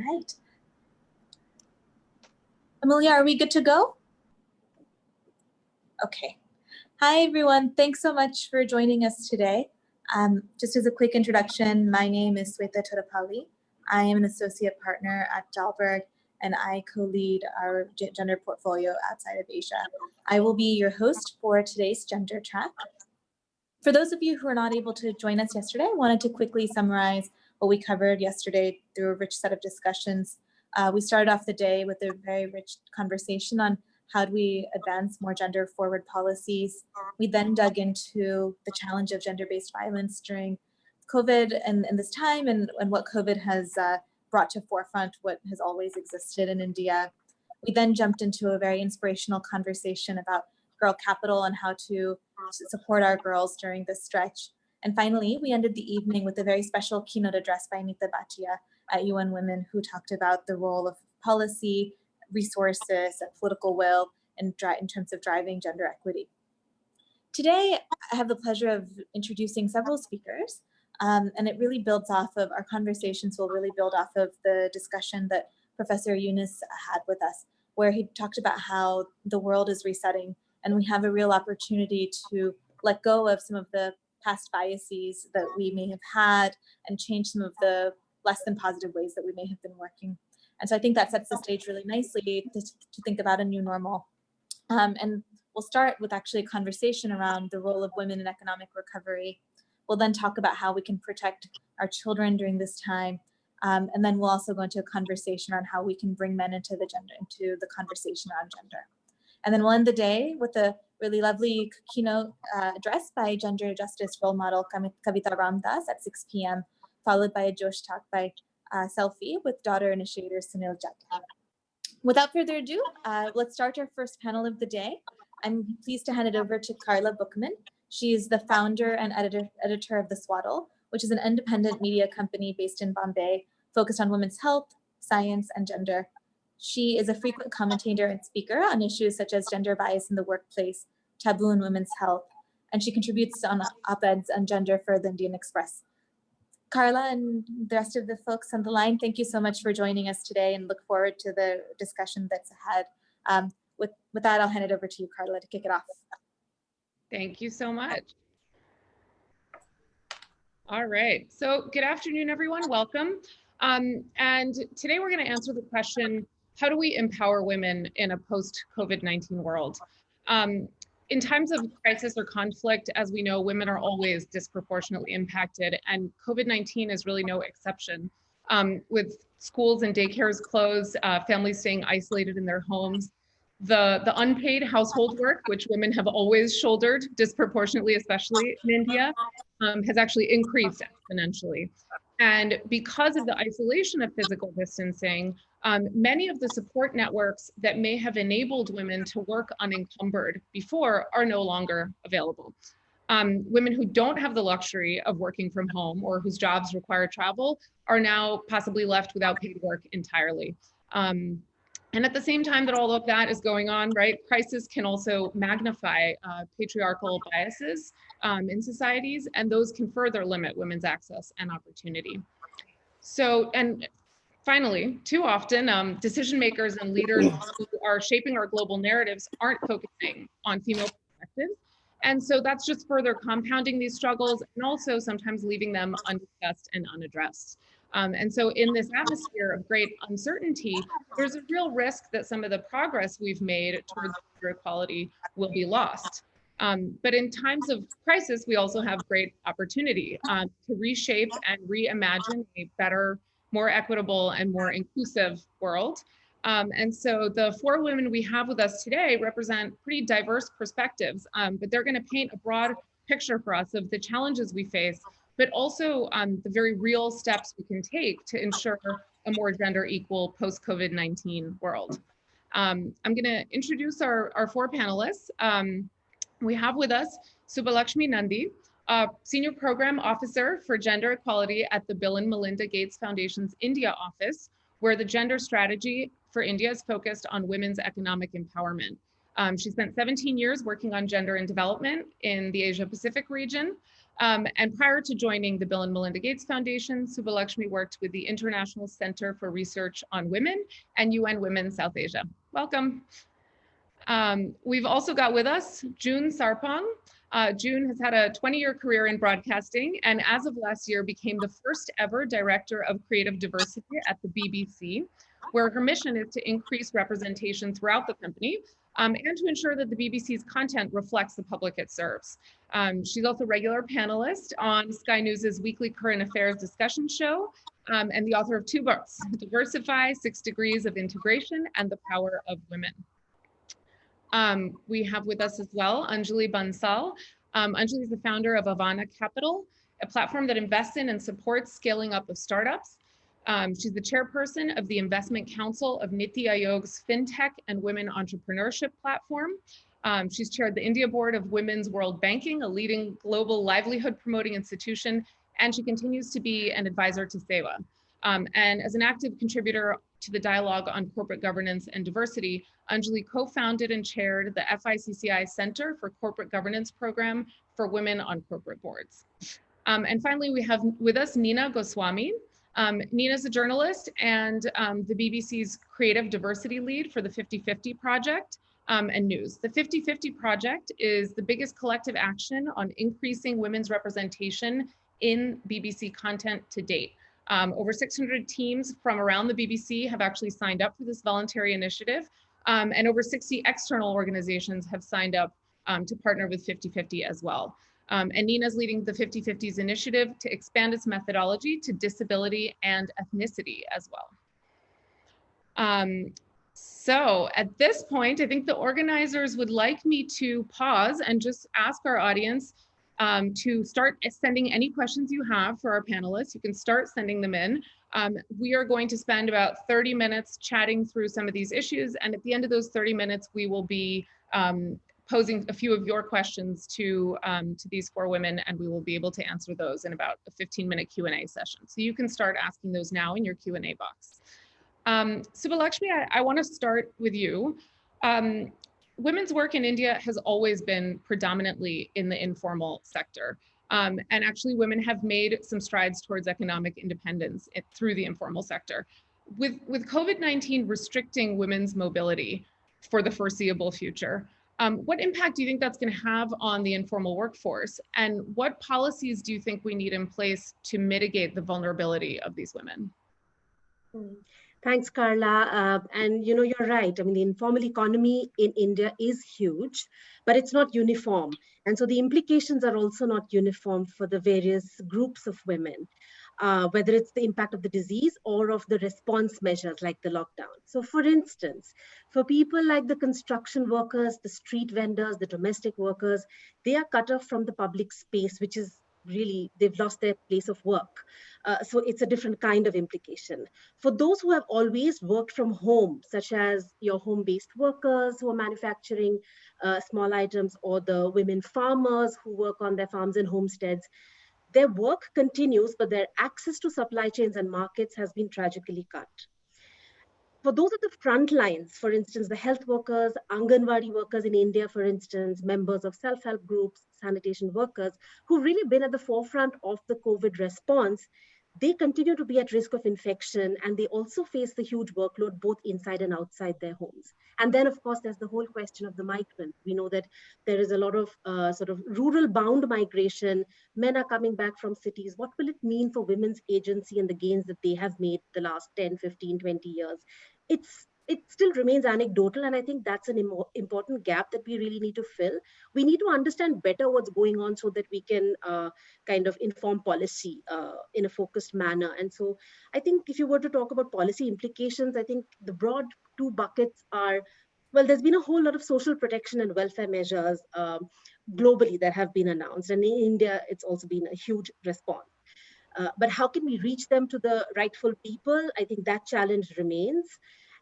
right. Amelia, are we good to go? Okay. Hi, everyone. Thanks so much for joining us today. Just as a quick introduction, my name is Sweta Todapalli. I am an associate partner at Dahlberg, and I co-lead our gender portfolio outside of Asia. I will be your host for today's gender track. For those of you who are not able to join us yesterday, I wanted to quickly summarize what we covered yesterday through a rich set of discussions. We started off the day with a very rich conversation on how do we advance more gender-forward policies. We then dug into the challenge of gender-based violence during COVID and this time, and what COVID has brought to forefront what has always existed in India. We then jumped into a very inspirational conversation about girl capital and how to support our girls during this stretch. And finally, we ended the evening with a very special keynote address by Anita Bhatia at UN Women, who talked about the role of policy, resources, and political will in terms of driving gender equity. Today, I have the pleasure of introducing several speakers, and it really builds off of our conversations, will really build off of the discussion that Professor Yunus had with us, where he talked about how the world is resetting and we have a real opportunity to let go of some of the past biases that we may have had and change some of the less than positive ways that we may have been working. And so I think that sets the stage really nicely to think about a new normal. And we'll start with actually a conversation around the role of women in economic recovery. We'll then talk about how we can protect our children during this time. And then we'll also go into a conversation around how we can bring men into the conversation around gender. And then we'll end the day with a really lovely keynote address by gender justice role model Kavita Ramdas at 6 p.m., followed by a Josh talk by Selfie with daughter initiator Sunil Jatta. Without further ado, let's start our first panel of the day. I'm pleased to hand it over to Carla Bookman. She is the founder and editor of The Swaddle, which is an independent media company based in Bombay, focused on women's health, science, and gender. She is a frequent commentator and speaker on issues such as gender bias in the workplace, taboo in women's health, and she contributes on op-eds on gender for the Indian Express. Carla and the rest of the folks on the line, thank you so much for joining us today and look forward to the discussion that's ahead. With that, I'll hand it over to you, Carla, to kick it off. Thank you so much. All right, so good afternoon, everyone, welcome. And today we're gonna answer the question, how do we empower women in a post-COVID-19 world? In times of crisis or conflict, as we know, women are always disproportionately impacted, and COVID-19 is really no exception. With schools and daycares closed, families staying isolated in their homes, the unpaid household work, which women have always shouldered disproportionately, especially in India, has actually increased exponentially. And because of the isolation of physical distancing, many of the support networks that may have enabled women to work unencumbered before are no longer available. Women who don't have the luxury of working from home or whose jobs require travel are now possibly left without paid work entirely. And at the same time that all of that is going on, right, crisis can also magnify patriarchal biases in societies, and those can further limit women's access and opportunity. So, and finally, too often, decision makers and leaders who are shaping our global narratives aren't focusing on female perspectives. And so that's just further compounding these struggles and also sometimes leaving them undiscussed and unaddressed. And so in this atmosphere of great uncertainty, there's a real risk that some of the progress we've made towards gender equality will be lost. But in times of crisis, we also have great opportunity to reshape and reimagine a better, more equitable and more inclusive world. And so the 4 women we have with us today represent pretty diverse perspectives, but they're going to paint a broad picture for us of the challenges we face, but also the very real steps we can take to ensure a more gender equal post-COVID-19 world. I'm going to introduce our 4 panelists. We have with us Subbalakshmi Nandi, Senior Program Officer for Gender Equality at the Bill and Melinda Gates Foundation's India office, where the gender strategy for India is focused on women's economic empowerment. She spent 17 years working on gender and development in the Asia Pacific region. And prior to joining the Bill and Melinda Gates Foundation, Subbalakshmi worked with the International Center for Research on Women and UN Women South Asia. Welcome. We've also got with us June Sarpong. June has had a 20-year career in broadcasting and as of last year became the first ever Director of Creative Diversity at the BBC, where her mission is to increase representation throughout the company and to ensure that the BBC's content reflects the public it serves. She's also a regular panelist on Sky News's weekly current affairs discussion show and the author of 2 books, Diversify, 6 Degrees of Integration and The Power of Women. We have with us as well, Anjali Bansal. Anjali is the founder of Avana Capital, a platform that invests in and supports scaling up of startups. She's the chairperson of the Investment Council of Niti Aayog's FinTech and Women Entrepreneurship Platform. She's chaired the India Board of Women's World Banking, a leading global livelihood promoting institution, and she continues to be an advisor to SEWA. And as an active contributor to the dialogue on corporate governance and diversity, Anjali co-founded and chaired the FICCI Center for Corporate Governance Program for Women on Corporate Boards. And finally, we have with us Nina Goswami. Nina is a journalist and the BBC's creative diversity lead for the 50/50 Project and News. The 50/50 Project is the biggest collective action on increasing women's representation in BBC content to date. Over 600 teams from around the BBC have actually signed up for this voluntary initiative, and over 60 external organizations have signed up to partner with 50/50 as well. And Nina's leading the 50/50's initiative to expand its methodology to disability and ethnicity as well. So at this point, I think the organizers would like me to pause and just ask our audience to start sending any questions you have for our panelists. You can start sending them in. We are going to spend about 30 minutes chatting through some of these issues. And at the end of those 30 minutes, we will be posing a few of your questions to these 4 women, and we will be able to answer those in about a 15-minute Q&A session. So you can start asking those now in your Q&A box. Subbalakshmi, I want to start with you. Women's work in India has always been predominantly in the informal sector. And actually women have made some strides towards economic independence through the informal sector. With COVID-19 restricting women's mobility for the foreseeable future, what impact do you think that's going to have on the informal workforce? And what policies do you think we need in place to mitigate the vulnerability of these women? Thanks, Carla. And you're right. I mean, the informal economy in India is huge, but it's not uniform. And so the implications are also not uniform for the various groups of women, whether it's the impact of the disease or of the response measures like the lockdown. So for instance, for people like the construction workers, the street vendors, the domestic workers, they are cut off from the public space, which is really, they've lost their place of work. So it's a different kind of implication. For those who have always worked from home, such as your home-based workers who are manufacturing small items, or the women farmers who work on their farms and homesteads, their work continues, but their access to supply chains and markets has been tragically cut. For those at the front lines, for instance, the health workers, Anganwadi workers in India, for instance, members of self-help groups, sanitation workers, who've really been at the forefront of the COVID response, they continue to be at risk of infection, and they also face the huge workload both inside and outside their homes. And then, of course, there's the whole question of the migrant. We know that there is a lot of sort of rural-bound migration. Men are coming back from cities. What will it mean for women's agency and the gains that they have made the last 10, 15, 20 years? It still remains anecdotal, and I think that's an important gap that we really need to fill. We need to understand better what's going on so that we can kind of inform policy in a focused manner. And so I think if you were to talk about policy implications, I think the broad 2 buckets are, well, there's been a whole lot of social protection and welfare measures globally that have been announced. And in India, it's also been a huge response. But how can we reach them to the rightful people? I think that challenge remains.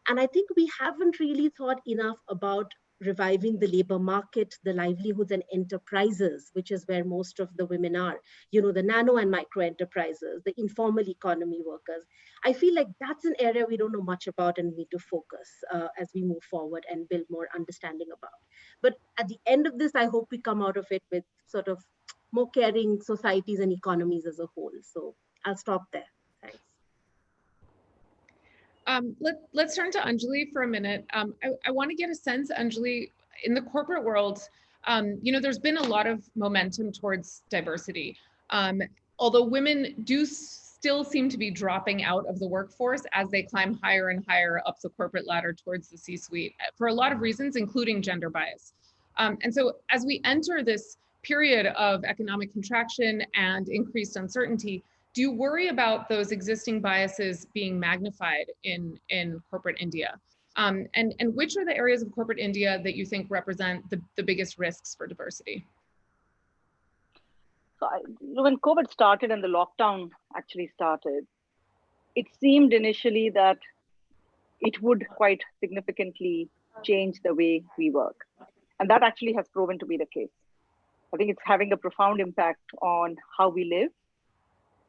And I think we haven't really thought enough about reviving the labor market, the livelihoods and enterprises, which is where most of the women are, the nano and micro enterprises, the informal economy workers. I feel like that's an area we don't know much about and need to focus as we move forward and build more understanding about. But at the end of this, I hope we come out of it with sort of more caring societies and economies as a whole. So I'll stop there. Thanks. Let's turn to Anjali for a minute. I want to get a sense, Anjali, in the corporate world, there's been a lot of momentum towards diversity. Although women do still seem to be dropping out of the workforce as they climb higher and higher up the corporate ladder towards the C-suite for a lot of reasons, including gender bias. And so as we enter this period of economic contraction and increased uncertainty, do you worry about those existing biases being magnified in corporate India? And which are the areas of corporate India that you think represent the biggest risks for diversity? So when COVID started and the lockdown actually started, it seemed initially that it would quite significantly change the way we work. And that actually has proven to be the case. I think it's having a profound impact on how we live,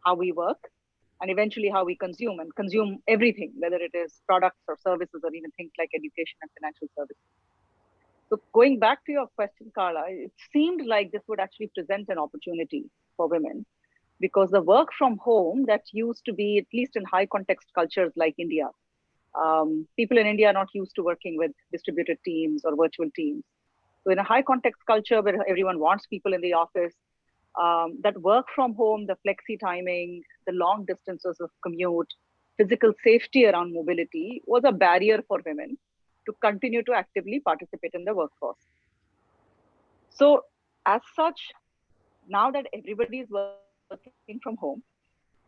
how we work, and eventually how we consume everything, whether it is products or services or even things like education and financial services. So going back to your question, Carla, it seemed like this would actually present an opportunity for women because the work from home that used to be, at least in high context cultures like India, people in India are not used to working with distributed teams or virtual teams. So in a high context culture where everyone wants people in the office, that work from home, the flexi timing, the long distances of commute, physical safety around mobility was a barrier for women to continue to actively participate in the workforce. So as such, now that everybody is working from home,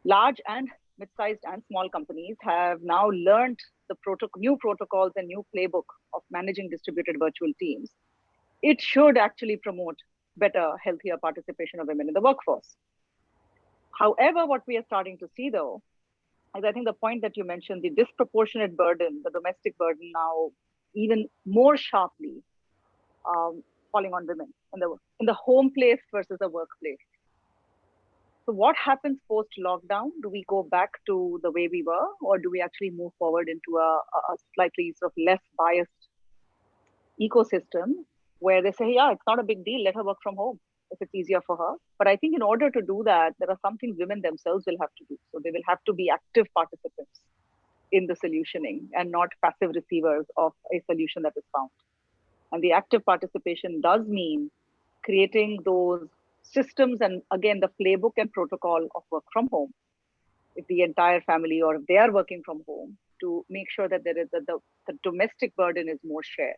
large and mid-sized and small companies have now learned the new protocols and new playbook of managing distributed virtual teams. It should actually promote better, healthier participation of women in the workforce. However, what we are starting to see though, is I think the point that you mentioned, the disproportionate burden, the domestic burden now even more sharply falling on women in the home place versus the workplace. So what happens post-lockdown? Do we go back to the way we were, or do we actually move forward into a slightly sort of less biased ecosystem where they say, yeah, it's not a big deal, let her work from home if it's easier for her. But I think in order to do that, there are some things women themselves will have to do. So they will have to be active participants in the solutioning and not passive receivers of a solution that is found. And the active participation does mean creating those systems and again, the playbook and protocol of work from home. If the entire family or if they are working from home, to make sure that there is the domestic burden is more shared.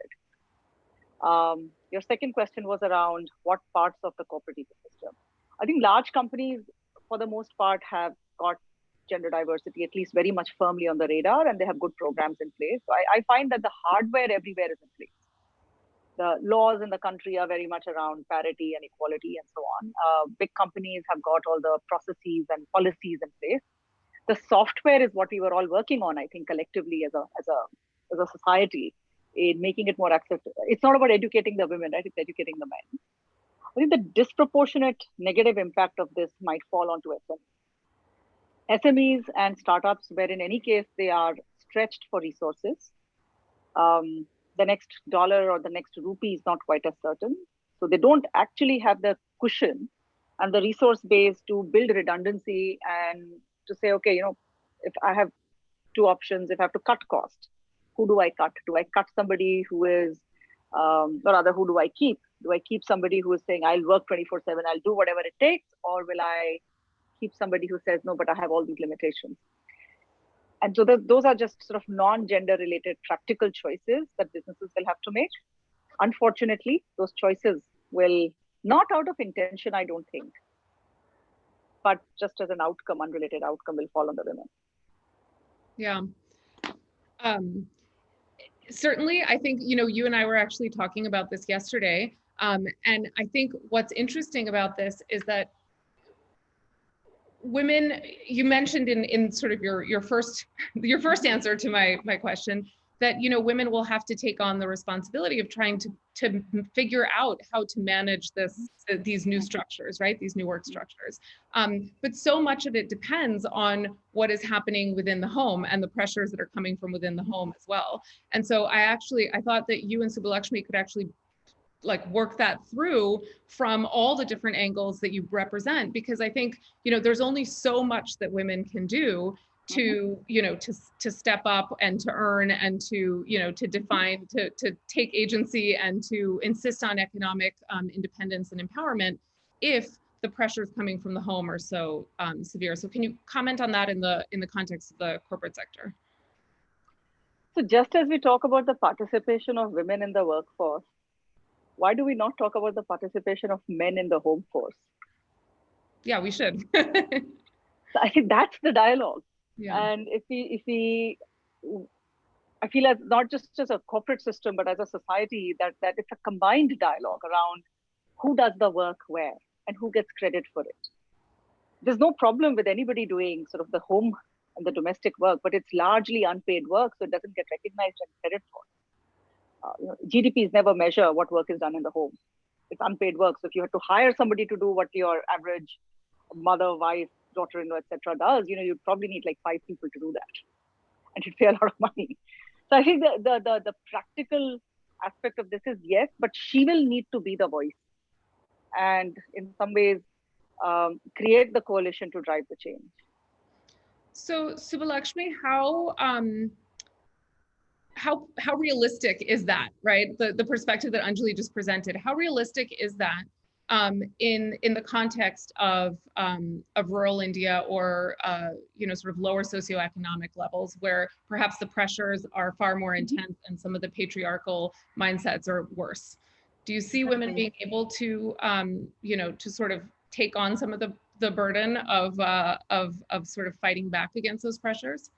Your second question was around what parts of the corporate ecosystem. I think large companies, for the most part, have got gender diversity at least very much firmly on the radar, and they have good programs in place. So I find that the hardware everywhere is in place. The laws in the country are very much around parity and equality and so on. Big companies have got all the processes and policies in place. The software is what we were all working on, I think, collectively as a society, in making it more accessible. It's not about educating the women, right? It's educating the men. I think the disproportionate negative impact of this might fall onto SMEs. SMEs and startups, where in any case they are stretched for resources. The next dollar or the next rupee is not quite as certain. So they don't actually have the cushion and the resource base to build redundancy and to say, okay, if I have two options, if I have to cut cost, who do I cut? Do I cut somebody who is, or rather, who do I keep? Do I keep somebody who is saying, I'll work 24/7, I'll do whatever it takes? Or will I keep somebody who says, no, but I have all these limitations? And so those are just sort of non-gender related practical choices that businesses will have to make. Unfortunately, those choices will, not out of intention, I don't think, but just as an outcome, unrelated outcome, will fall on the women. Yeah. Certainly, I think, you and I were actually talking about this yesterday. And I think what's interesting about this is that women, you mentioned in sort of your first answer to my question, that women will have to take on the responsibility of trying to figure out how to manage these new structures, right? These new work structures. But so much of it depends on what is happening within the home and the pressures that are coming from within the home as well. And so I thought that you and Subbalakshmi could actually like work that through from all the different angles that you represent, because I think, you know, there's only so much that women can do to, you know, to step up and to earn and to, you know, to define, to take agency and to insist on economic independence and empowerment if the pressures coming from the home are so severe. So can you comment on that in the context of the corporate sector? So just as we talk about the participation of women in the workforce, why do we not talk about the participation of men in the home force? Yeah, we should. So I think that's the dialogue. Yeah. And if we, I feel as not just as a corporate system, but as a society, that it's a combined dialogue around who does the work where and who gets credit for it. There's no problem with anybody doing sort of the home and the domestic work, but it's largely unpaid work, so it doesn't get recognized and credit for. You know, GDPs never measure what work is done in the home. It's unpaid work. So if you have to hire somebody to do what your average mother, wife, daughter-in-law, etc. does, you know, you'd probably need like 5 people to do that, and you'd pay a lot of money. So I think the practical aspect of this is yes, but she will need to be the voice, and in some ways create the coalition to drive the change. So Subbalakshmi, how realistic is that, right? The perspective that Anjali just presented, how realistic is that in the context of rural India or you know, sort of lower socioeconomic levels where perhaps the pressures are far more intense and some of the patriarchal mindsets are worse? Do you see women being able to you know, to sort of take on some of the burden of sort of fighting back against those pressures?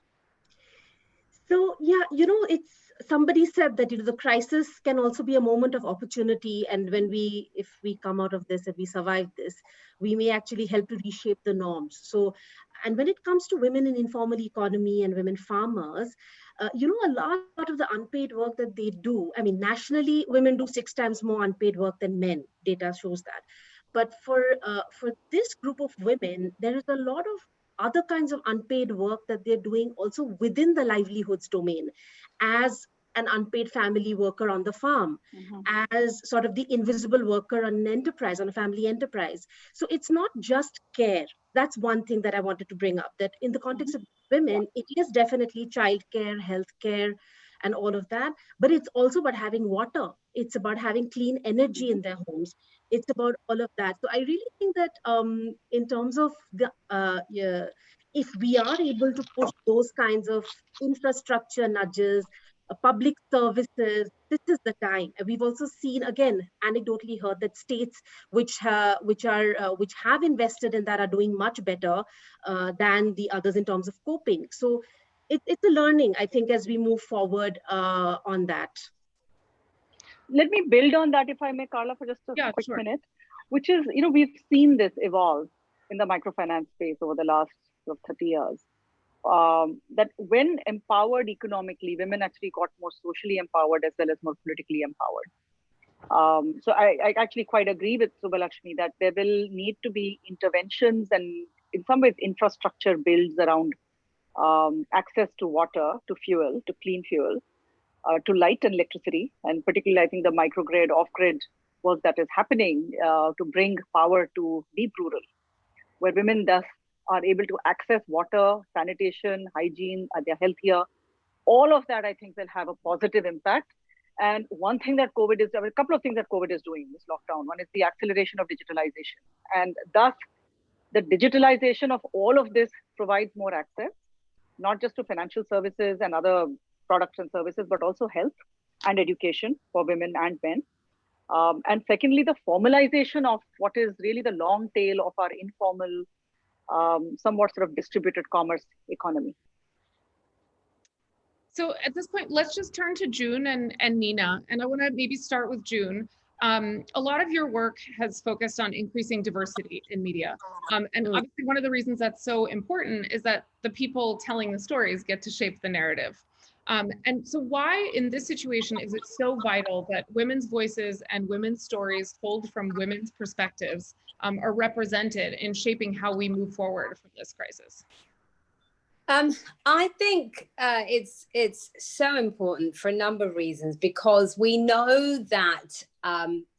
So yeah, you know, it's somebody said that, you know, the crisis can also be a moment of opportunity, and when if we come out of this, if we survive this, we may actually help to reshape the norms. So, and when it comes to women in informal economy and women farmers, you know, a lot of the unpaid work that they do, I mean, nationally, women do 6 times more unpaid work than men. Data shows that. But for this group of women, there is a lot of other kinds of unpaid work that they're doing also within the livelihoods domain, as an unpaid family worker on the farm, as sort of the invisible worker on an enterprise, on a family enterprise. So it's not just care. That's one thing that I wanted to bring up, that in the context of women, it is definitely childcare, healthcare, and all of that. But it's also about having water. It's about having clean energy in their homes. It's about all of that. So I really think that in terms of the, if we are able to push those kinds of infrastructure nudges, public services, this is the time. We've also seen, again, anecdotally heard that states which have invested in that are doing much better than the others in terms of coping. So it's a learning, I think, as we move forward on that. Let me build on that, if I may, Carla, for just a quick minute, which is, you know, we've seen this evolve in the microfinance space over the last 30 years. That when empowered economically, women actually got more socially empowered as well as more politically empowered. So I actually quite agree with Subbalakshmi that there will need to be interventions and in some ways infrastructure builds around access to water, to fuel, to clean fuel, to light and electricity, and particularly I think the microgrid, off-grid work that is happening to bring power to deep rural, where women thus are able to access water, sanitation, hygiene, they're healthier. All of that, I think, will have a positive impact. And one thing that COVID is, a couple of things that COVID is doing, this lockdown. One is the acceleration of digitalization. And thus, the digitalization of all of this provides more access, not just to financial services and other products and services, but also health and education for women and men. And secondly, the formalization of what is really the long tail of our informal, somewhat sort of distributed commerce economy. So at this point, let's just turn to June and Nina. And I want to maybe start with June. A lot of your work has focused on increasing diversity in media. And obviously one of the reasons that's so important is that the people telling the stories get to shape the narrative. And so why in this situation is it so vital that women's voices and women's stories told from women's perspectives are represented in shaping how we move forward from this crisis? I think it's so important for a number of reasons, because we know that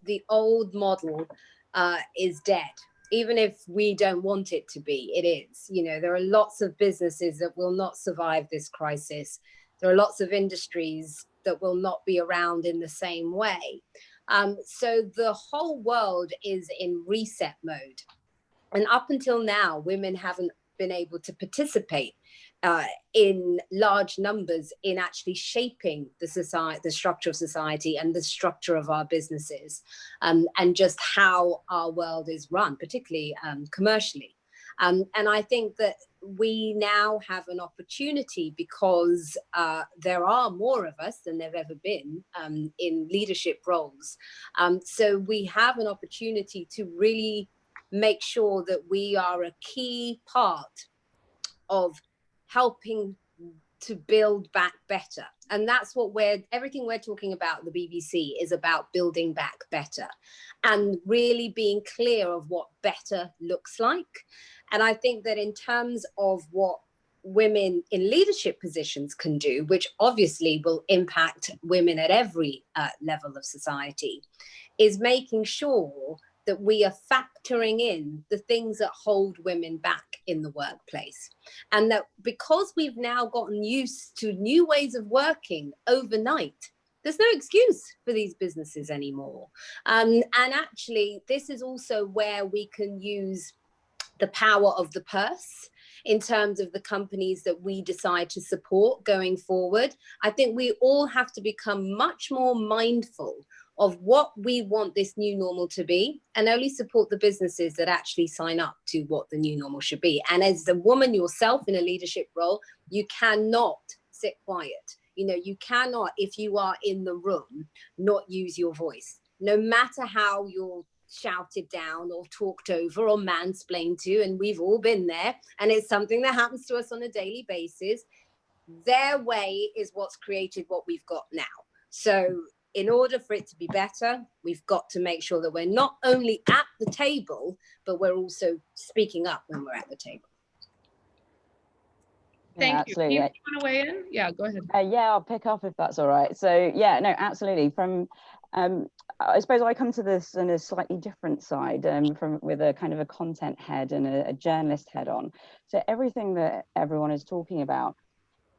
the old model is dead. Even if we don't want it to be, it is. You know, there are lots of businesses that will not survive this crisis. There are lots of industries that will not be around in the same way. So the whole world is in reset mode. And up until now, women haven't been able to participate in large numbers in actually shaping the society, the structure of society, and the structure of our businesses, and just how our world is run, particularly commercially. And I think that we now have an opportunity, because there are more of us than there have ever been in leadership roles. So we have an opportunity to really make sure that we are a key part of helping to build back better. And that's what everything we're talking about at the BBC is about, building back better and really being clear of what better looks like. And I think that in terms of what women in leadership positions can do, which obviously will impact women at every level of society, is making sure that we are factoring in the things that hold women back in the workplace. And that because we've now gotten used to new ways of working overnight, there's no excuse for these businesses anymore. And actually, this is also where we can use the power of the purse in terms of the companies that we decide to support going forward. I think we all have to become much more mindful of what we want this new normal to be, and only support the businesses that actually sign up to what the new normal should be. And as a woman yourself in a leadership role, you cannot sit quiet. You know, you cannot, if you are in the room, not use your voice, no matter how you're shouted down or talked over or mansplained to. And we've all been there, and it's something that happens to us on a daily basis. Their way is what's created what we've got now. So in order for it to be better, we've got to make sure that we're not only at the table, but we're also speaking up when we're at the table. Thank you. Absolutely. You want to weigh in? Yeah, go ahead. Yeah, I'll pick up if that's all right. So yeah, no, absolutely. From I suppose I come to this on a slightly different side, with a kind of a content head and a journalist head on. So everything that everyone is talking about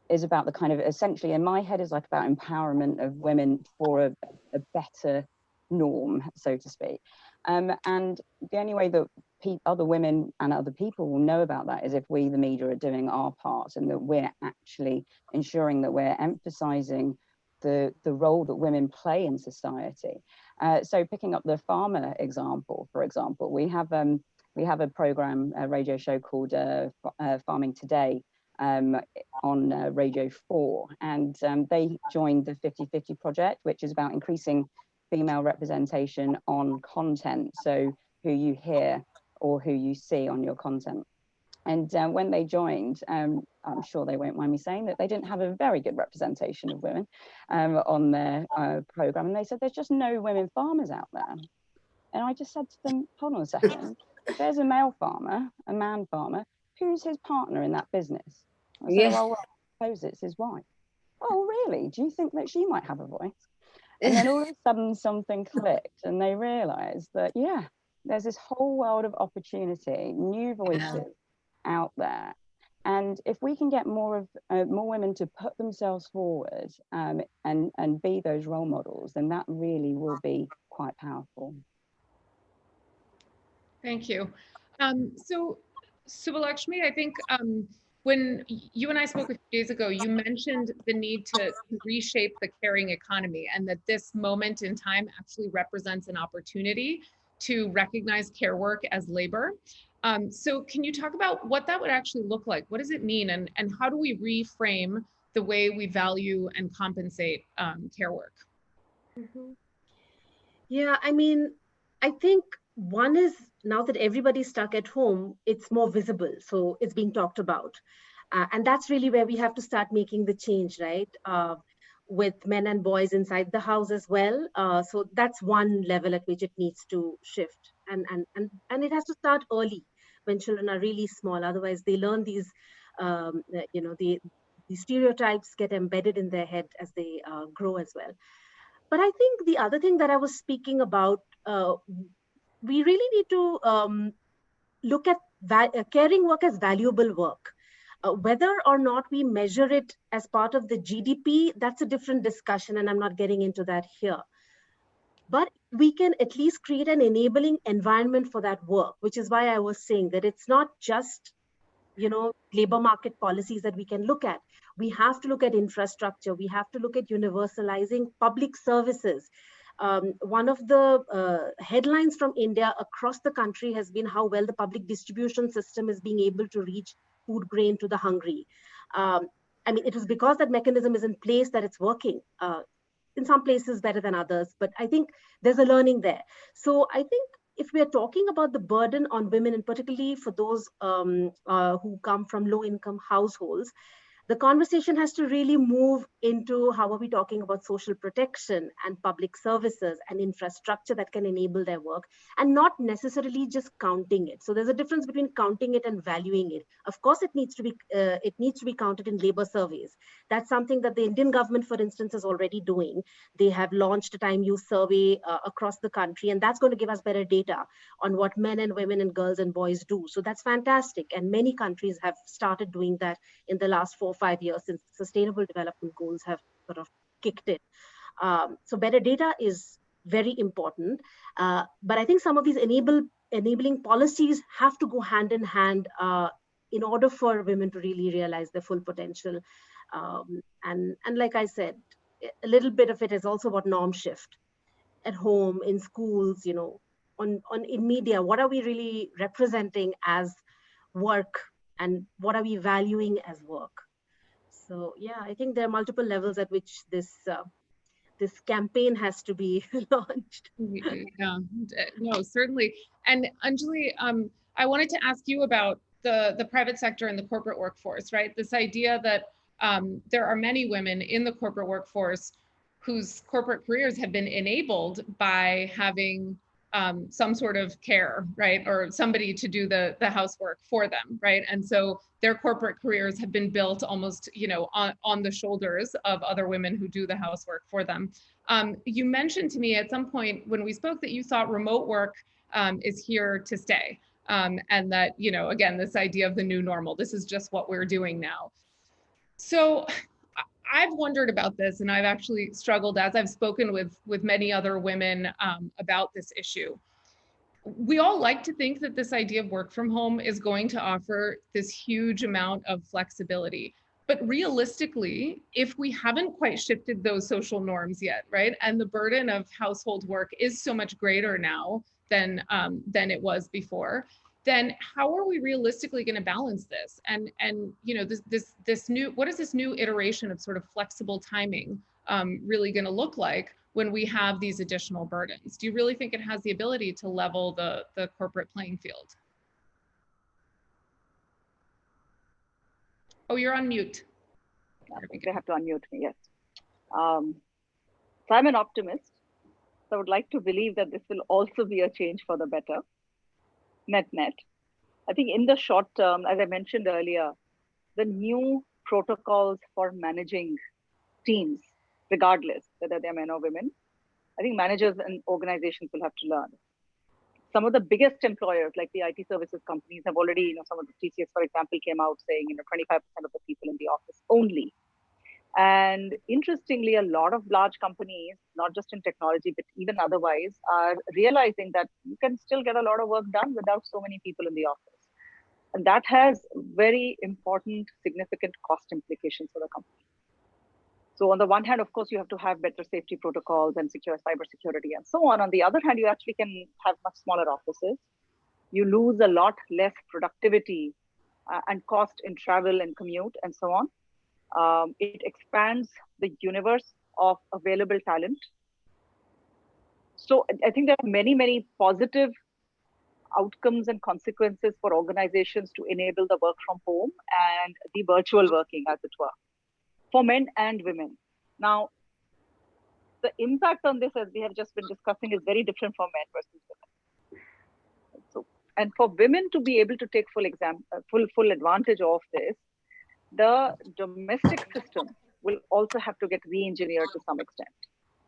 is about the kind of, essentially in my head, is like about empowerment of women for a better norm, so to speak. And the only way that other women and other people will know about that is if we, the media, are doing our part, and that we're actually ensuring that we're emphasizing the role that women play in society. So picking up the farmer example, for example, we have a program, a radio show called Farming Today, on Radio 4, and they joined the 50/50 project, which is about increasing female representation on content, so who you hear or who you see on your content. And when they joined, I'm sure they won't mind me saying that they didn't have a very good representation of women on their program, and they said there's just no women farmers out there. And I just said to them, hold on a second, if there's a male farmer, a man farmer, who's his partner in that business? I said, Yeah. well, I suppose it's his wife. Oh, really? Do you think that she might have a voice? And then all of a sudden something clicked, and they realized that, yeah, there's this whole world of opportunity, new voices out there. And if we can get more women to put themselves forward and be those role models, then that really will be quite powerful. Thank you. So Subbalakshmi, I think when you and I spoke a few days ago, you mentioned the need to reshape the caring economy, and that this moment in time actually represents an opportunity to recognize care work as labor. So can you talk about what that would actually look like? What does it mean? And how do we reframe the way we value and compensate care work? Mm-hmm. Yeah, I mean, I think one is, now that everybody's stuck at home, it's more visible. So it's being talked about. And that's really where we have to start making the change, right? With men and boys inside the house as well. So that's one level at which it needs to shift. And it has to start early, when children are really small. Otherwise, they learn these the stereotypes get embedded in their head as they grow as well. But I think the other thing that I was speaking about, we really need to look at caring work as valuable work. Whether or not we measure it as part of the GDP, that's a different discussion, and I'm not getting into that here. But we can at least create an enabling environment for that work, which is why I was saying that it's not just, labor market policies that we can look at. We have to look at infrastructure. We have to look at universalizing public services. One of the headlines from India across the country has been how well the public distribution system is being able to reach food grain to the hungry. It was because that mechanism is in place that it's working. In some places better than others, but I think there's a learning there. So I think if we are talking about the burden on women, and particularly for those who come from low-income households, the conversation has to really move into how are we talking about social protection and public services and infrastructure that can enable their work, and not necessarily just counting it. So there's a difference between counting it and valuing it. Of course, it needs to be counted in labor surveys. That's something that the Indian government, for instance, is already doing. They have launched a time use survey across the country, and that's going to give us better data on what men and women and girls and boys do. So that's fantastic. And many countries have started doing that in the last 4 or 5 years since Sustainable Development Goals have sort of kicked in. So better data is very important. But I think some of these enabling policies have to go hand in hand in order for women to really realize their full potential. And like I said, a little bit of it is also about norm shift at home, in schools, in media. What are we really representing as work, and what are we valuing as work? So yeah, I think there are multiple levels at which this campaign has to be launched. Yeah, no, certainly. And Anjali, I wanted to ask you about the private sector and the corporate workforce, right? This idea that there are many women in the corporate workforce whose corporate careers have been enabled by having some sort of care, right? Or somebody to do the housework for them, right? And so their corporate careers have been built almost, on the shoulders of other women who do the housework for them. You mentioned to me at some point when we spoke that you thought remote work is here to stay. And that, again, this idea of the new normal, this is just what we're doing now. So I've wondered about this, and I've actually struggled as I've spoken with many other women about this issue. We all like to think that this idea of work from home is going to offer this huge amount of flexibility. But realistically, if we haven't quite shifted those social norms yet, right, and the burden of household work is so much greater now than it was before, then how are we realistically going to balance this? And this new, what is this new iteration of sort of flexible timing really going to look like when we have these additional burdens? Do you really think it has the ability to level the corporate playing field? Oh, you're on mute. I think they have to unmute me, yes. So I'm an optimist. So I would like to believe that this will also be a change for the better. Net. I think in the short term, as I mentioned earlier, the new protocols for managing teams, regardless whether they're men or women, I think managers and organizations will have to learn. Some of the biggest employers, like the IT services companies, have already, some of the TCS, for example, came out saying, 25% of the people in the office only. And interestingly, a lot of large companies, not just in technology, but even otherwise, are realizing that you can still get a lot of work done without so many people in the office. And that has very important, significant cost implications for the company. So on the one hand, of course, you have to have better safety protocols and secure cybersecurity and so on. On the other hand, you actually can have much smaller offices. You lose a lot less productivity and cost in travel and commute and so on. It expands the universe of available talent. So I think there are many, many positive outcomes and consequences for organizations to enable the work from home and the virtual working, as it were, for men and women. Now, the impact on this, as we have just been discussing, is very different for men versus women. So, and for women to be able to take full advantage of this, the domestic system will also have to get re-engineered to some extent.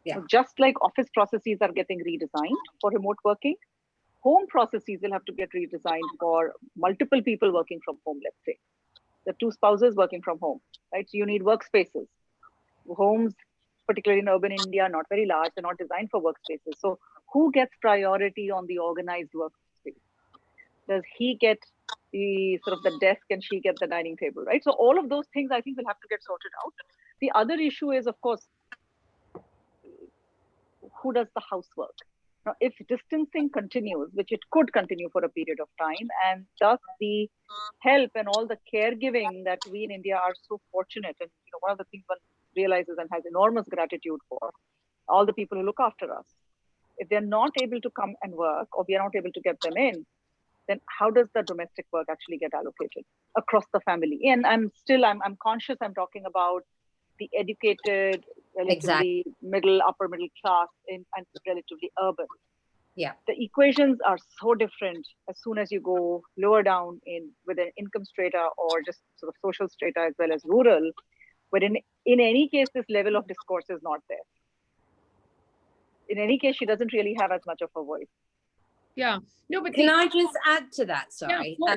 Yeah. So just like office processes are getting redesigned for remote working, home processes will have to get redesigned for multiple people working from home, let's say. The two spouses working from home, right? So you need workspaces. Homes, particularly in urban India, are not very large. They're not designed for workspaces. So who gets priority on the organized workspace? Does he get the sort of the desk and she get the dining table, right? So all of those things I think will have to get sorted out. The other issue is, of course, who does the housework? Now, if distancing continues, which it could continue for a period of time, and thus the help and all the caregiving that we in India are so fortunate, and one of the things one realizes and has enormous gratitude for, all the people who look after us. If they're not able to come and work, or we are not able to get them in, then how does the domestic work actually get allocated across the family? And I'm conscious I'm talking about the educated, relatively upper middle class and relatively urban. Yeah. The equations are so different as soon as you go lower down with an income strata or just sort of social strata as well as rural, but in any case, this level of discourse is not there. In any case, she doesn't really have as much of a voice. Yeah. No, but can I just add to that? Sorry. Yeah,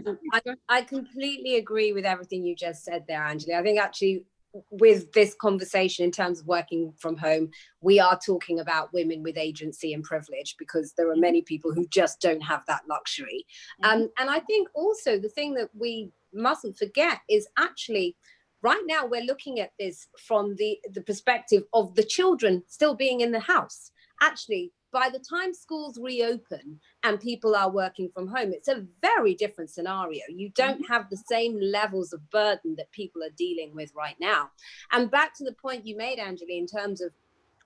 I completely agree with everything you just said there, Anjali. I think actually with this conversation in terms of working from home, we are talking about women with agency and privilege, because there are many people who just don't have that luxury. And I think also the thing that we mustn't forget is actually right now we're looking at this from the perspective of the children still being in the house. Actually, by the time schools reopen and people are working from home, it's a very different scenario. You don't have the same levels of burden that people are dealing with right now. And back to the point you made, Anjali, in terms of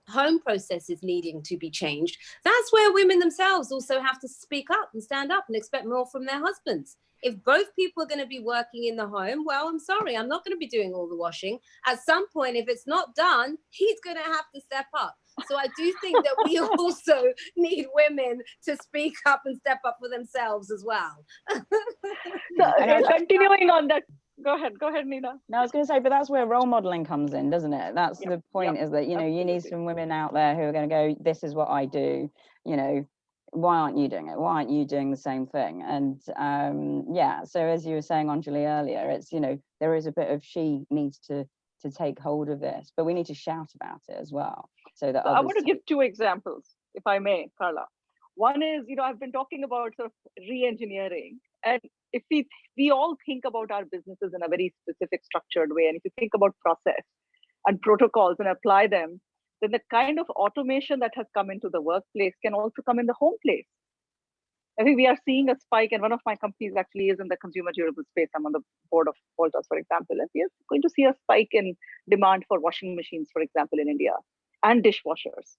home processes needing to be changed, that's where women themselves also have to speak up and stand up and expect more from their husbands. If both people are going to be working in the home, well, I'm sorry, I'm not going to be doing all the washing. At some point, if it's not done, he's going to have to step up. So I do think that we also need women to speak up and step up for themselves as well. Continuing on that, go ahead, Nina. No, I was going to say, but that's where role modeling comes in, doesn't it? That's the point, is that, you need some women out there who are going to go, this is what I do, why aren't you doing it? Why aren't you doing the same thing? And so as you were saying, Anjali, earlier, it's, there is a bit of she needs to take hold of this, but we need to shout about it as well. So that I want to give two examples, if I may, Carla. One is, I've been talking about sort of re-engineering. And if we all think about our businesses in a very specific structured way, and if you think about process and protocols and apply them, then the kind of automation that has come into the workplace can also come in the home place. I think we are seeing a spike, and one of my companies actually is in the consumer durable space. I'm on the board of Voltas, for example, and we are going to see a spike in demand for washing machines, for example, in India, and dishwashers.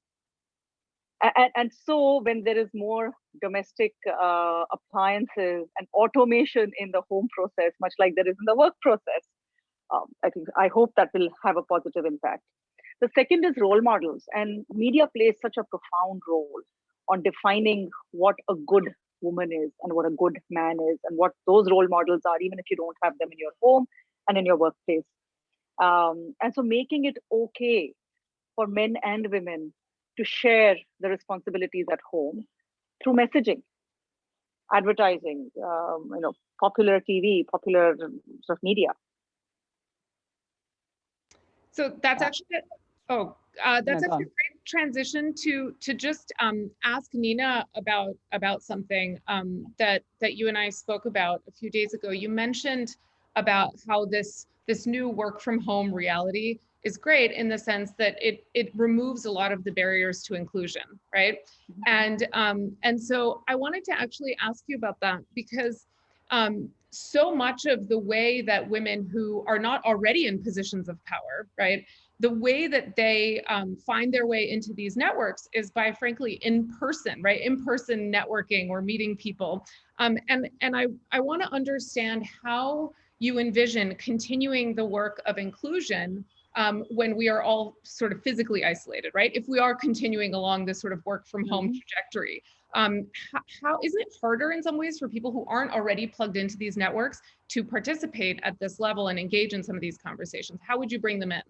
And so when there is more domestic appliances and automation in the home process, much like there is in the work process, I hope that will have a positive impact. The second is role models, and media plays such a profound role on defining what a good woman is and what a good man is and what those role models are, even if you don't have them in your home and in your workplace. And so making it okay for men and women to share the responsibilities at home through messaging, advertising, popular TV, popular sort of media. So that's actually that's actually a great transition to just ask Nina about something that you and I spoke about a few days ago. You mentioned about how this new work from home reality is great in the sense that it removes a lot of the barriers to inclusion, right? And so I wanted to actually ask you about that, because so much of the way that women who are not already in positions of power, right, the way that they find their way into these networks is by, frankly, in-person, right? In-person networking or meeting people. And I want to understand how you envision continuing the work of inclusion when we are all sort of physically isolated, right? If we are continuing along this sort of work from home trajectory, how isn't it harder in some ways for people who aren't already plugged into these networks to participate at this level and engage in some of these conversations? How would you bring them in?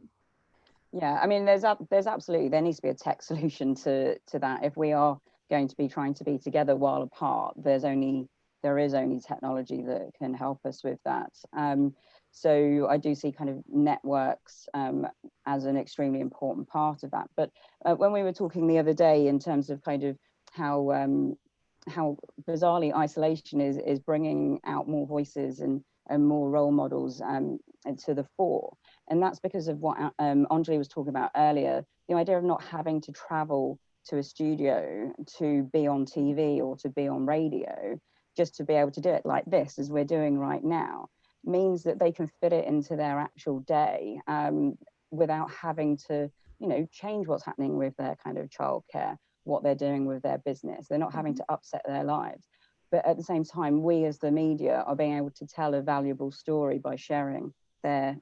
Yeah, I mean, there's absolutely, there needs to be a tech solution to that. If we are going to be trying to be together while apart, there is only technology that can help us with that. So I do see kind of networks as an extremely important part of that. But when we were talking the other day in terms of kind of how bizarrely isolation is bringing out more voices and more role models to the fore. And that's because of what Anjali was talking about earlier, the idea of not having to travel to a studio to be on TV or to be on radio, just to be able to do it like this, as we're doing right now, means that they can fit it into their actual day without having to, change what's happening with their kind of childcare, what they're doing with their business. They're not having to upset their lives. But at the same time, we as the media are being able to tell a valuable story by sharing their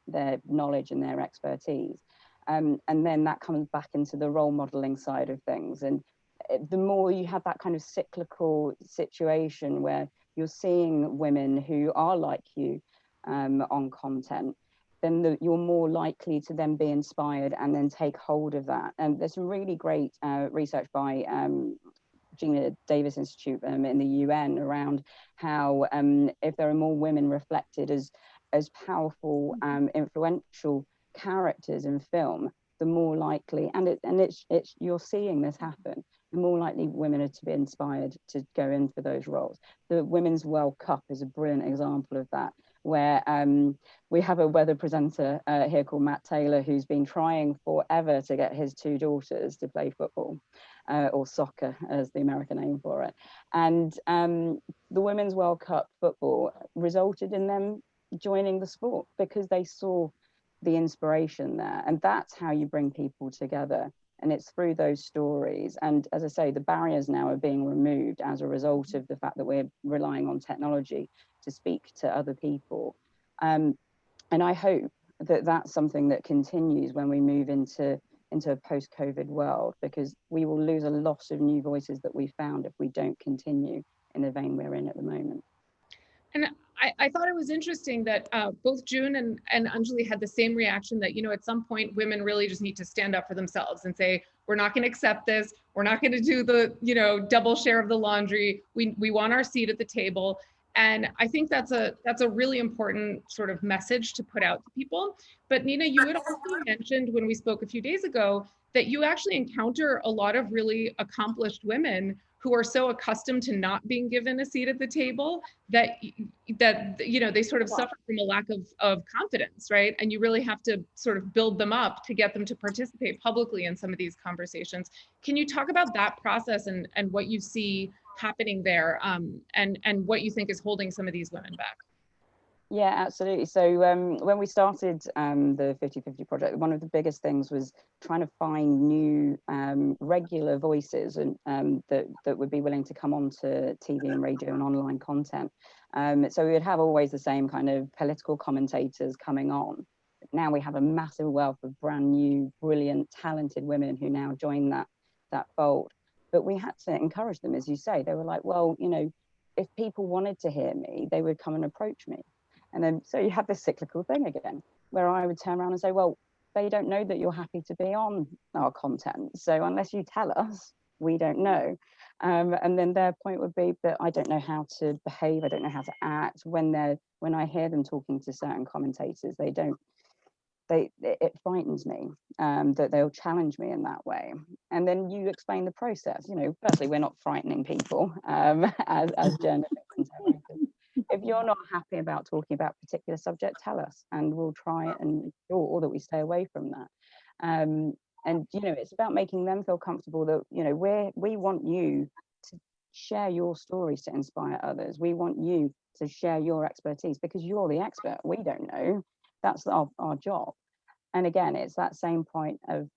knowledge and their expertise. And then that comes back into the role modeling side of things. And the more you have that kind of cyclical situation where you're seeing women who are like you on content, then you're more likely to then be inspired and then take hold of that. And there's some really great research by Gina Davis Institute in the UN around how if there are more women reflected as powerful, influential characters in film, the more likely, and it's you're seeing this happen, the more likely women are to be inspired to go in for those roles. The Women's World Cup is a brilliant example of that, where we have a weather presenter here called Matt Taylor, who's been trying forever to get his two daughters to play football, or soccer as the American name for it. And the Women's World Cup football resulted in them joining the sport because they saw the inspiration there. And that's how you bring people together. And it's through those stories. And as I say, the barriers now are being removed as a result of the fact that we're relying on technology to speak to other people. And I hope that that's something that continues when we move into a post-COVID world, because we will lose a lot of new voices that we found if we don't continue in the vein we're in at the moment. And I thought it was interesting that both June and Anjali had the same reaction that, at some point women really just need to stand up for themselves and say, we're not going to accept this. We're not going to do the, double share of the laundry. We want our seat at the table. And I think that's a really important sort of message to put out to people. But Nina, you had also mentioned when we spoke a few days ago that you actually encounter a lot of really accomplished women who are so accustomed to not being given a seat at the table that they sort of suffer from a lack of confidence, right? And you really have to sort of build them up to get them to participate publicly in some of these conversations. Can you talk about that process and what you see happening there, and what you think is holding some of these women back? Yeah, absolutely. So when we started the 50/50 project, one of the biggest things was trying to find new regular voices and that would be willing to come onto TV and radio and online content. So we would have always the same kind of political commentators coming on. Now we have a massive wealth of brand new, brilliant, talented women who now join that fold. But we had to encourage them, as you say. They were like, well, if people wanted to hear me, they would come and approach me. And then, so you have this cyclical thing again, where I would turn around and say, well, they don't know that you're happy to be on our content. So unless you tell us, we don't know. And then their point would be that I don't know how to behave. I don't know how to act. When I hear them talking to certain commentators, it frightens me that they'll challenge me in that way. And then you explain the process. Firstly, we're not frightening people as journalists and content. If you're not happy about talking about a particular subject, tell us, and we'll try and ensure or that we stay away from that. And it's about making them feel comfortable that we want you to share your stories to inspire others. We want you to share your expertise because you're the expert. We don't know. That's our job. And again, it's that same point of,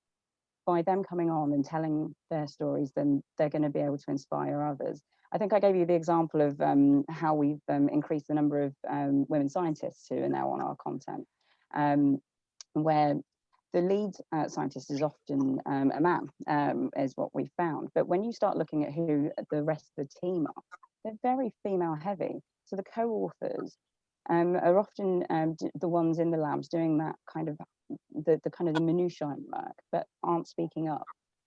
by them coming on and telling their stories, then they're going to be able to inspire others. I think I gave you the example of how we've increased the number of women scientists who are now on our content, where the lead scientist is often a man, is what we found. But when you start looking at who the rest of the team are, they're very female heavy. So the co-authors are often the ones in the labs doing that kind of the minutiae work, but aren't speaking up.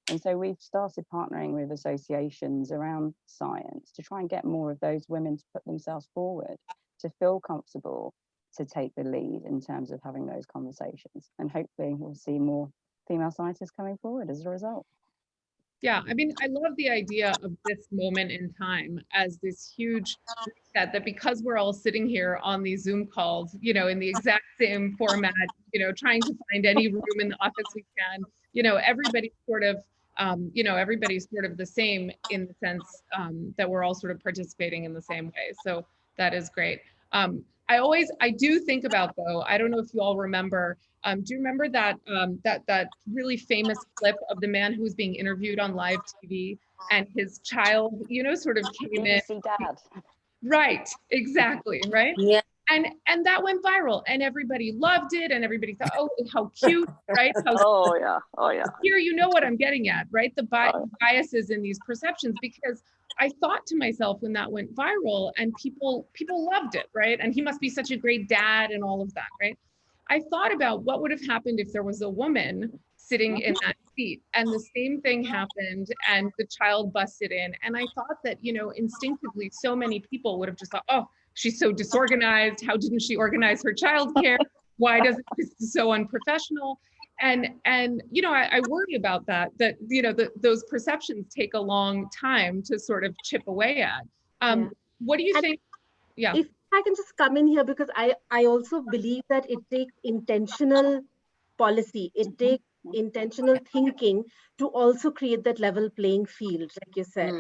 And so we've started partnering with associations around science to try and get more of those women to put themselves forward, to feel comfortable to take the lead in terms of having those conversations. And hopefully we'll see more female scientists coming forward as a result. Yeah, I mean, I love the idea of this moment in time as this huge reset, that because we're all sitting here on these Zoom calls, you know, in the exact same format, you know, trying to find any room in the office we can, you know, everybody's sort of the same in the sense that we're all sort of participating in the same way. So that is great. I do think about, though, I don't know if you all remember, do you remember that that really famous clip of the man who was being interviewed on live TV and his child, you know, sort of came in? Dad. Right, exactly, right? Yeah. And that went viral and everybody loved it and everybody thought, oh, how cute, right? Oh yeah. Here, you know what I'm getting at, right? The biases in these perceptions, because I thought to myself when that went viral and people loved it, right? And he must be such a great dad and all of that, right? I thought about what would have happened if there was a woman sitting in that seat and the same thing happened and the child busted in. And I thought that, you know, instinctively, so many people would have just thought, oh, she's so disorganized. How didn't she organize her childcare? Why doesn't this is so unprofessional? And you know, I worry about that you know, those perceptions take a long time to sort of chip away at. What do you think? Yeah. If I can just come in here, because I also believe that it takes intentional policy, it takes intentional thinking to also create that level playing field, like you said.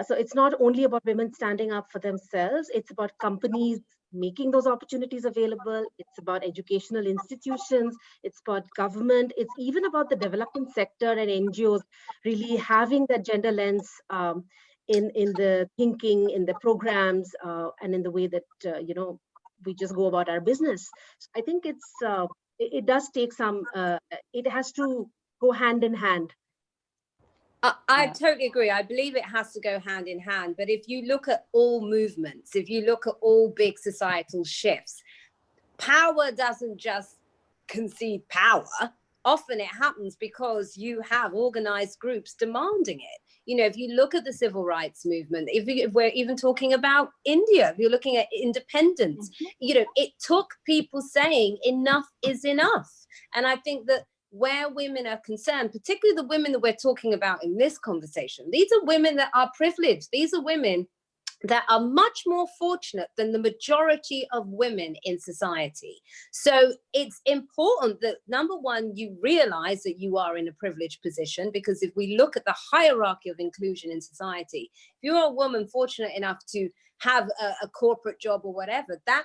So it's not only about women standing up for themselves, it's about companies making those opportunities available, it's about educational institutions, it's about government, it's even about the development sector and NGOs really having that gender lens in the thinking, in the programs, and in the way that you know, we just go about our business. So I think it does take some, it has to go hand in hand. I totally agree. I believe it has to go hand in hand. But if you look at all movements, if you look at all big societal shifts, power doesn't just concede power. Often it happens because you have organized groups demanding it. You know, if you look at the civil rights movement, if we're even talking about India, if you're looking at independence, you know, it took people saying enough is enough. And I think that where women are concerned, particularly the women that we're talking about in this conversation, these are women that are privileged. These are women that are much more fortunate than the majority of women in society. So it's important that, number one, you realize that you are in a privileged position, because if we look at the hierarchy of inclusion in society, if you're a woman fortunate enough to have a corporate job or whatever, that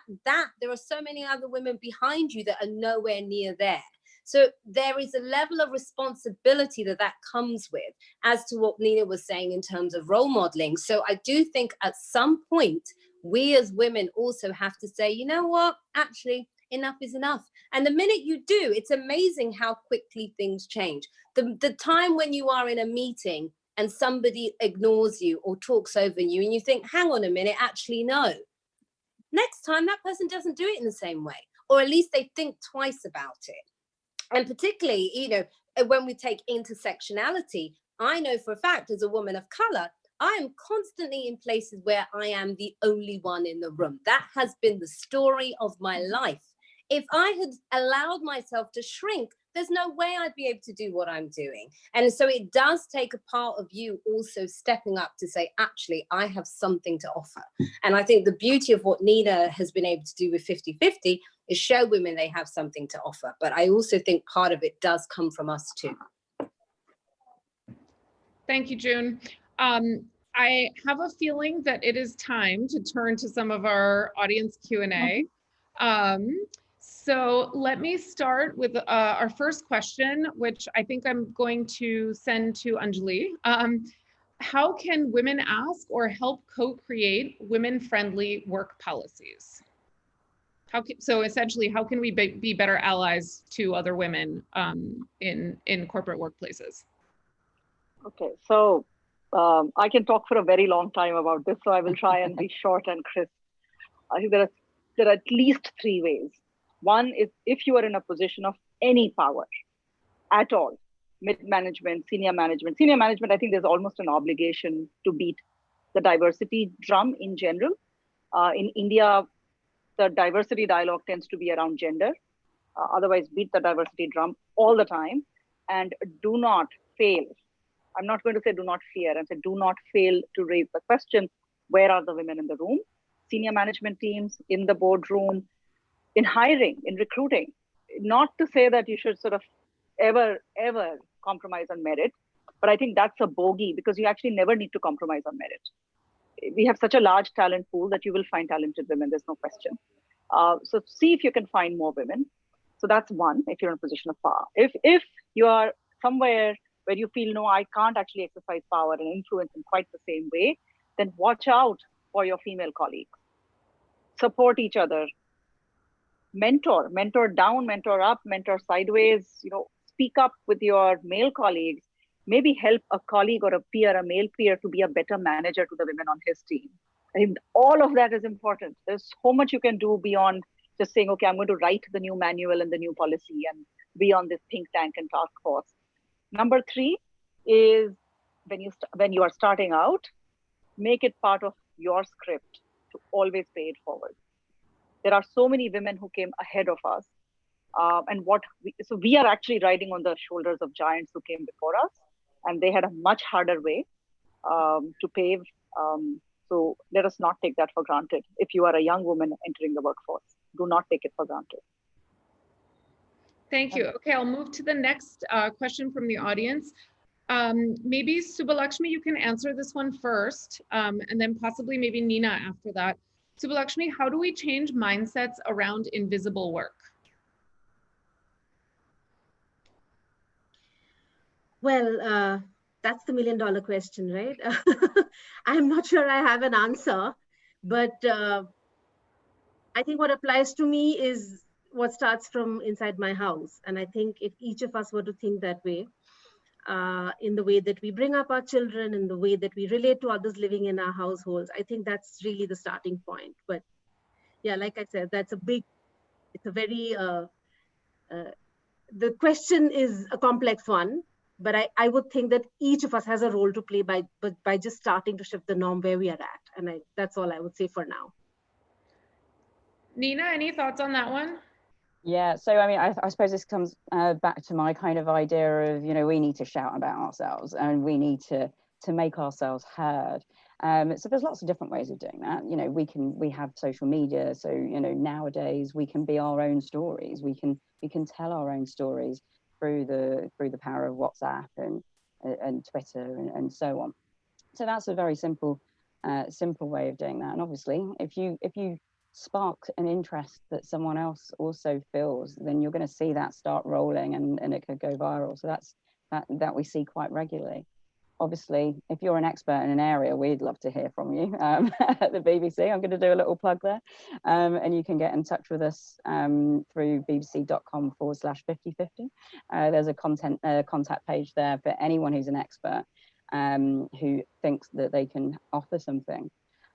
there are so many other women behind you that are nowhere near there. So there is a level of responsibility that comes with, as to what Nina was saying in terms of role modeling. So I do think at some point, we as women also have to say, you know what, actually, enough is enough. And the minute you do, it's amazing how quickly things change. The time when you are in a meeting and somebody ignores you or talks over you and you think, hang on a minute, actually, no. Next time, that person doesn't do it in the same way, or at least they think twice about it. And particularly, you know, when we take intersectionality, I know for a fact as a woman of color, I am constantly in places where I am the only one in the room. That has been the story of my life. If I had allowed myself to shrink, there's no way I'd be able to do what I'm doing. And so it does take a part of you also stepping up to say, actually, I have something to offer. And I think the beauty of what Nina has been able to do with 50/50 is show women they have something to offer. But I also think part of it does come from us too. Thank you, June. I have a feeling that it is time to turn to some of our audience Q&A. So let me start with our first question, which I think I'm going to send to Anjali. How can women ask or help co-create women-friendly work policies? So essentially, how can we be better allies to other women in corporate workplaces? Okay, so I can talk for a very long time about this, so I will try and be short and crisp. I think there are at least three ways. One is if you are in a position of any power at all, mid-management, senior management. Senior management, I think there's almost an obligation to beat the diversity drum in general. In India, the diversity dialogue tends to be around gender. Otherwise, beat the diversity drum all the time and do not fail. I'm not going to say do not fear, and say do not fail to raise the question, where are the women in the room? Senior management teams, in the boardroom, in hiring, in recruiting. Not to say that you should sort of ever compromise on merit, but I think that's a bogey because you actually never need to compromise on merit. We have such a large talent pool that you will find talented women, there's no question. So see if you can find more women. So that's one, if you're in a position of power. If you are somewhere where you feel, no, I can't actually exercise power and influence in quite the same way, then watch out for your female colleagues. Support each other. Mentor down, mentor up, mentor sideways, speak up with your male colleagues, maybe help a colleague or a peer, a male peer, to be a better manager to the women on his team. I think all of that is important. There's so much you can do beyond just saying, okay, I'm going to write the new manual and the new policy and be on this think tank and task force. Number three is when you are starting out, make it part of your script to always pay it forward. There are so many women who came ahead of us. So we are actually riding on the shoulders of giants who came before us, and they had a much harder way to pave. So let us not take that for granted. If you are a young woman entering the workforce, do not take it for granted. Thank you. Okay, I'll move to the next question from the audience. Maybe Subbalakshmi, you can answer this one first, and then possibly maybe Nina after that. Subbalakshmi, how do we change mindsets around invisible work? Well, that's the $1 million question, right? I'm not sure I have an answer, but I think what applies to me is what starts from inside my house. And I think if each of us were to think that way, in the way that we bring up our children, in the way that we relate to others living in our households, I think that's really the starting point. But yeah, like I said, it's a very, the question is a complex one, but I would think that each of us has a role to play by just starting to shift the norm where we are at. And that's all I would say for now. Nina, any thoughts on that one? Yeah, so I mean, I suppose this comes back to my kind of idea of, we need to shout about ourselves and we need to make ourselves heard. So there's lots of different ways of doing that. We have social media, so nowadays we can be our own stories. We can tell our own stories through the power of WhatsApp and Twitter and so on. So that's a very simple way of doing that. And obviously, if you spark an interest that someone else also feels, then you're going to see that start rolling and it could go viral. So that's that we see quite regularly. Obviously, if you're an expert in an area, we'd love to hear from you at the BBC. I'm going to do a little plug there. And you can get in touch with us through bbc.com/5050. There's a contact page there for anyone who's an expert who thinks that they can offer something.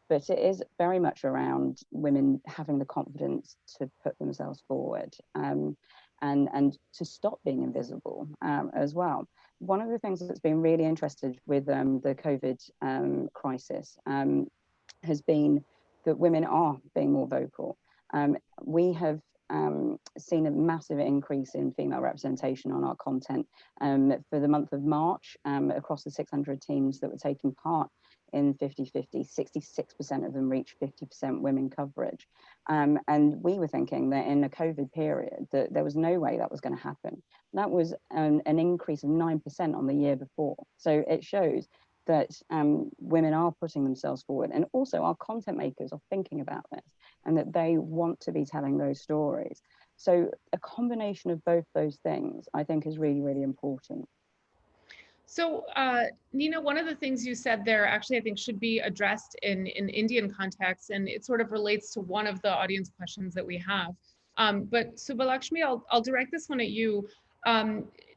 But it is very much around women having the confidence to put themselves forward and to stop being invisible as well. One of the things that's been really interesting with the COVID crisis has been that women are being more vocal. We have seen a massive increase in female representation on our content for the month of March across the 600 teams that were taking part in 50-50, 66% of them reached 50% women coverage. And we were thinking that in a COVID period, that there was no way that was going to happen. That was an increase of 9% on the year before. So it shows that women are putting themselves forward, and also our content makers are thinking about this and that they want to be telling those stories. So a combination of both those things, I think, is really, really important. So, Nina, one of the things you said there actually I think should be addressed in Indian context, and it sort of relates to one of the audience questions that we have. But Subbalakshmi, I'll direct this one at you.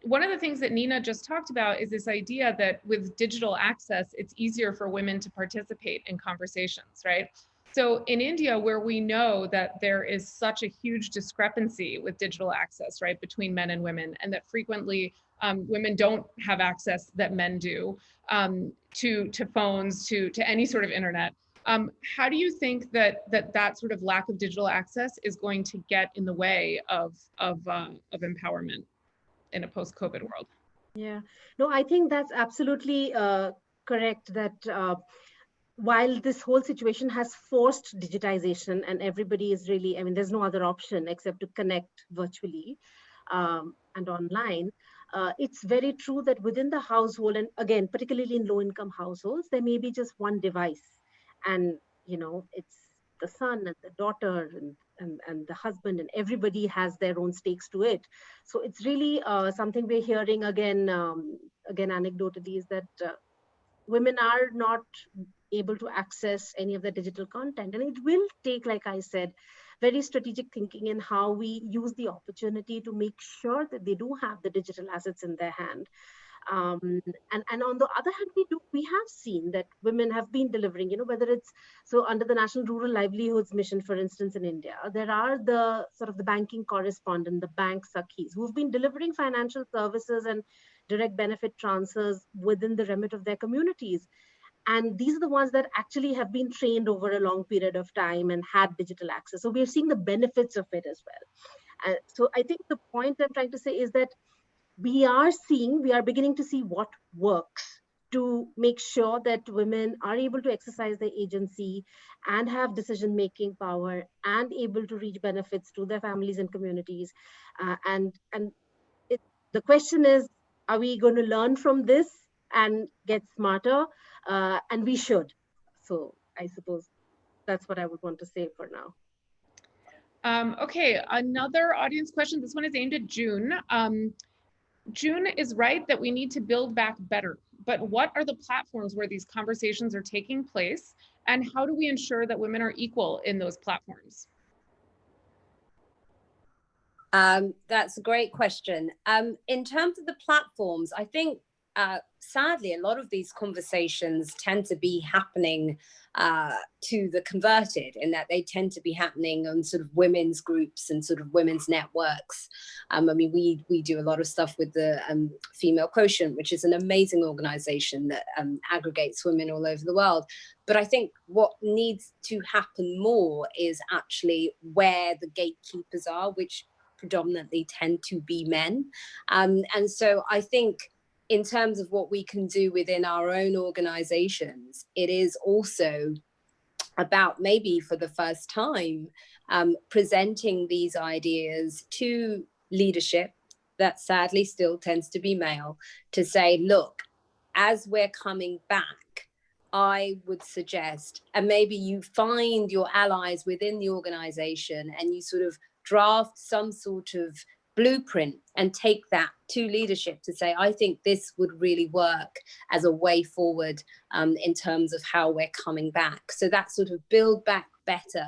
One of the things that Nina just talked about is this idea that with digital access, it's easier for women to participate in conversations, right? So in India, where we know that there is such a huge discrepancy with digital access, right, between men and women, and that frequently women don't have access that men do to phones, to any sort of internet. How do you think that sort of lack of digital access is going to get in the way of empowerment in a post-COVID world? Yeah, no, I think that's absolutely correct that while this whole situation has forced digitization and everybody is really, I mean, there's no other option except to connect virtually and online. It's very true that within the household, and again, particularly in low income households, there may be just one device. And, you know, it's the son and the daughter and the husband, and everybody has their own stakes to it. So it's really something we're hearing again anecdotally, is that women are not able to access any of the digital content. And it will take, like I said, very strategic thinking in how we use the opportunity to make sure that they do have the digital assets in their hand. And on the other hand, we have seen that women have been delivering, you know, whether it's so under the National Rural Livelihoods Mission, for instance, in India, there are the sort of the banking correspondent, the bank sakhis, who've been delivering financial services and direct benefit transfers within the remit of their communities. And these are the ones that actually have been trained over a long period of time and had digital access. So we're seeing the benefits of it as well. So I think the point I'm trying to say is that we are beginning to see what works to make sure that women are able to exercise their agency and have decision-making power and able to reach benefits to their families and communities. The question is, are we going to learn from this and get smarter? And we should. So I suppose that's what I would want to say for now. Okay, another audience question. This one is aimed at June. June is right that we need to build back better, but what are the platforms where these conversations are taking place, and how do we ensure that women are equal in those platforms? That's a great question. In terms of the platforms, I think sadly, a lot of these conversations tend to be happening to the converted, in that they tend to be happening on sort of women's groups and sort of women's networks. I mean, we do a lot of stuff with the Female Quotient, which is an amazing organization that aggregates women all over the world. But I think what needs to happen more is actually where the gatekeepers are, which predominantly tend to be men. And so I think in terms of what we can do within our own organizations, it is also about maybe for the first time presenting these ideas to leadership that sadly still tends to be male, to say, look, as we're coming back, I would suggest, and maybe you find your allies within the organization and you sort of draft some sort of blueprint and take that to leadership to say, I think this would really work as a way forward in terms of how we're coming back. So that sort of build back better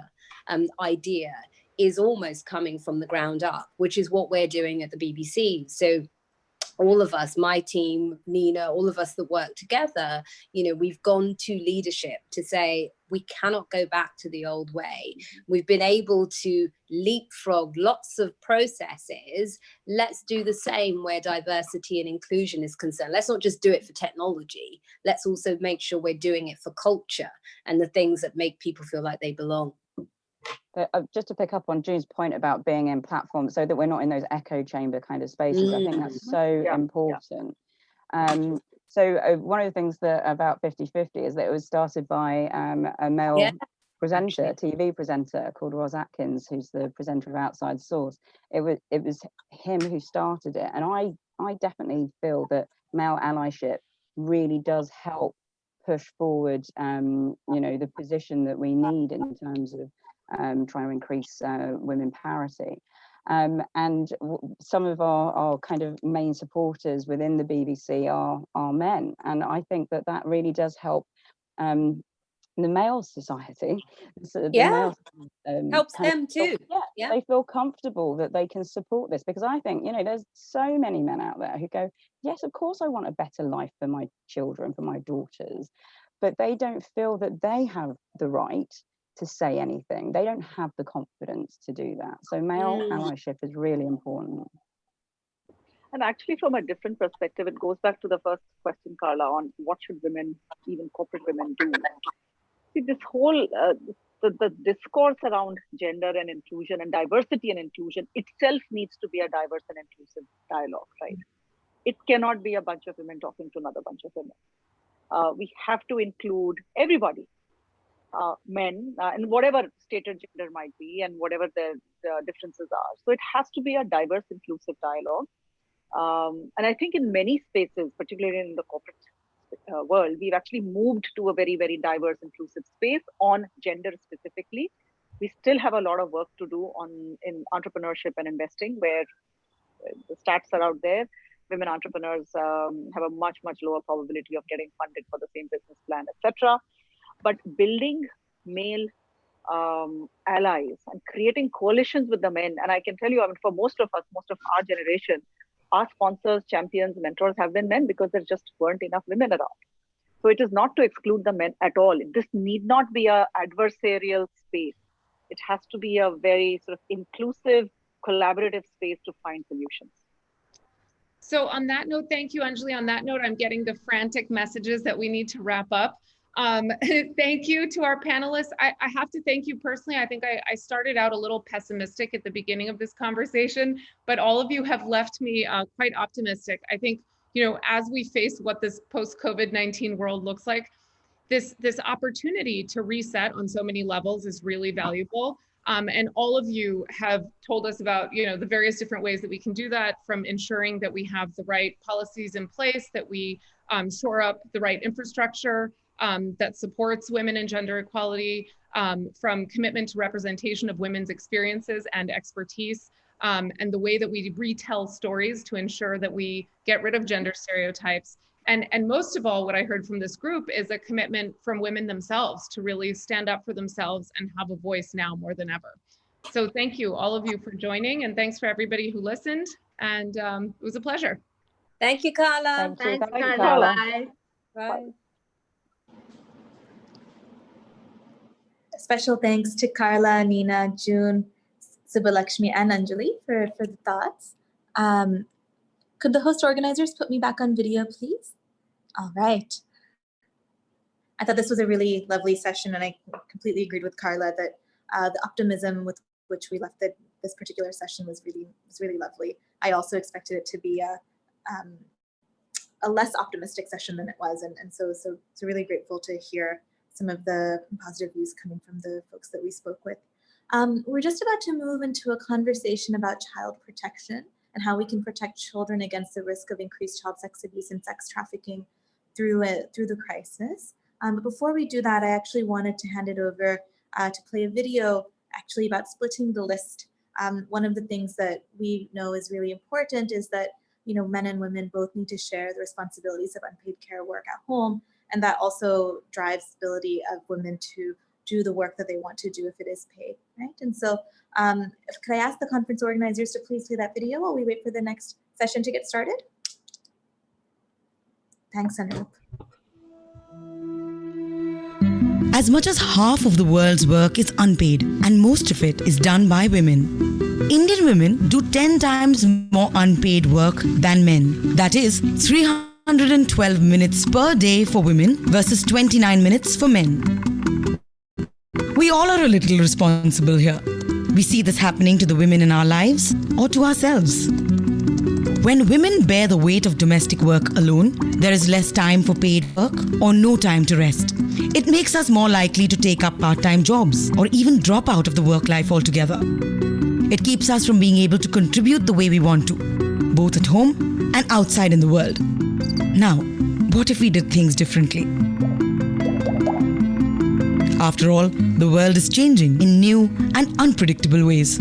idea is almost coming from the ground up, which is what we're doing at the BBC. So all of us, my team, Nina, all of us that work together, you know, we've gone to leadership to say, we cannot go back to the old way. We've been able to leapfrog lots of processes. Let's do the same where diversity and inclusion is concerned. Let's not just do it for technology. Let's also make sure we're doing it for culture and the things that make people feel like they belong. But just to pick up on June's point about being in platforms so that we're not in those echo chamber kind of spaces, I think that's so important. So one of the things that about 50/50 is that it was started by a male presenter, TV presenter called Roz Atkins, who's the presenter of Outside Source. It was him who started it, and I definitely feel that male allyship really does help push forward, you know, the position that we need in terms of trying to increase women parity. Some of our kind of main supporters within the BBC are men. And I think that really does help the male society. Helps them too. They feel comfortable that they can support this, because I think, there's so many men out there who go, yes, of course I want a better life for my children, for my daughters, but they don't feel that they have the right to say anything. They don't have the confidence to do that. So male allyship is really important. And actually, from a different perspective, it goes back to the first question, Carla, on what should women, even corporate women, do. See, this whole the discourse around gender and inclusion and diversity and inclusion itself needs to be a diverse and inclusive dialogue, right? It cannot be a bunch of women talking to another bunch of women. We have to include everybody, men, and whatever stated gender might be and whatever the differences are. So it has to be a diverse, inclusive dialogue. And I think in many spaces, particularly in the corporate world, we've actually moved to a very, very diverse, inclusive space on gender specifically. We still have a lot of work to do in entrepreneurship and investing, where the stats are out there. Women entrepreneurs have a much, much lower probability of getting funded for the same business plan, etc. But building male allies and creating coalitions with the men, and I can tell you, for most of us, most of our generation, our sponsors, champions, mentors have been men, because there just weren't enough women around. So it is not to exclude the men at all. This need not be an adversarial space. It has to be a very sort of inclusive, collaborative space to find solutions. So on that note, thank you, Anjali. On that note, I'm getting the frantic messages that we need to wrap up. Thank you to our panelists. I have to thank you personally. I think I started out a little pessimistic at the beginning of this conversation, but all of you have left me quite optimistic. I think, as we face what this post-COVID-19 world looks like, this opportunity to reset on so many levels is really valuable. And all of you have told us about, the various different ways that we can do that, from ensuring that we have the right policies in place, that we shore up the right infrastructure, that supports women and gender equality, from commitment to representation of women's experiences and expertise, and the way that we retell stories to ensure that we get rid of gender stereotypes. And most of all, what I heard from this group is a commitment from women themselves to really stand up for themselves and have a voice now more than ever. So thank you, all of you, for joining, and thanks for everybody who listened. And it was a pleasure. Thank you, Carla. Thanks, Carla. Bye. Bye. Special thanks to Carla, Nina, June, Subbalakshmi, and Anjali for the thoughts. Could the host organizers put me back on video, please? All right. I thought this was a really lovely session, and I completely agreed with Carla that the optimism with which we left this particular session was really lovely. I also expected it to be a less optimistic session than it was, and so really grateful to hear some of the positive views coming from the folks that we spoke with. We're just about to move into a conversation about child protection and how we can protect children against the risk of increased child sex abuse and sex trafficking through the crisis. But before we do that, I actually wanted to hand it over to play a video actually about splitting the list. One of the things that we know is really important is that men and women both need to share the responsibilities of unpaid care work at home, and that also drives the ability of women to do the work that they want to do if it is paid, right? And so could I ask the conference organizers to please play that video while we wait for the next session to get started? Thanks, Anup. As much as half of the world's work is unpaid, and most of it is done by women. Indian women do 10 times more unpaid work than men. That is 312 minutes per day for women versus 29 minutes for men. We all are a little responsible here. We see this happening to the women in our lives or to ourselves. When women bear the weight of domestic work alone, there is less time for paid work or no time to rest. It makes us more likely to take up part-time jobs or even drop out of the work life altogether. It keeps us from being able to contribute the way we want to, both at home and outside in the world. Now, what if we did things differently? After all, the world is changing in new and unpredictable ways.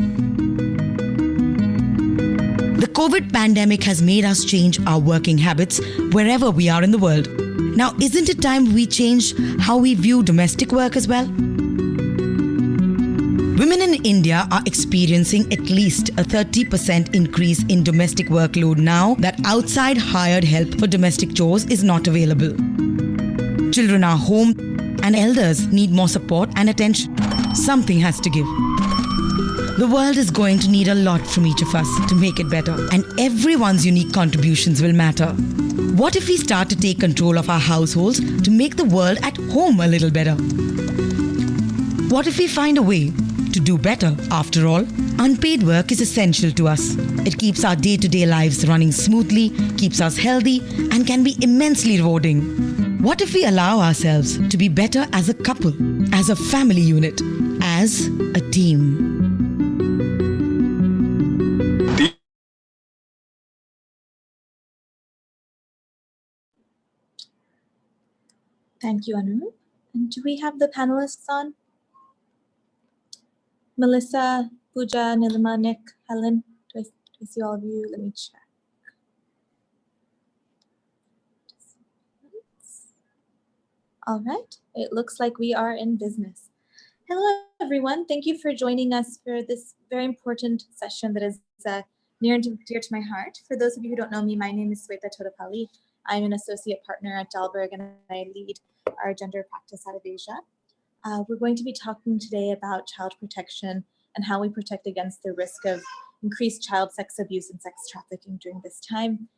COVID pandemic has made us change our working habits wherever we are in the world. Now, isn't it time we change how we view domestic work as well? Women in India are experiencing at least a 30% increase in domestic workload now that outside hired help for domestic chores is not available. Children are home and elders need more support and attention. Something has to give. The world is going to need a lot from each of us to make it better, and everyone's unique contributions will matter. What if we start to take control of our households to make the world at home a little better? What if we find a way to do better? After all, unpaid work is essential to us. It keeps our day-to-day lives running smoothly, keeps us healthy, and can be immensely rewarding. What if we allow ourselves to be better as a couple, as a family unit, as a team? Thank you, Anu. And do we have the panelists on? Melissa, Pooja, Nilima, Nick, Helen, do I see all of you? Let me check. All right, it looks like we are in business. Hello, everyone. Thank you for joining us for this very important session that is near and dear to my heart. For those of you who don't know me, my name is Sweta Todapalli. I'm an associate partner at Dalberg, and I lead our gender practice out of Asia. We're going to be talking today about child protection and how we protect against the risk of increased child sex abuse and sex trafficking during this time,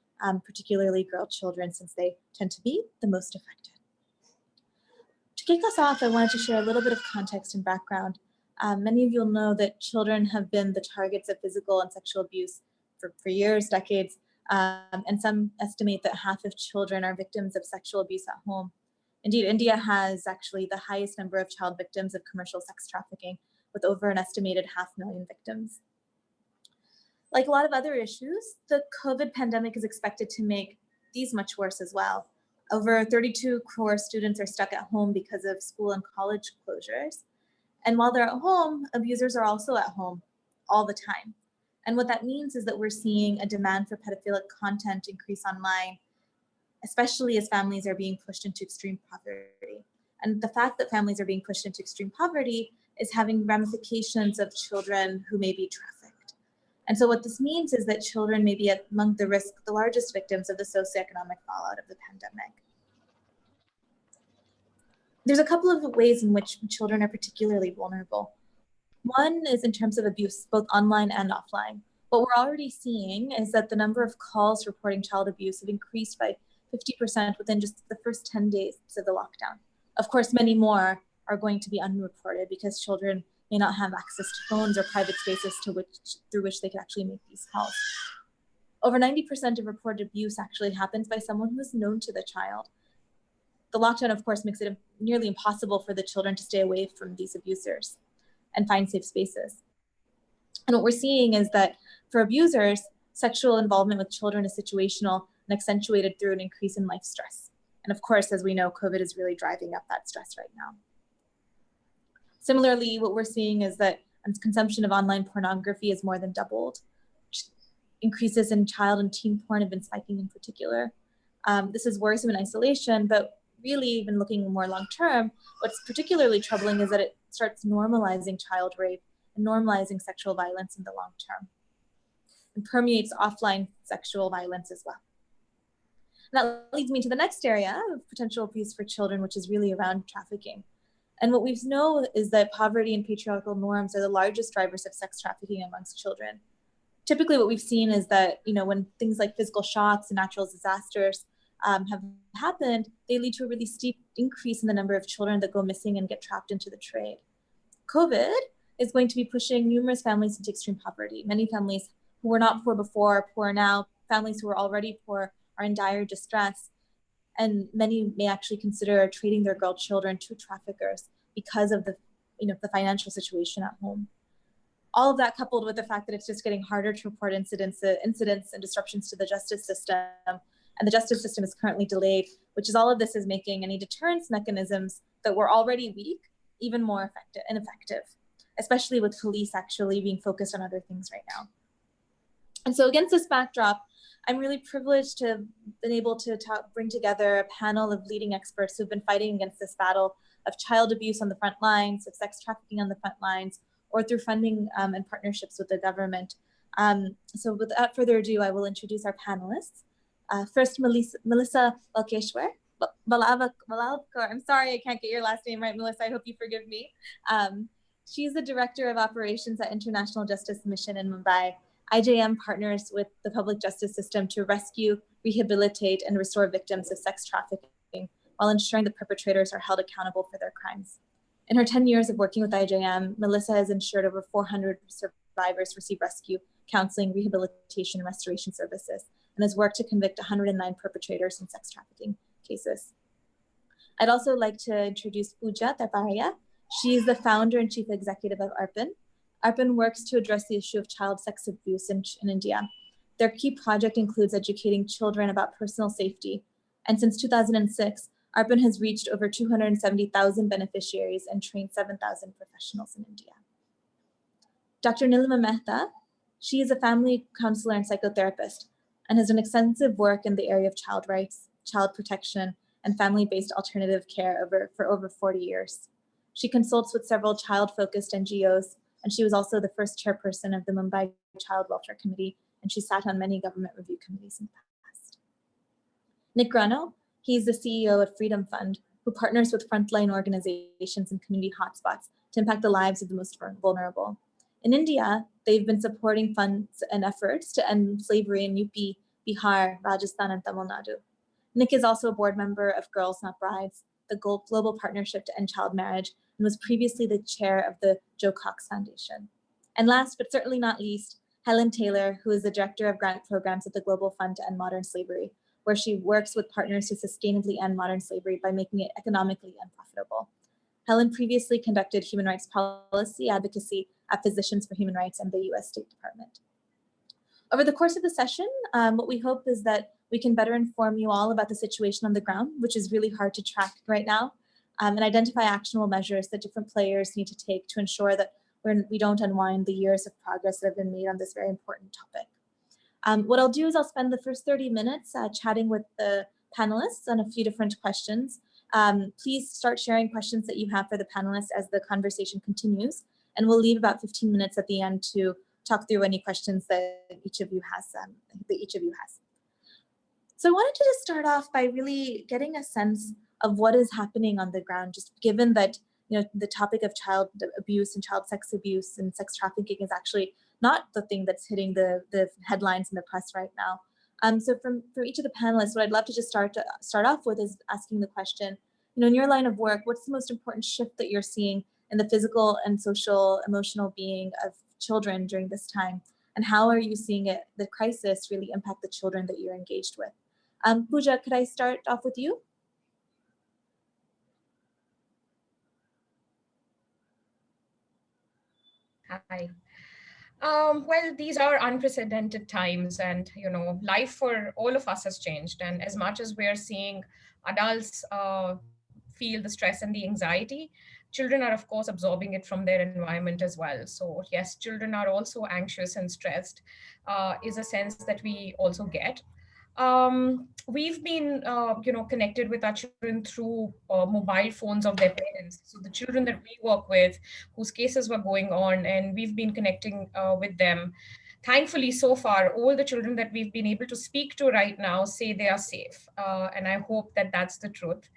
particularly girl children, since they tend to be the most affected. To kick us off, I wanted to share a little bit of context and background. Many of you will know that children have been the targets of physical and sexual abuse for years, decades, and some estimate that half of children are victims of sexual abuse at home. Indeed, India has actually the highest number of child victims of commercial sex trafficking, with over an estimated 500,000 victims. Like a lot of other issues, the COVID pandemic is expected to make these much worse as well. Over 32 crore students are stuck at home because of school and college closures. And while they're at home, abusers are also at home all the time. And what that means is that we're seeing a demand for pedophilic content increase online, especially as families are being pushed into extreme poverty. And the fact that families are being pushed into extreme poverty is having ramifications of children who may be trafficked. And so what this means is that children may be among the largest victims of the socioeconomic fallout of the pandemic. There's a couple of ways in which children are particularly vulnerable. One is in terms of abuse, both online and offline. What we're already seeing is that the number of calls reporting child abuse have increased by 50% within just the first 10 days of the lockdown. Of course, many more are going to be unreported because children may not have access to phones or private spaces through which they can actually make these calls. Over 90% of reported abuse actually happens by someone who is known to the child. The lockdown, of course, makes it nearly impossible for the children to stay away from these abusers and find safe spaces. And what we're seeing is that for abusers, sexual involvement with children is situational and accentuated through an increase in life stress. And of course, as we know, COVID is really driving up that stress right now. Similarly, what we're seeing is that consumption of online pornography has more than doubled. Increases in child and teen porn have been spiking in particular. This is worrisome in isolation, but really even looking more long-term, what's particularly troubling is that it starts normalizing child rape and normalizing sexual violence in the long term, and permeates offline sexual violence as well. And that leads me to the next area of potential abuse for children, which is really around trafficking. And what we know is that poverty and patriarchal norms are the largest drivers of sex trafficking amongst children. Typically what we've seen is that, when things like physical shocks and natural disasters have happened, they lead to a really steep increase in the number of children that go missing and get trapped into the trade. COVID is going to be pushing numerous families into extreme poverty. Many families who were not poor before are poor now. Families who were already poor are in dire distress. And many may actually consider trading their girl children to traffickers because of the financial situation at home. All of that coupled with the fact that it's just getting harder to report incidents and disruptions to the justice system. And the justice system is currently delayed, which is all of this is making any deterrence mechanisms that were already weak even more ineffective, especially with police actually being focused on other things right now. And so against this backdrop, I'm really privileged to have been able to bring together a panel of leading experts who've been fighting against this battle of child abuse on the front lines, of sex trafficking on the front lines, or through funding and partnerships with the government. So without further ado, I will introduce our panelists. First, Melissa Balkeshwar. Balavkar. I'm sorry I can't get your last name right, Melissa. I hope you forgive me. She's the Director of Operations at International Justice Mission in Mumbai. IJM partners with the public justice system to rescue, rehabilitate, and restore victims of sex trafficking while ensuring that perpetrators are held accountable for their crimes. In her 10 years of working with IJM, Melissa has ensured over 400 survivors receive rescue, counseling, rehabilitation, and restoration services, and has worked to convict 109 perpetrators in sex trafficking cases. I'd also like to introduce Pooja Tarparia. She is the founder and chief executive of ARPAN. ARPAN works to address the issue of child sex abuse in India. Their key project includes educating children about personal safety. And since 2006, ARPAN has reached over 270,000 beneficiaries and trained 7,000 professionals in India. Dr. Nilima Mehta, she is a family counselor and psychotherapist and has done extensive work in the area of child rights, child protection, and family-based alternative care for over 40 years. She consults with several child-focused NGOs, and she was also the first chairperson of the Mumbai Child Welfare Committee, and she sat on many government review committees in the past. Nick Grano, he's the CEO of Freedom Fund, who partners with frontline organizations and community hotspots to impact the lives of the most vulnerable. In India, they've been supporting funds and efforts to end slavery in UP, Bihar, Rajasthan, and Tamil Nadu. Nick is also a board member of Girls Not Brides, the global partnership to end child marriage, and was previously the chair of the Joe Cox Foundation. And last, but certainly not least, Helen Taylor, who is the director of grant programs at the Global Fund to End Modern Slavery, where she works with partners to sustainably end modern slavery by making it economically unprofitable. Helen previously conducted human rights policy advocacy at Physicians for Human Rights and the US State Department. Over the course of the session, what we hope is that we can better inform you all about the situation on the ground, which is really hard to track right now, and identify actionable measures that different players need to take to ensure that we don't unwind the years of progress that have been made on this very important topic. What I'll do is I'll spend the first 30 minutes chatting with the panelists on a few different questions. Please start sharing questions that you have for the panelists as the conversation continues, and we'll leave about 15 minutes at the end to talk through any questions that each of you has. So I wanted to just start off by really getting a sense of what is happening on the ground, just given that the topic of child abuse and child sex abuse and sex trafficking is actually not the thing that's hitting the headlines in the press right now. So for each of the panelists, what I'd love to just start off with is asking the question, in your line of work, what's the most important shift that you're seeing in the physical and social, emotional being of children during this time? And how are you seeing the crisis really impact the children that you're engaged with? Pooja, could I start off with you? Hi. Well, these are unprecedented times, and life for all of us has changed. And as much as we're seeing adults feel the stress and the anxiety, children are, of course, absorbing it from their environment as well. So yes, children are also anxious and stressed, is a sense that we also get. We've been, connected with our children through mobile phones of their parents. So the children that we work with, whose cases were going on, and we've been connecting with them. Thankfully, so far, all the children that we've been able to speak to right now say they are safe. And I hope that that's the truth.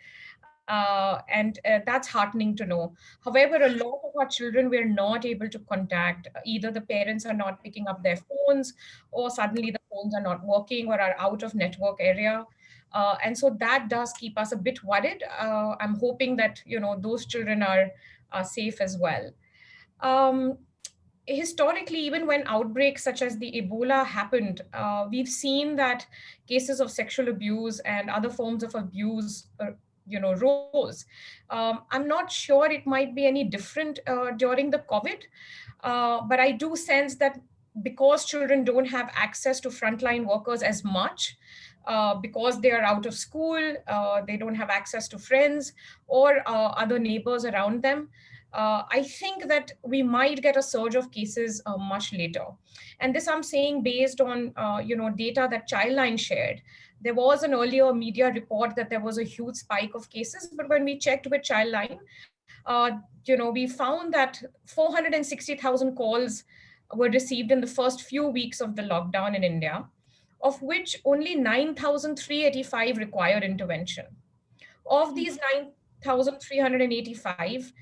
And that's heartening to know. However, a lot of our children we're not able to contact. Either the parents are not picking up their phones, or suddenly the phones are not working or are out of network area. And so that does keep us a bit worried. I'm hoping that those children are safe as well. Historically, even when outbreaks such as the Ebola happened, we've seen that cases of sexual abuse and other forms of abuse rose. I'm not sure it might be any different during the COVID, but I do sense that because children don't have access to frontline workers as much, because they are out of school, they don't have access to friends or other neighbors around them, I think that we might get a surge of cases much later. And this I'm saying based on data that Childline shared. There was an earlier media report that there was a huge spike of cases, but when we checked with Childline, we found that 460,000 calls were received in the first few weeks of the lockdown in India, of which only 9,385 required intervention. Of these 9,385,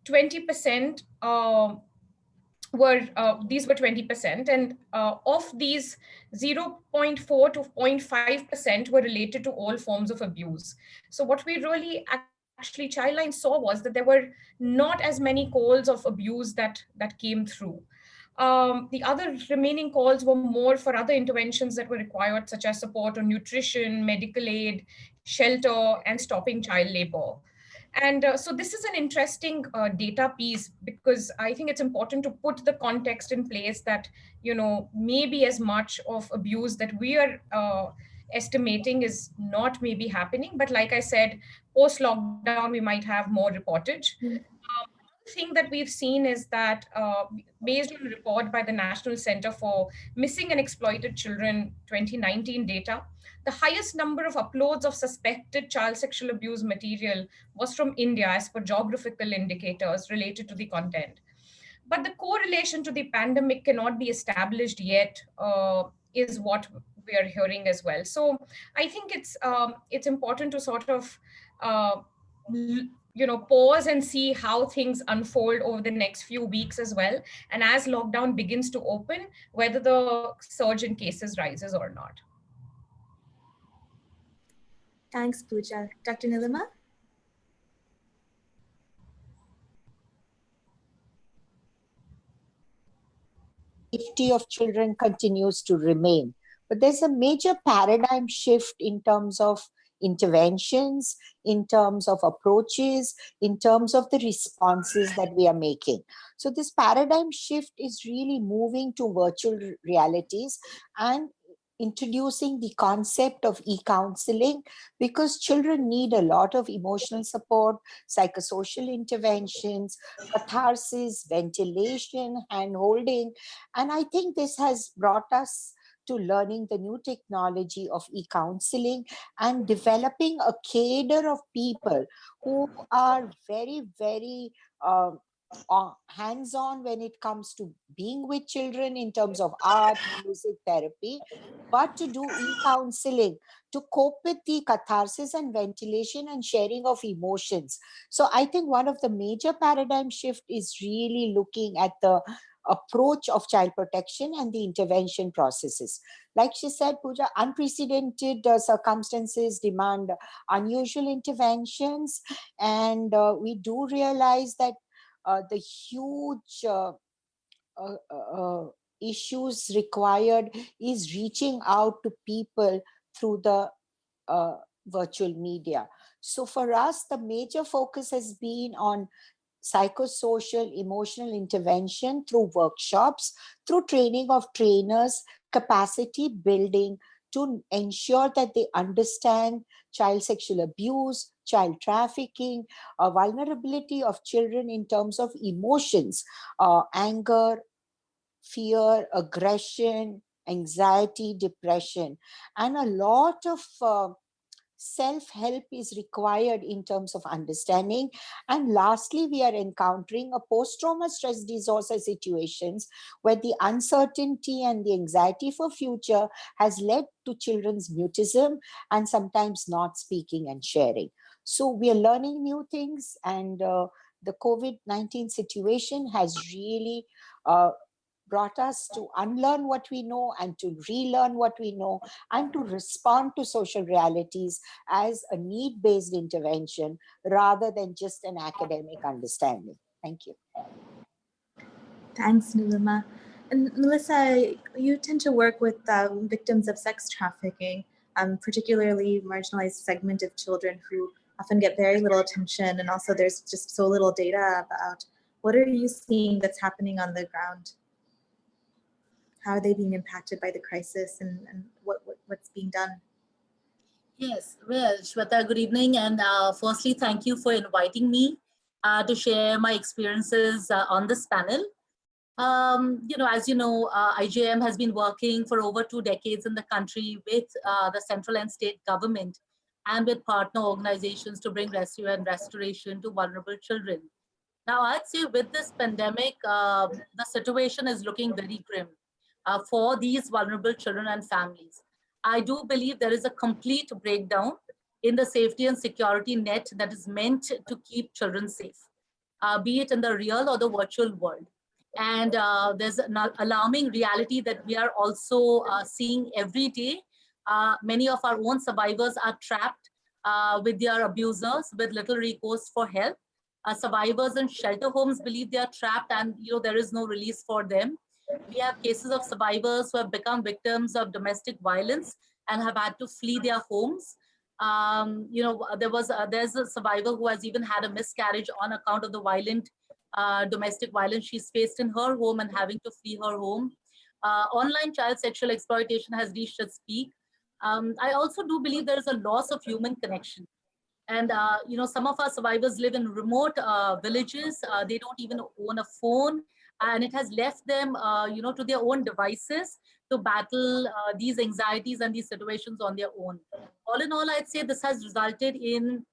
20% these were 20%, and of these 0.4 to 0.5% were related to all forms of abuse. So what we really actually Childline saw was that there were not as many calls of abuse that came through. The other remaining calls were more for other interventions that were required, such as support on nutrition, medical aid, shelter, and stopping child labor. And so this is an interesting data piece, because I think it's important to put the context in place that, maybe as much of abuse that we are estimating is not maybe happening. But like I said, post-lockdown, we might have more reportage. Thing that we've seen is that based on a report by the National Center for Missing and Exploited Children 2019 data, the highest number of uploads of suspected child sexual abuse material was from India as per geographical indicators related to the content. But the correlation to the pandemic cannot be established yet, is what we are hearing as well. So I think it's important to sort of pause and see how things unfold over the next few weeks as well. And as lockdown begins to open, whether the surge in cases rises or not. Thanks, Pooja. Dr. Nilima? Safety of children continues to remain. But there's a major paradigm shift in terms of interventions, in terms of approaches, in terms of the responses that we are making. So this paradigm shift is really moving to virtual realities and introducing the concept of e-counseling, because children need a lot of emotional support, psychosocial interventions, catharsis, ventilation, hand-holding. And I think this has brought us to learning the new technology of e-counseling and developing a cadre of people who are very, very hands-on when it comes to being with children in terms of art, music, therapy, but to do e-counseling to cope with the catharsis and ventilation and sharing of emotions. So I think one of the major paradigm shift is really looking at the approach of child protection and the intervention processes. Like she said, Pooja, unprecedented circumstances demand unusual interventions, and we do realize that the huge issues required is reaching out to people through the virtual media. So for us, the major focus has been on psychosocial emotional intervention through workshops, through training of trainers, capacity building to ensure that they understand child sexual abuse, child trafficking, vulnerability of children in terms of emotions, anger, fear, aggression, anxiety, depression, and a lot of self-help is required in terms of understanding. And lastly, we are encountering a post-trauma stress disorder situations where the uncertainty and the anxiety for future has led to children's mutism and sometimes not speaking and sharing. So we are learning new things, and the COVID-19 situation has really brought us to unlearn what we know and to relearn what we know and to respond to social realities as a need-based intervention rather than just an academic understanding. Thank you. Thanks, Nilima. And Melissa, you tend to work with victims of sex trafficking, particularly marginalized segment of children who often get very little attention, and also there's just so little data about. What are you seeing that's happening on the ground? How are they being impacted by the crisis, and what's being done? Yes, well, Shweta, good evening. And firstly, thank you for inviting me to share my experiences on this panel. As you know, IJM has been working for over 2 decades in the country with the central and state government and with partner organizations to bring rescue and restoration to vulnerable children. Now, I'd say with this pandemic, the situation is looking very grim for these vulnerable children and families. I do believe there is a complete breakdown in the safety and security net that is meant to keep children safe, be it in the real or the virtual world. And there's an alarming reality that we are also seeing every day. Many of our own survivors are trapped with their abusers with little recourse for help. Survivors in shelter homes believe they are trapped and there is no release for them. We have cases of survivors who have become victims of domestic violence and have had to flee their homes. There's a survivor who has even had a miscarriage on account of the violent domestic violence she's faced in her home and having to flee her home. Online child sexual exploitation has reached its peak. I also do believe there is a loss of human connection. And some of our survivors live in remote villages. They don't even own a phone, and it has left them, to their own devices to battle these anxieties and these situations on their own. All in all, I'd say this has resulted in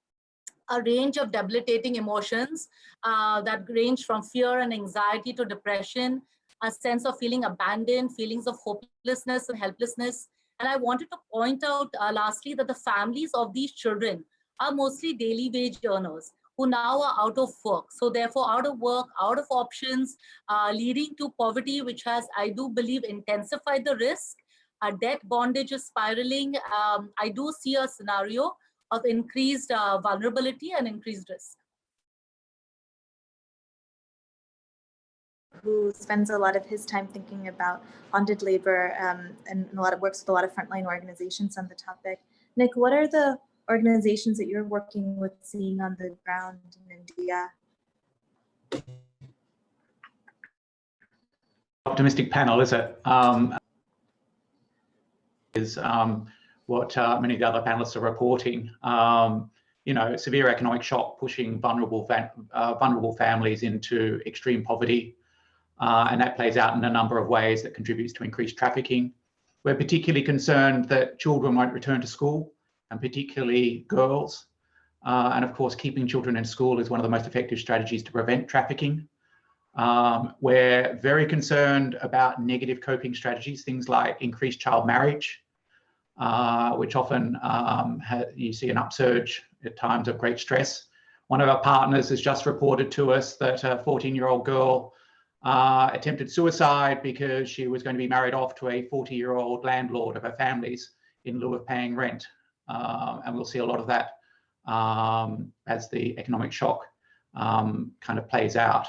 a range of debilitating emotions that range from fear and anxiety to depression, a sense of feeling abandoned, feelings of hopelessness and helplessness. And I wanted to point out lastly that the families of these children are mostly daily wage earners who now are out of work. So therefore out of work, out of options, leading to poverty, which has, I do believe, intensified the risk. Debt bondage is spiraling. I do see a scenario of increased vulnerability and increased risk. Who spends a lot of his time thinking about bonded labor and a lot of works with a lot of frontline organizations on the topic. Nick, what are the organizations that you're working with seeing on the ground in India? Optimistic panel, is it? What many of the other panelists are reporting. Severe economic shock pushing vulnerable families into extreme poverty. And that plays out in a number of ways that contributes to increased trafficking. We're particularly concerned that children won't return to school, and particularly girls. And of course, keeping children in school is one of the most effective strategies to prevent trafficking. We're very concerned about negative coping strategies, things like increased child marriage, which often you see an upsurge at times of great stress. One of our partners has just reported to us that a 14-year-old girl attempted suicide because she was going to be married off to a 40-year-old landlord of her family's in lieu of paying rent. And we'll see a lot of that as the economic shock kind of plays out.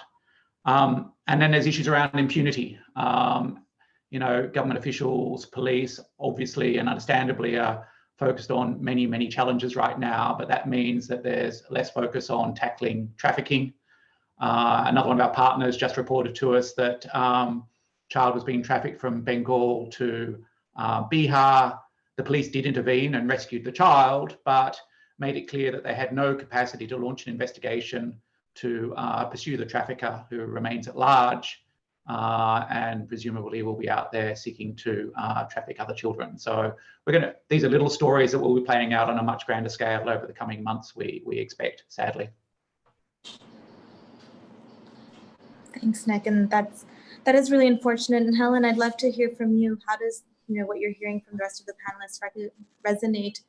And then there's issues around impunity. Government officials, police, obviously and understandably are focused on many, many challenges right now, but that means that there's less focus on tackling trafficking. Another one of our partners just reported to us that child was being trafficked from Bengal to Bihar. The police did intervene and rescued the child, but made it clear that they had no capacity to launch an investigation to pursue the trafficker, who remains at large and presumably will be out there seeking to traffic other children. So these are little stories that will be playing out on a much grander scale over the coming months, we expect, sadly. Thanks, Nick, and that is really unfortunate. And Helen, I'd love to hear from you. How does what you're hearing from the rest of the panelists resonate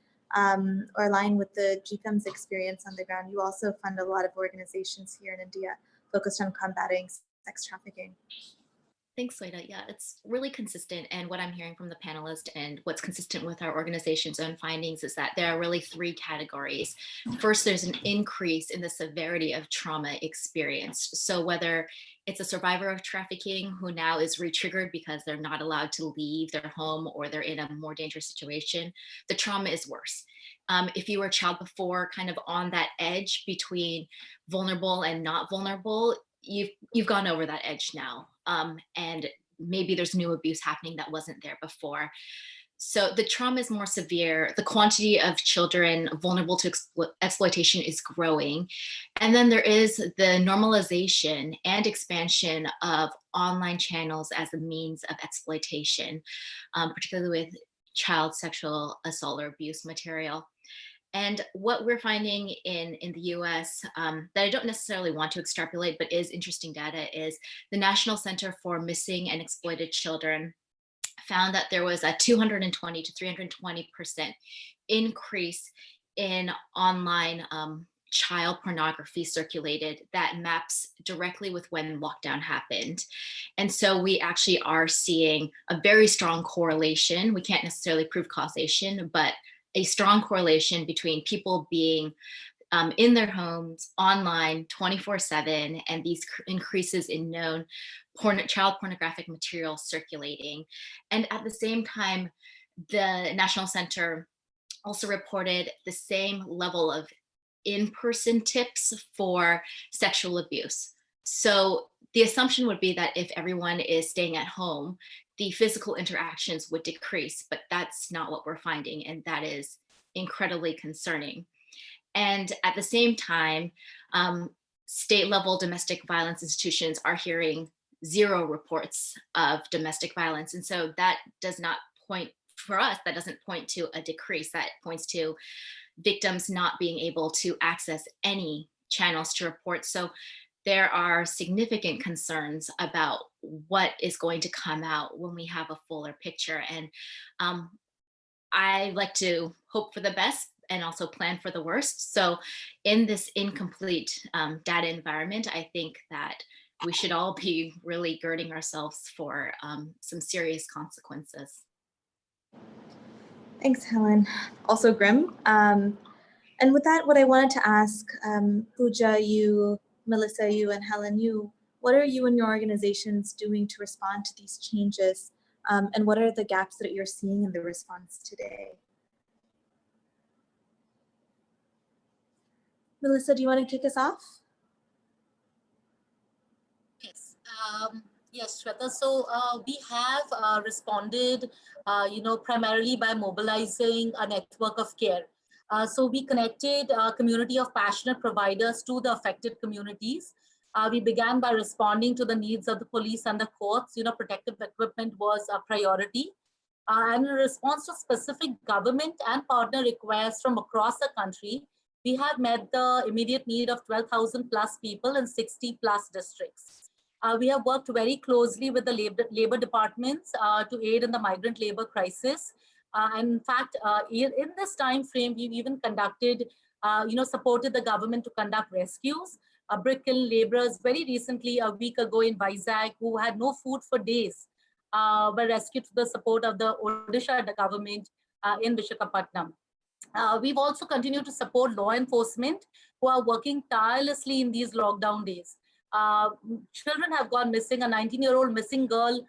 or align with the GFEM's experience on the ground? You also fund a lot of organizations here in India focused on combating sex trafficking. Thanks, Sweta. Yeah, it's really consistent. And what I'm hearing from the panelists and what's consistent with our organization's own findings is that there are really 3 categories. First, there's an increase in the severity of trauma experienced. So whether it's a survivor of trafficking who now is re-triggered because they're not allowed to leave their home or they're in a more dangerous situation, the trauma is worse. If you were a child before, kind of on that edge between vulnerable and not vulnerable, you've gone over that edge now, and maybe there's new abuse happening that wasn't there before. So the trauma is more severe. The quantity of children vulnerable to exploitation is growing. And then there is the normalization and expansion of online channels as a means of exploitation, particularly with child sexual assault or abuse material. And what we're finding in the US that I don't necessarily want to extrapolate, but is interesting data, is the National Center for Missing and Exploited Children found that there was a 220 to 320% increase in online child pornography circulated that maps directly with when lockdown happened. And so we actually are seeing a very strong correlation. We can't necessarily prove causation, but a strong correlation between people being in their homes, online, 24/7, and these increases in known child pornographic material circulating. And at the same time, the National Center also reported the same level of in-person tips for sexual abuse. So the assumption would be that if everyone is staying at home, the physical interactions would decrease, but that's not what we're finding, and that is incredibly concerning. And at the same time, state-level domestic violence institutions are hearing 0 reports of domestic violence. And so that does not point, for us, that doesn't point to a decrease. That points to victims not being able to access any channels to report. So there are significant concerns about what is going to come out when we have a fuller picture. And I like to hope for the best and also plan for the worst. So in this incomplete data environment, I think that we should all be really girding ourselves for some serious consequences. Thanks, Helen. Also grim. And with that, what I wanted to ask, Pooja, you, Melissa, you, and Helen, you, what are you and your organizations doing to respond to these changes? And what are the gaps that you're seeing in the response today? Melissa, do you want to kick us off? Yes, yes, Shweta. So we have responded, primarily by mobilizing a network of care. So we connected a community of passionate providers to the affected communities. We began by responding to the needs of the police and the courts. Protective equipment was a priority. And in response to specific government and partner requests from across the country, we have met the immediate need of 12,000 plus people in 60 plus districts. We have worked very closely with the labor departments to aid in the migrant labor crisis. And in fact, in this time frame, we've even conducted, supported the government to conduct rescues. Brick kiln laborers very recently, a week ago in Vizag, who had no food for days, were rescued through the support of the Odisha government in Visakhapatnam. We've also continued to support law enforcement who are working tirelessly in these lockdown days. Children have gone missing. A 19-year-old missing girl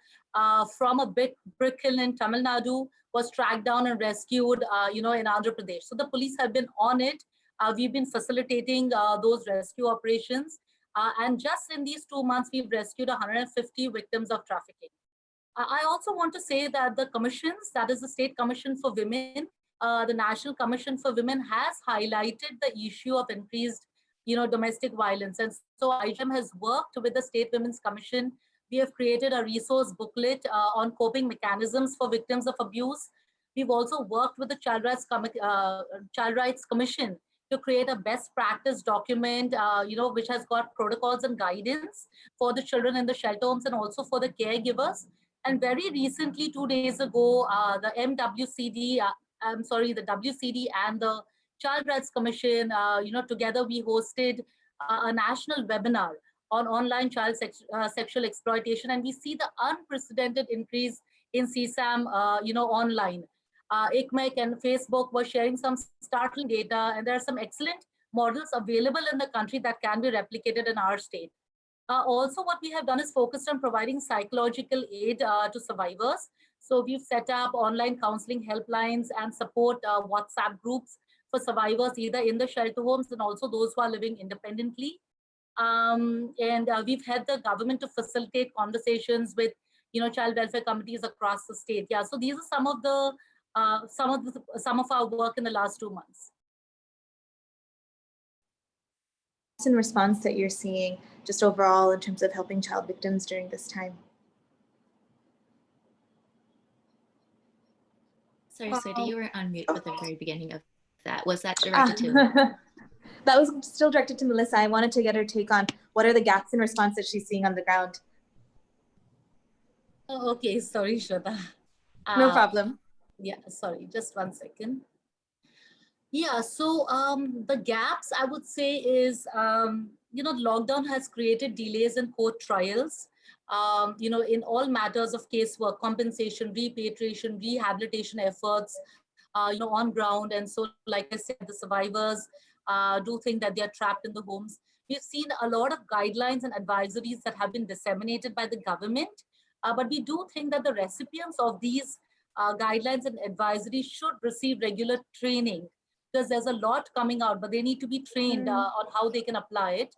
from a brick kiln in Tamil Nadu was tracked down and rescued, in Andhra Pradesh. So the police have been on it. We've been facilitating those rescue operations. And just in these 2 months, we've rescued 150 victims of trafficking. I also want to say that the commissions, that is the State Commission for Women, the National Commission for Women, has highlighted the issue of increased, domestic violence. And so IGM has worked with the State Women's Commission. We have created a resource booklet on coping mechanisms for victims of abuse. We've also worked with the Child Rights Commission to create a best practice document, which has got protocols and guidance for the children in the shelter homes and also for the caregivers. And very recently, 2 days ago, the WCD and the Child Rights Commission, together we hosted a national webinar on online child sexual exploitation, and we see the unprecedented increase in CSAM, online. ICMEC and Facebook were sharing some startling data, and there are some excellent models available in the country that can be replicated in our state. Also, what we have done is focused on providing psychological aid to survivors. So we've set up online counseling helplines and support WhatsApp groups for survivors, either in the shelter homes and also those who are living independently. We've had the government to facilitate conversations with, child welfare committees across the state. Yeah, so these are some of the some of our work in the last 2 months. In response that you're seeing just overall in terms of helping child victims during this time? Sorry, Sweta, you were on mute at the very beginning of that. Was that directed to? That was still directed to Melissa. I wanted to get her take on what are the gaps in response that she's seeing on the ground. Oh, okay, sorry, Shweta. No problem. Yeah, sorry, just 1 second. Yeah, so the gaps I would say is, lockdown has created delays in court trials, in all matters of casework, compensation, repatriation, rehabilitation efforts, on ground. And so, like I said, the survivors do think that they are trapped in the homes. We've seen a lot of guidelines and advisories that have been disseminated by the government, but we do think that the recipients of these guidelines and advisories should receive regular training, because there's a lot coming out, but they need to be trained on how they can apply it.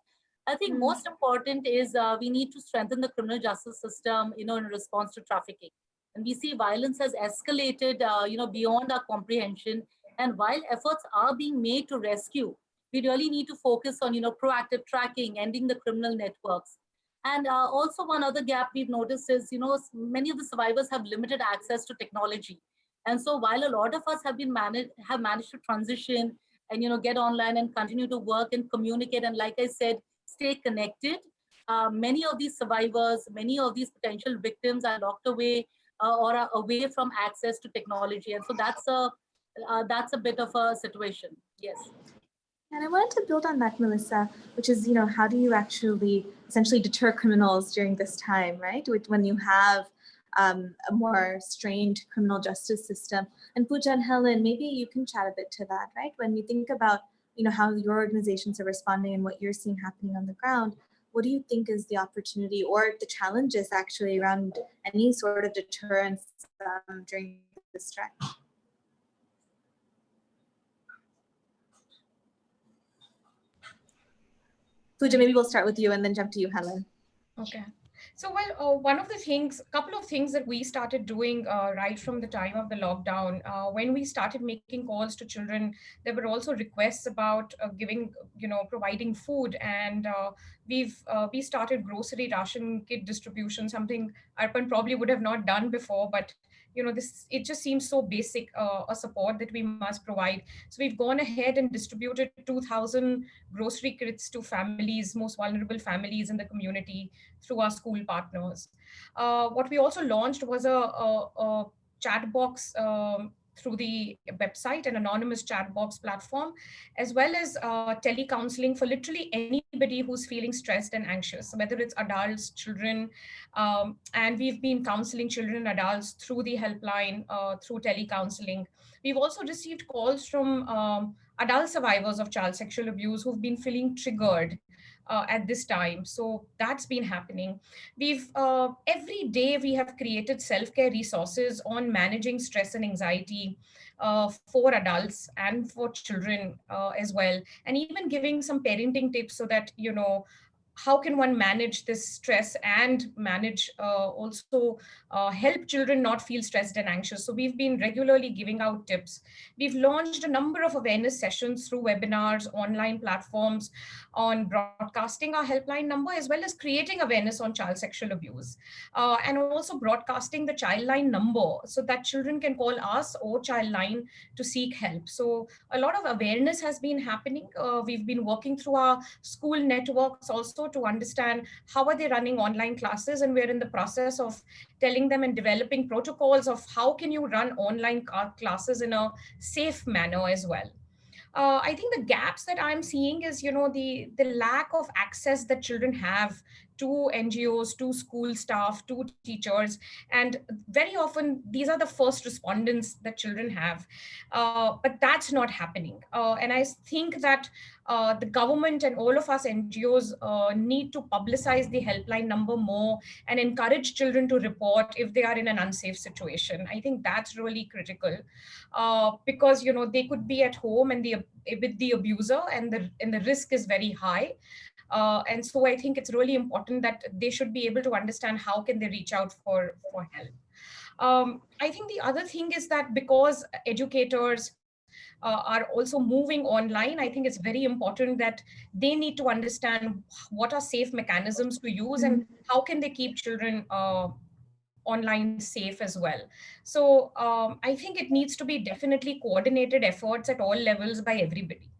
I think most important is we need to strengthen the criminal justice system, in response to trafficking. And we see violence has escalated, beyond our comprehension. And while efforts are being made to rescue, we really need to focus on, proactive tracking, ending the criminal networks. And also one other gap we've noticed is, many of the survivors have limited access to technology. And so while a lot of us have managed to transition and, get online and continue to work and communicate, and like I said, stay connected, many of these survivors, many of these potential victims are locked away or are away from access to technology. And so that's a bit of a situation. Yes. And I wanted to build on that, Melissa, which is, how do you actually essentially deter criminals during this time, right? When you have a more strained criminal justice system. And Pooja and Helen, maybe you can chat a bit to that, right? When you think about, how your organizations are responding and what you're seeing happening on the ground, what do you think is the opportunity or the challenges actually around any sort of deterrence during this stretch? Pooja, maybe we'll start with you and then jump to you, Helen. Okay. So, well, couple of things that we started doing right from the time of the lockdown, when we started making calls to children, there were also requests about providing food. And we started grocery ration kit distribution, something Arpan probably would have not done before, but it just seems so basic a support that we must provide. So we've gone ahead and distributed 2,000 grocery kits to families, most vulnerable families in the community, through our school partners. What we also launched was a chat box through the website, an anonymous chat box platform, as well as telecounseling for literally anybody who's feeling stressed and anxious, whether it's adults, children, and we've been counseling children and adults through the helpline, through telecounseling. We've also received calls from adult survivors of child sexual abuse who've been feeling triggered at this time. So that's been happening. We've every day we have created self-care resources on managing stress and anxiety for adults and for children as well, and even giving some parenting tips so that how can one manage this stress and manage also help children not feel stressed and anxious. So we've been regularly giving out tips. We've launched a number of awareness sessions through webinars, online platforms, on broadcasting our helpline number, as well as creating awareness on child sexual abuse, and also broadcasting the Childline number so that children can call us or Childline to seek help. So a lot of awareness has been happening. We've been working through our school networks also to understand how are they running online classes, and we're in the process of telling them and developing protocols of how can you run online classes in a safe manner as well. I think the gaps that I'm seeing is, the lack of access that children have to NGOs, to school staff, to teachers. And very often these are the first respondents that children have, but that's not happening. And I think that the government and all of us NGOs need to publicize the helpline number more and encourage children to report if they are in an unsafe situation. I think that's really critical because, they could be at home and with the abuser, and the risk is very high. And so I think it's really important that they should be able to understand how can they reach out for help. I think the other thing is that because educators are also moving online, I think it's very important that they need to understand what are safe mechanisms to use and how can they keep children online safe as well. So I think it needs to be definitely coordinated efforts at all levels by everybody.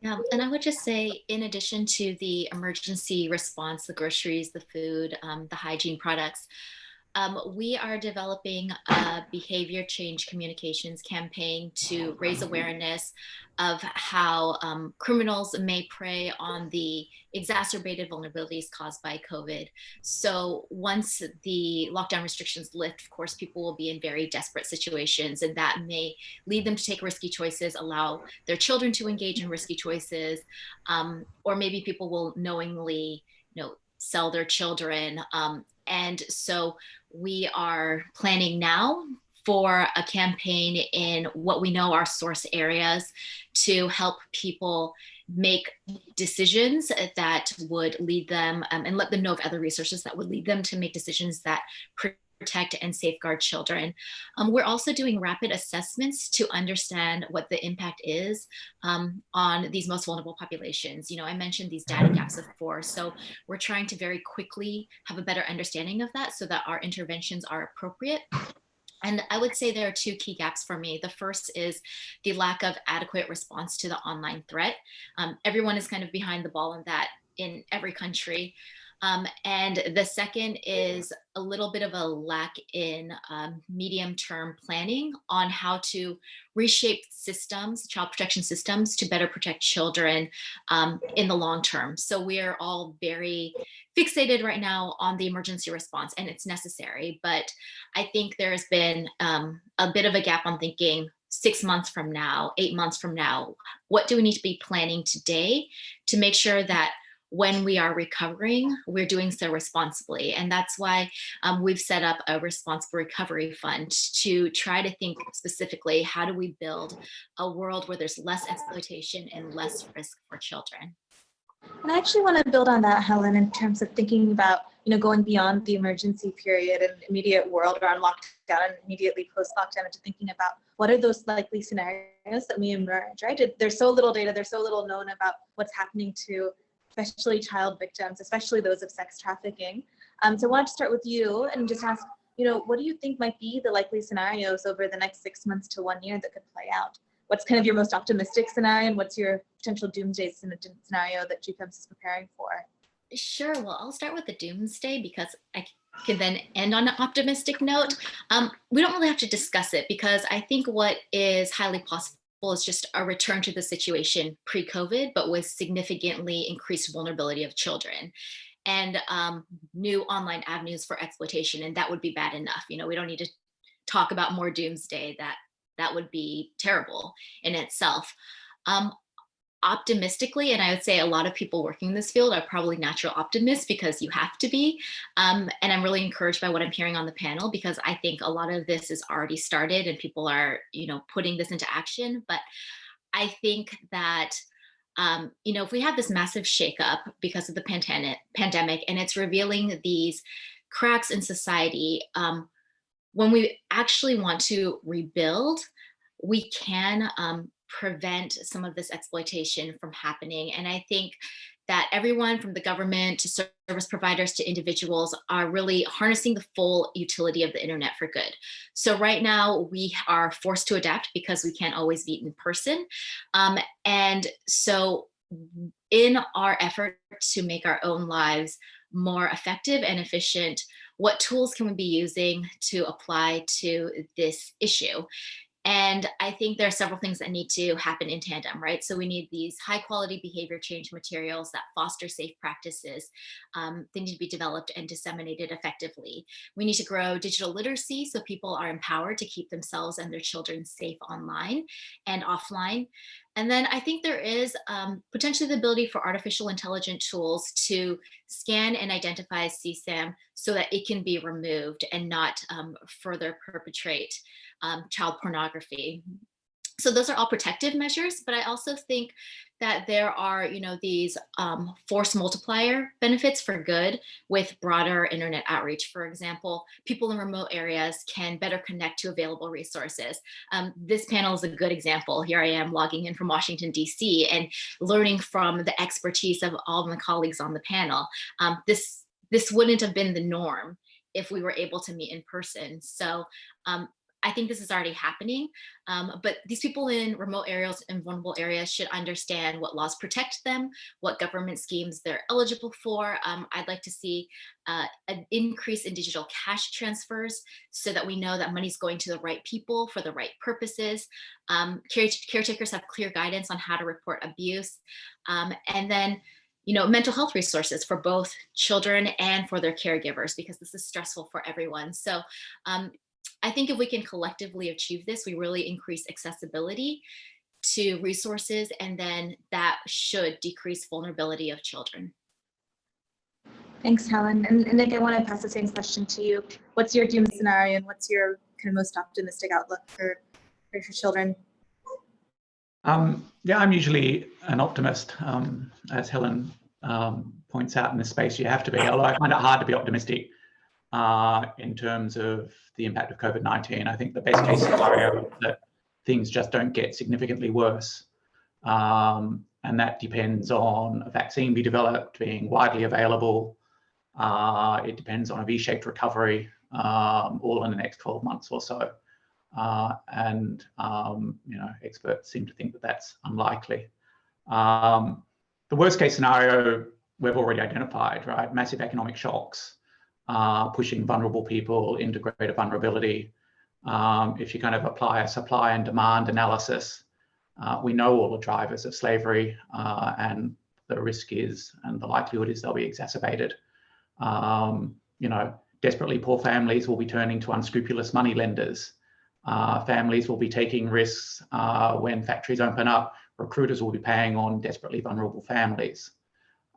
Yeah, and I would just say, in addition to the emergency response, the groceries, the food, the hygiene products, we are developing a behavior change communications campaign to raise awareness of how criminals may prey on the exacerbated vulnerabilities caused by COVID. So once the lockdown restrictions lift, of course, people will be in very desperate situations, and that may lead them to take risky choices, allow their children to engage in risky choices, or maybe people will knowingly, sell their children. And so we are planning now for a campaign in what we know are source areas to help people make decisions that would lead them and let them know of other resources that would lead them to make decisions that protect and safeguard children. We're also doing rapid assessments to understand what the impact is on these most vulnerable populations. I mentioned these data gaps of 4. So we're trying to very quickly have a better understanding of that so that our interventions are appropriate. And I would say there are 2 key gaps for me. The first is the lack of adequate response to the online threat. Everyone is kind of behind the ball on that in every country. And the second is a little bit of a lack in medium-term planning on how to reshape systems, child protection systems, to better protect children in the long term. So we are all very fixated right now on the emergency response, and it's necessary. But I think there has been a bit of a gap on thinking 6 months from now, 8 months from now, what do we need to be planning today to make sure that when we are recovering, we're doing so responsibly. And that's why we've set up a responsible recovery fund to try to think specifically, how do we build a world where there's less exploitation and less risk for children? And I actually want to build on that, Helen, in terms of thinking about, going beyond the emergency period and immediate world around lockdown and immediately post-lockdown, into thinking about what are those likely scenarios that may emerge, right? There's so little data, there's so little known about what's happening to especially child victims, especially those of sex trafficking. So I want to start with you and just ask, what do you think might be the likely scenarios over the next 6 months to 1 year that could play out? What's kind of your most optimistic scenario, and what's your potential doomsday scenario that GPEMS is preparing for? Sure. Well, I'll start with the doomsday because I can then end on an optimistic note. We don't really have to discuss it because I think what is highly possible is just a return to the situation pre-COVID, but with significantly increased vulnerability of children and new online avenues for exploitation. And that would be bad enough. We don't need to talk about more doomsday. That would be terrible in itself. Optimistically, and I would say a lot of people working in this field are probably natural optimists because you have to be. And I'm really encouraged by what I'm hearing on the panel because I think a lot of this is already started and people are, putting this into action. But I think that, if we have this massive shakeup because of the pandemic and it's revealing these cracks in society, when we actually want to rebuild, we can prevent some of this exploitation from happening. And I think that everyone from the government to service providers to individuals are really harnessing the full utility of the internet for good. So right now we are forced to adapt because we can't always be in person. And so in our effort to make our own lives more effective and efficient, what tools can we be using to apply to this issue? And I think there are several things that need to happen in tandem, right? So we need these high quality behavior change materials that foster safe practices. They need to be developed and disseminated effectively. We need to grow digital literacy so people are empowered to keep themselves and their children safe online and offline. And then I think there is potentially the ability for artificial intelligence tools to scan and identify CSAM so that it can be removed and not further perpetrate child pornography. So those are all protective measures, but I also think that there are, these force multiplier benefits for good with broader internet outreach. For example, people in remote areas can better connect to available resources. This panel is a good example. Here I am logging in from Washington, D.C. and learning from the expertise of all of my colleagues on the panel. This wouldn't have been the norm if we were able to meet in person. So I think this is already happening, but these people in remote areas and vulnerable areas should understand what laws protect them, what government schemes they're eligible for. I'd like to see an increase in digital cash transfers so that we know that money's going to the right people for the right purposes. Caretakers have clear guidance on how to report abuse. And then, mental health resources for both children and for their caregivers, because this is stressful for everyone. So I think if we can collectively achieve this, we really increase accessibility to resources, and then that should decrease vulnerability of children. Thanks, Helen. And Nick, I want to pass the same question to you. What's your doom scenario, and what's your kind of most optimistic outlook for your children? Yeah, I'm usually an optimist, as Helen points out in this space. You have to be, although I find it hard to be optimistic in terms of the impact of COVID-19. I think the best case scenario is that things just don't get significantly worse. And that depends on a vaccine be developed, being widely available. It depends on a V-shaped recovery, all in the next 12 months or so. Experts seem to think that that's unlikely. The worst case scenario we've already identified, right? Massive economic shocks, pushing vulnerable people into greater vulnerability. If you kind of apply a supply and demand analysis, we know all the drivers of slavery, and the risk is, and the likelihood is, they'll be exacerbated. Desperately poor families will be turning to unscrupulous money lenders. Families will be taking risks when factories open up. Recruiters will be paying on desperately vulnerable families.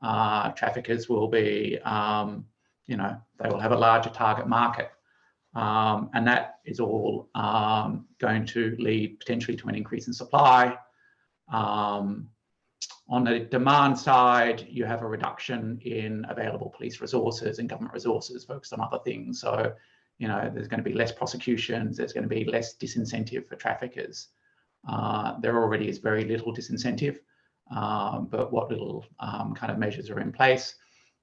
Traffickers will be they will have a larger target market. And that is all going to lead potentially to an increase in supply. On the demand side, you have a reduction in available police resources and government resources focused on other things. So, there's going to be less prosecutions, there's going to be less disincentive for traffickers. There already is very little disincentive, but what little kind of measures are in place.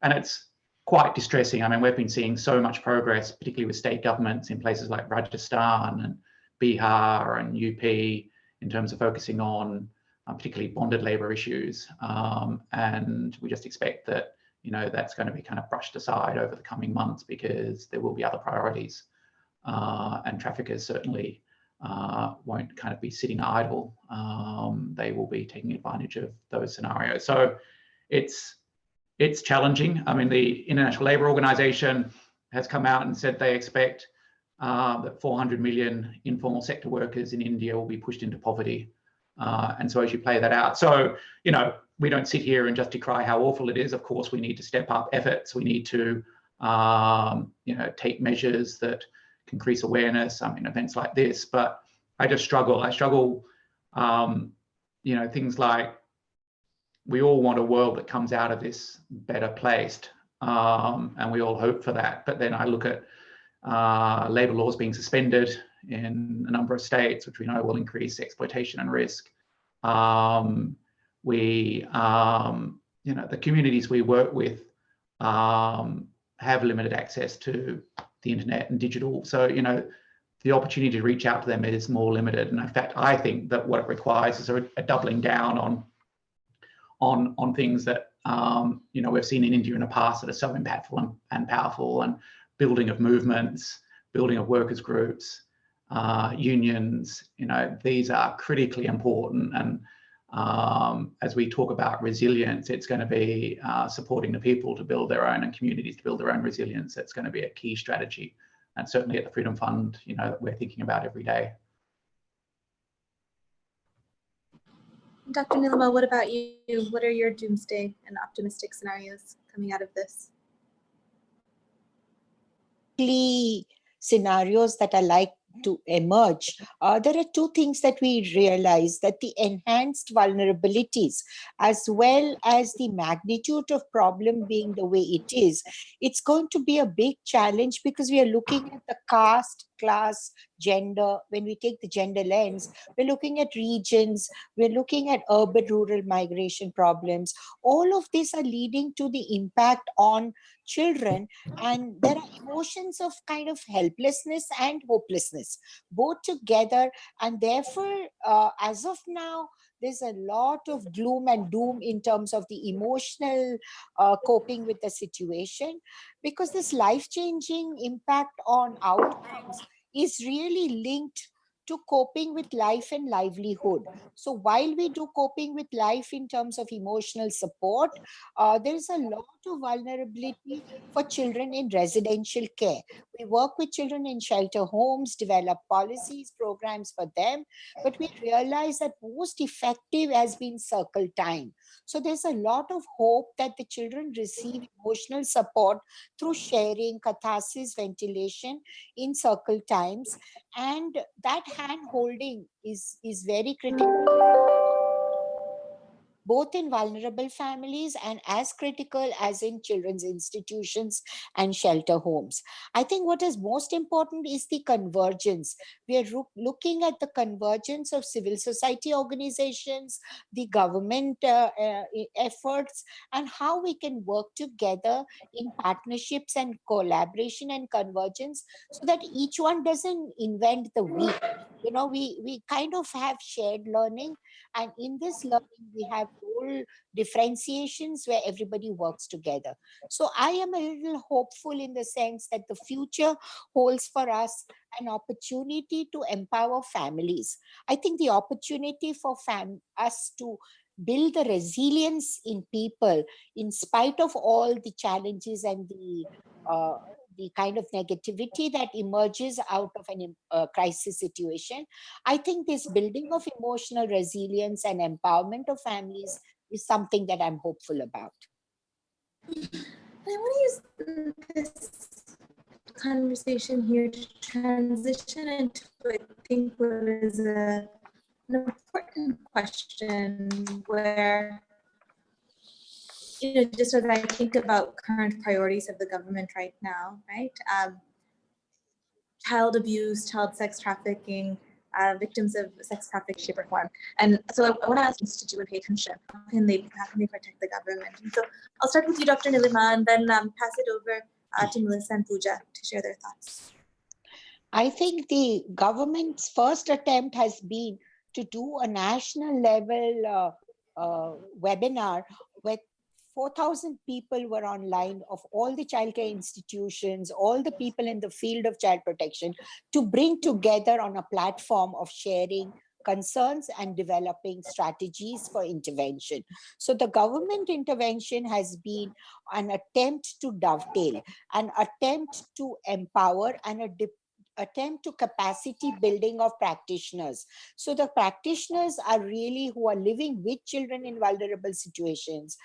And it's quite distressing. I mean, we've been seeing so much progress, particularly with state governments in places like Rajasthan and Bihar and UP, in terms of focusing on particularly bonded labour issues. And we just expect that, that's going to be kind of brushed aside over the coming months because there will be other priorities. And traffickers certainly won't kind of be sitting idle. They will be taking advantage of those scenarios. So it's challenging. I mean, the International Labour Organization has come out and said they expect that 400 million informal sector workers in India will be pushed into poverty. And so as you play that out, so, we don't sit here and just decry how awful it is. Of course, we need to step up efforts. We need to, take measures that can increase awareness, events like this. But I just struggle. I struggle, things like, we all want a world that comes out of this better placed, and we all hope for that. But then I look at labour laws being suspended in a number of states, which we know will increase exploitation and risk. The communities we work with have limited access to the internet and digital. So, the opportunity to reach out to them is more limited. And in fact, I think that what it requires is a doubling down on things that we've seen in India in the past that are so impactful and powerful, and building of movements, building of workers groups, unions. These are critically important. And as we talk about resilience, it's going to be supporting the people to build their own, and communities to build their own resilience. That's going to be a key strategy, and certainly at the Freedom Fund, that we're thinking about every day. Dr. Nilima, what about you? What are your doomsday and optimistic scenarios coming out of this? Scenarios that are like emerge, there are two things that we realize: that the enhanced vulnerabilities, as well as the magnitude of problem being the way it is, it's going to be a big challenge, because we are looking at the caste, class, gender. When we take the gender lens, we're looking at regions, we're looking at urban-rural migration problems. All of these are leading to the impact on children, and there are emotions of kind of helplessness and hopelessness both together. And therefore, as of now, there's a lot of gloom and doom in terms of the emotional coping with the situation, because this life-changing impact on outcomes is really linked to coping with life and livelihood. So while we do coping with life in terms of emotional support, there is a lot of vulnerability for children in residential care. We work with children in shelter homes, develop policies, programs for them, but we realize that most effective has been circle time. So there's a lot of hope that the children receive emotional support through sharing, catharsis, ventilation in circle times. And that hand holding is very critical, both in vulnerable families and as critical as in children's institutions and shelter homes. I think what is most important is the convergence. We are looking at the convergence of civil society organizations, the government efforts, and how we can work together in partnerships and collaboration and convergence, so that each one doesn't invent the wheel. You know, we kind of have shared learning, and in this learning we have role differentiations where everybody works together. So I am a little hopeful in the sense that the future holds for us an opportunity to empower families. I think the opportunity for us to build the resilience in people in spite of all the challenges and the kind of negativity that emerges out of a crisis situation. I think this building of emotional resilience and empowerment of families is something that I'm hopeful about. I want to use this conversation here to transition into, I think, what is an important question, where, you know, just as I think about current priorities of the government right now, right? Child abuse, child sex trafficking, victims of sex trafficking, shape or form. And so I want to ask us to do a pay attention. How can they protect the government? And so I'll start with you, Dr. Nilima, and then pass it over to Melissa and Pooja to share their thoughts. I think the government's first attempt has been to do a national level webinar where 4,000 people were online of all the childcare institutions, all the people in the field of child protection, to bring together on a platform of sharing concerns and developing strategies for intervention. So the government intervention has been an attempt to dovetail, an attempt to empower, and attempt to capacity building of practitioners. So the practitioners are really who are living with children in vulnerable situations,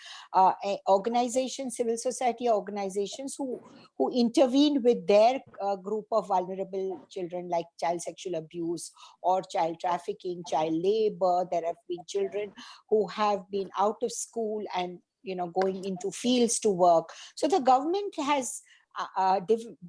organizations, civil society organizations who intervene with their group of vulnerable children, like child sexual abuse or child trafficking, child labor. There have been children who have been out of school and, you know, going into fields to work. So the government has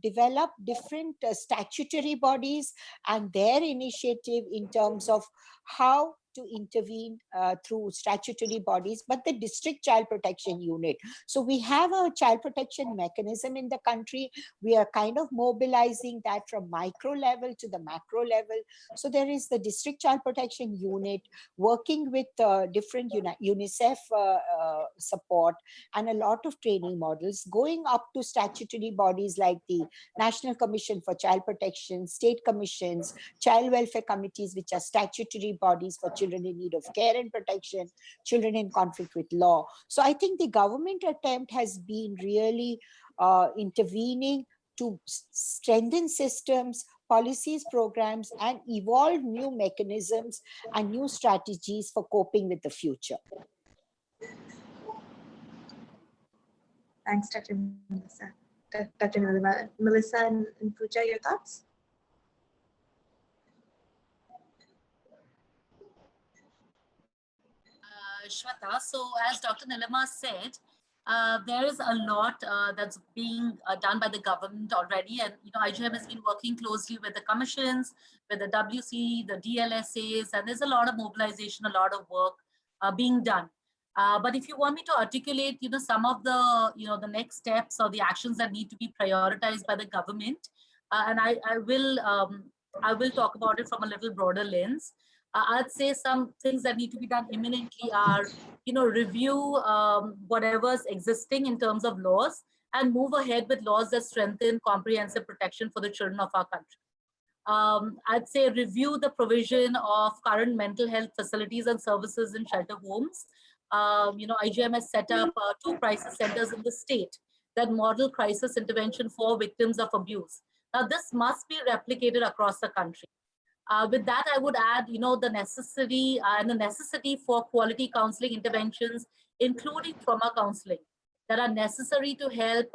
develop different statutory bodies and their initiative in terms of how to intervene through statutory bodies, but the district child protection unit. So we have a child protection mechanism in the country. We are kind of mobilizing that from micro level to the macro level. So there is the district child protection unit working with different UNICEF support and a lot of training models, going up to statutory bodies like the National Commission for Child Protection, state commissions, child welfare committees, which are statutory bodies for children in need of care and protection, children in conflict with law. So I think the government attempt has been really intervening to strengthen systems, policies, programs, and evolve new mechanisms and new strategies for coping with the future. Thanks, Dr. Melissa. Dr. Melissa and Pooja, your thoughts? Shweta. So as Dr. Nilima said, there is a lot that's being done by the government already. And, IGM has been working closely with the commissions, with the WC, the DLSAs, and there's a lot of mobilization, a lot of work being done. But if you want me to articulate, some of the, the next steps or the actions that need to be prioritized by the government, and I will talk about it from a little broader lens. I'd say some things that need to be done imminently are, review whatever's existing in terms of laws and move ahead with laws that strengthen comprehensive protection for the children of our country. I'd say review the provision of current mental health facilities and services in shelter homes. IGM has set up 2 crisis centers in the state that model crisis intervention for victims of abuse. Now, this must be replicated across the country. With that, I would add, the necessity for quality counseling interventions, including trauma counseling, that are necessary to help,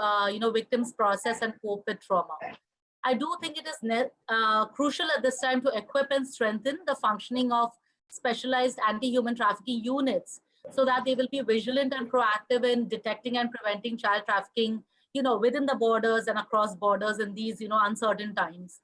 victims process and cope with trauma. I do think it is crucial at this time to equip and strengthen the functioning of specialized anti-human trafficking units so that they will be vigilant and proactive in detecting and preventing child trafficking, within the borders and across borders in these, uncertain times.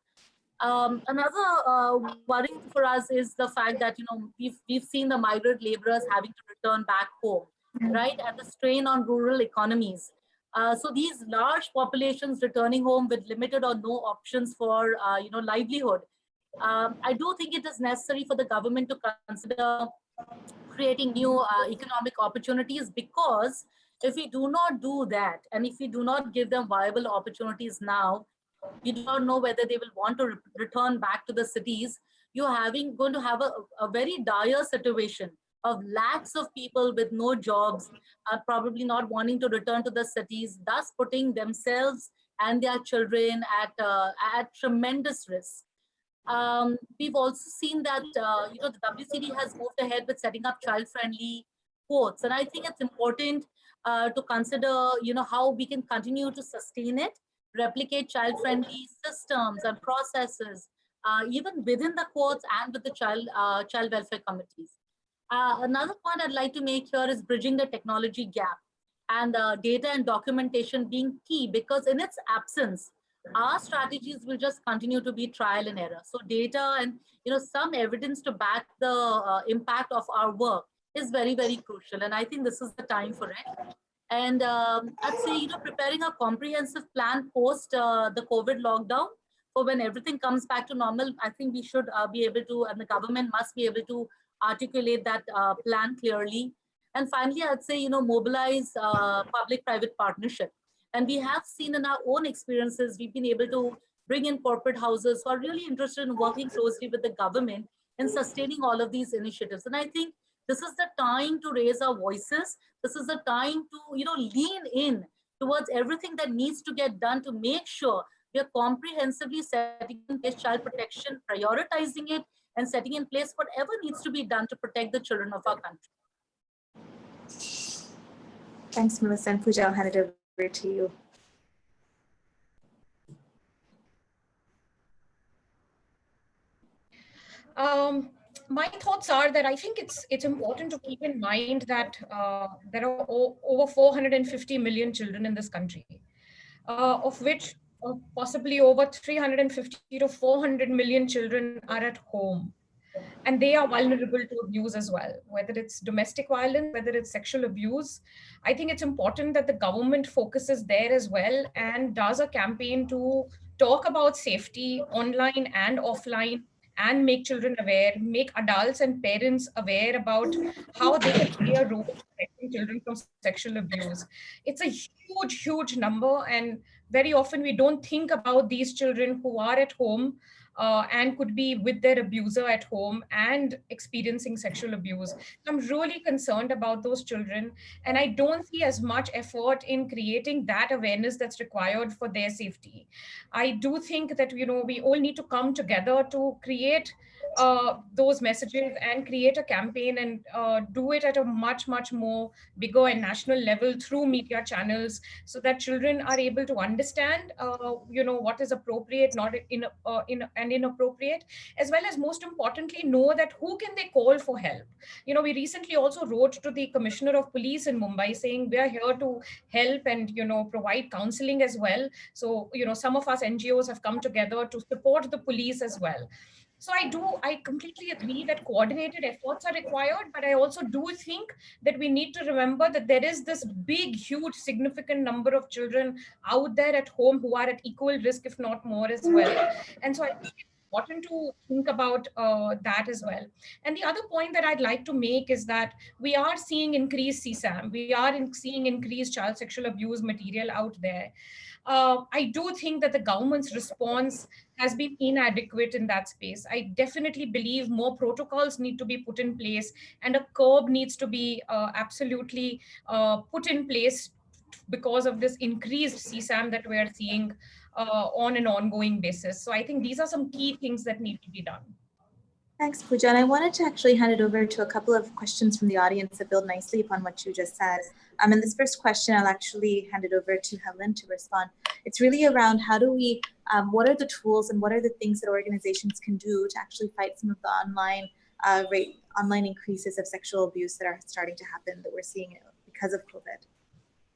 Another worry for us is the fact that, we've seen the migrant laborers having to return back home, right? And the strain on rural economies. So these large populations returning home with limited or no options for, livelihood. I do think it is necessary for the government to consider creating new economic opportunities, because if we do not do that, and if we do not give them viable opportunities now, you do not know whether they will want to return back to the cities. You're going to have a very dire situation of lakhs of people with no jobs, probably not wanting to return to the cities, thus putting themselves and their children at tremendous risk. We've also seen that the WCD has moved ahead with setting up child-friendly courts, and I think it's important to consider, how we can continue to sustain it, replicate child-friendly systems and processes, even within the courts and with the child welfare committees. Another point I'd like to make here is bridging the technology gap, and data and documentation being key, because in its absence, our strategies will just continue to be trial and error. So data and some evidence to back the impact of our work is very, very crucial, and I think this is the time for it. And I'd say, preparing a comprehensive plan post the COVID lockdown for when everything comes back to normal. I think we should be able to, and the government must be able to articulate that plan clearly. And finally, I'd say, mobilize public-private partnership. And we have seen in our own experiences, we've been able to bring in corporate houses who are really interested in working closely with the government in sustaining all of these initiatives. And I think this is the time to raise our voices. This is the time to, lean in towards everything that needs to get done to make sure we are comprehensively setting in place child protection, prioritizing it, and setting in place whatever needs to be done to protect the children of our country. Thanks, Melissa. And Pooja, I'll hand it over to you. My thoughts are that I think it's important to keep in mind that there are over 450 million children in this country, of which possibly over 350 to 400 million children are at home. And they are vulnerable to abuse as well, whether it's domestic violence, whether it's sexual abuse. I think it's important that the government focuses there as well and does a campaign to talk about safety online and offline, and make children aware, make adults and parents aware about how they can play a role in protecting children from sexual abuse. It's a huge, huge number. And very often we don't think about these children who are at home and could be with their abuser at home and experiencing sexual abuse. I'm really concerned about those children, and I don't see as much effort in creating that awareness that's required for their safety. I do think that we all need to come together to create those messages and create a campaign and do it at a much more bigger and national level through media channels, so that children are able to understand what is appropriate, not and inappropriate, as well as most importantly know that who can they call for help. We recently also wrote to the Commissioner of Police in Mumbai saying we are here to help and provide counseling as well. So some of us NGOs have come together to support the police as well. So I completely agree that coordinated efforts are required, but I also do think that we need to remember that there is this big, huge, significant number of children out there at home who are at equal risk, if not more as well. And so I think it's important to think about that as well. And the other point that I'd like to make is that we are seeing increased CSAM. We are seeing increased child sexual abuse material out there. I do think that the government's response has been inadequate in that space. I definitely believe more protocols need to be put in place, and a curb needs to be absolutely put in place because of this increased CSAM that we are seeing on an ongoing basis. So I think these are some key things that need to be done. Thanks, Pooja. And I wanted to actually hand it over to a couple of questions from the audience that build nicely upon what you just said. And this first question, I'll actually hand it over to Helen to respond. It's really around how do we, what are the tools and what are the things that organizations can do to actually fight some of the online increases of sexual abuse that are starting to happen, that we're seeing because of COVID?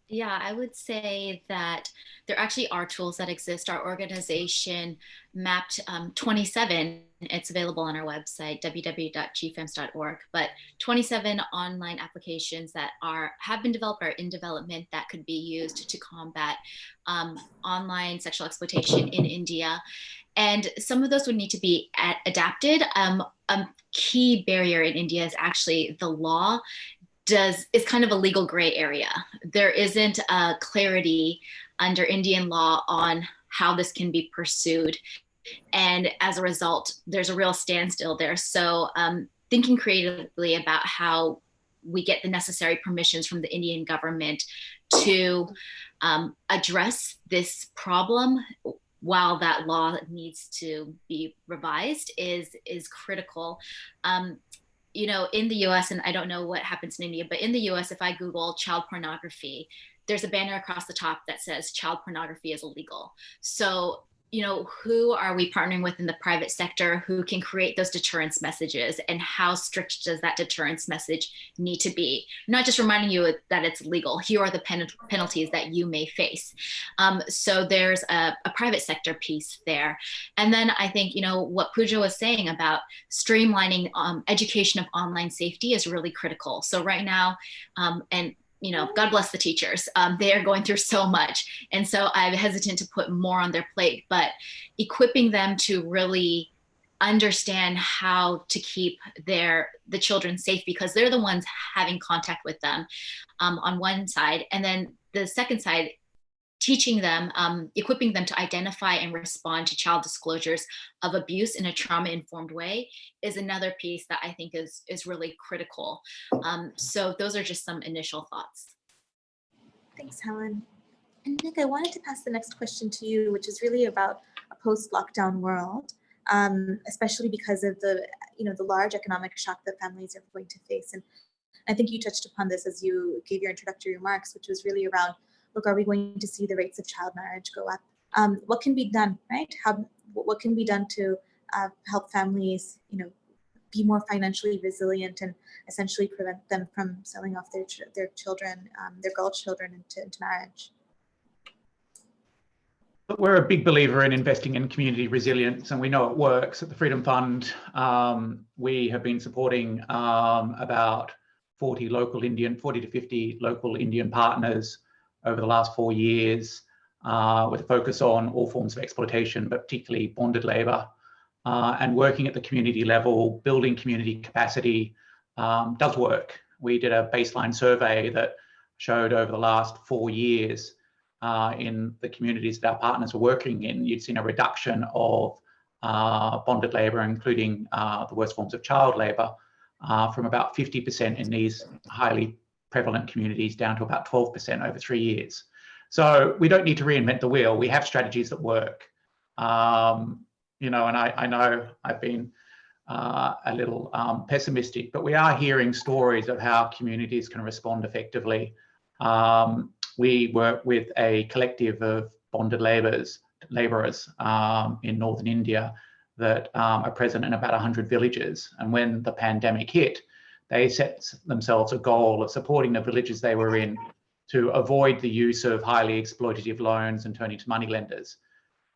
Yeah, I would say that there actually are tools that exist. Our organization mapped 27, it's available on our website, www.gfems.org, but 27 online applications that have been developed or in development that could be used to combat online sexual exploitation in India. And some of those would need to be adapted. A key barrier in India is actually the law is kind of a legal gray area. There isn't a clarity under Indian law on how this can be pursued. And as a result, there's a real standstill there. So thinking creatively about how we get the necessary permissions from the Indian government to address this problem while that law needs to be revised is critical. In the US, and I don't know what happens in India, but in the US, if I Google child pornography, there's a banner across the top that says child pornography is illegal. So, who are we partnering with in the private sector who can create those deterrence messages, and how strict does that deterrence message need to be? Not just reminding you that it's legal. Here are the penalties that you may face. So there's a private sector piece there. And then I think, what Pooja was saying about streamlining education of online safety is really critical. So right now, God bless the teachers. They are going through so much. And so I'm hesitant to put more on their plate, but equipping them to really understand how to keep the children safe, because they're the ones having contact with them on one side. And then the second side, teaching them, equipping them to identify and respond to child disclosures of abuse in a trauma-informed way is another piece that I think is really critical. So those are just some initial thoughts. Thanks, Helen. And Nick, I wanted to pass the next question to you, which is really about a post-lockdown world, especially because of the large economic shock that families are going to face. And I think you touched upon this as you gave your introductory remarks, which was really around, look, are we going to see the rates of child marriage go up? What can be done, right? What can be done to help families, be more financially resilient and essentially prevent them from selling off their children, their girl children into marriage? We're a big believer in investing in community resilience, and we know it works. At the Freedom Fund, we have been supporting about 40 to 50 local Indian partners over the last 4 years, with a focus on all forms of exploitation, but particularly bonded labour, and working at the community level, building community capacity does work. We did a baseline survey that showed over the last 4 years in the communities that our partners are working in, you'd seen a reduction of bonded labour, including the worst forms of child labour, from about 50% in these highly prevalent communities down to about 12% over 3 years. So we don't need to reinvent the wheel. We have strategies that work. And I know I've been a little pessimistic, but we are hearing stories of how communities can respond effectively. We work with a collective of bonded labourers in northern India that are present in about 100 villages. And when the pandemic hit, they set themselves a goal of supporting the villages they were in to avoid the use of highly exploitative loans and turning to moneylenders.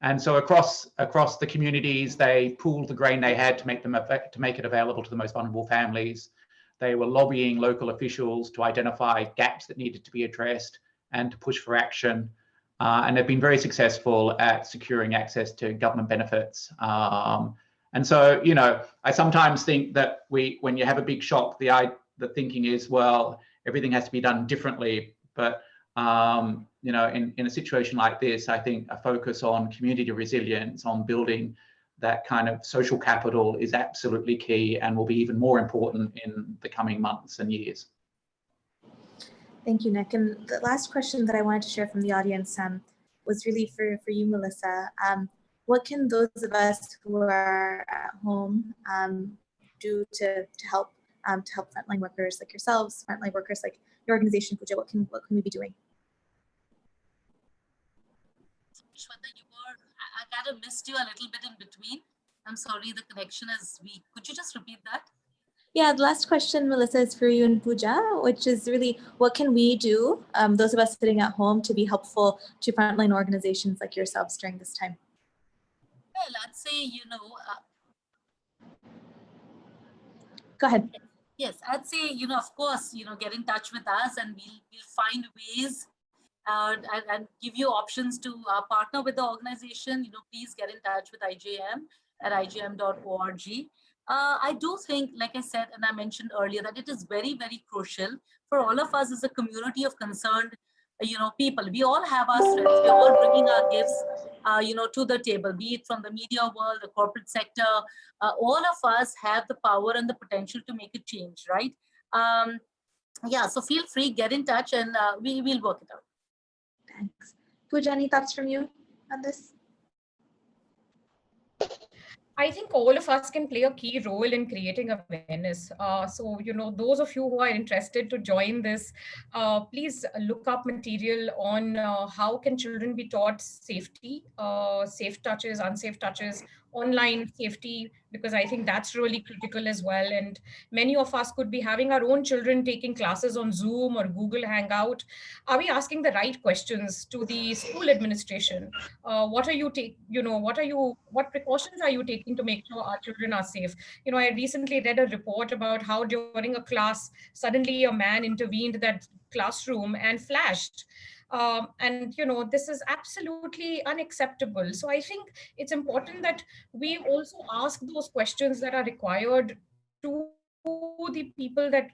And so across the communities, they pooled the grain they had to make it available to the most vulnerable families. They were lobbying local officials to identify gaps that needed to be addressed and to push for action. And they've been very successful at securing access to government benefits. And so, you know, I sometimes think that when you have a big shock, the thinking is, well, everything has to be done differently. But you know, in a situation like this, I think a focus on community resilience, on building that kind of social capital is absolutely key and will be even more important in the coming months and years. Thank you, Nick. And the last question that I wanted to share from the audience was really for you, Melissa. What can those of us who are at home do to help frontline workers like yourselves, frontline workers like your organization, Pooja? What can we be doing? Shweta, I kind of missed you a little bit in between. I'm sorry, the connection is weak. Could you just repeat that? Yeah, the last question, Melissa, is for you and Pooja, which is really, what can we do, those of us sitting at home, to be helpful to frontline organizations like yourselves during this time? Well, I'd say, you know... Go ahead. Yes, I'd say, you know, of course, you know, get in touch with us and we'll find ways and give you options to partner with the organization. You know, please get in touch with IJM at igm.org. I do think, like I said, and I mentioned earlier, that it is very, very crucial for all of us as a community of concerned, you know, people. We all have our strengths. We're all bringing our gifts, you know, to the table, be it from the media world, the corporate sector. All of us have the power and the potential to make a change, right? Yeah, so feel free, get in touch, and we'll work it out. Thanks. Pooja, any thoughts from you on this? I think all of us can play a key role in creating awareness. So, you know, those of you who are interested to join this, please look up material on how can children be taught safety, safe touches, unsafe touches, online safety, because I think that's really critical as well. And many of us could be having our own children taking classes on Zoom or Google Hangout. Are we asking the right questions to the school administration? What precautions are you taking to make sure our children are safe? You know, I recently read a report about how during a class, suddenly a man intervened that classroom and flashed. And, you know, this is absolutely unacceptable. So I think it's important that we also ask those questions that are required to the people that,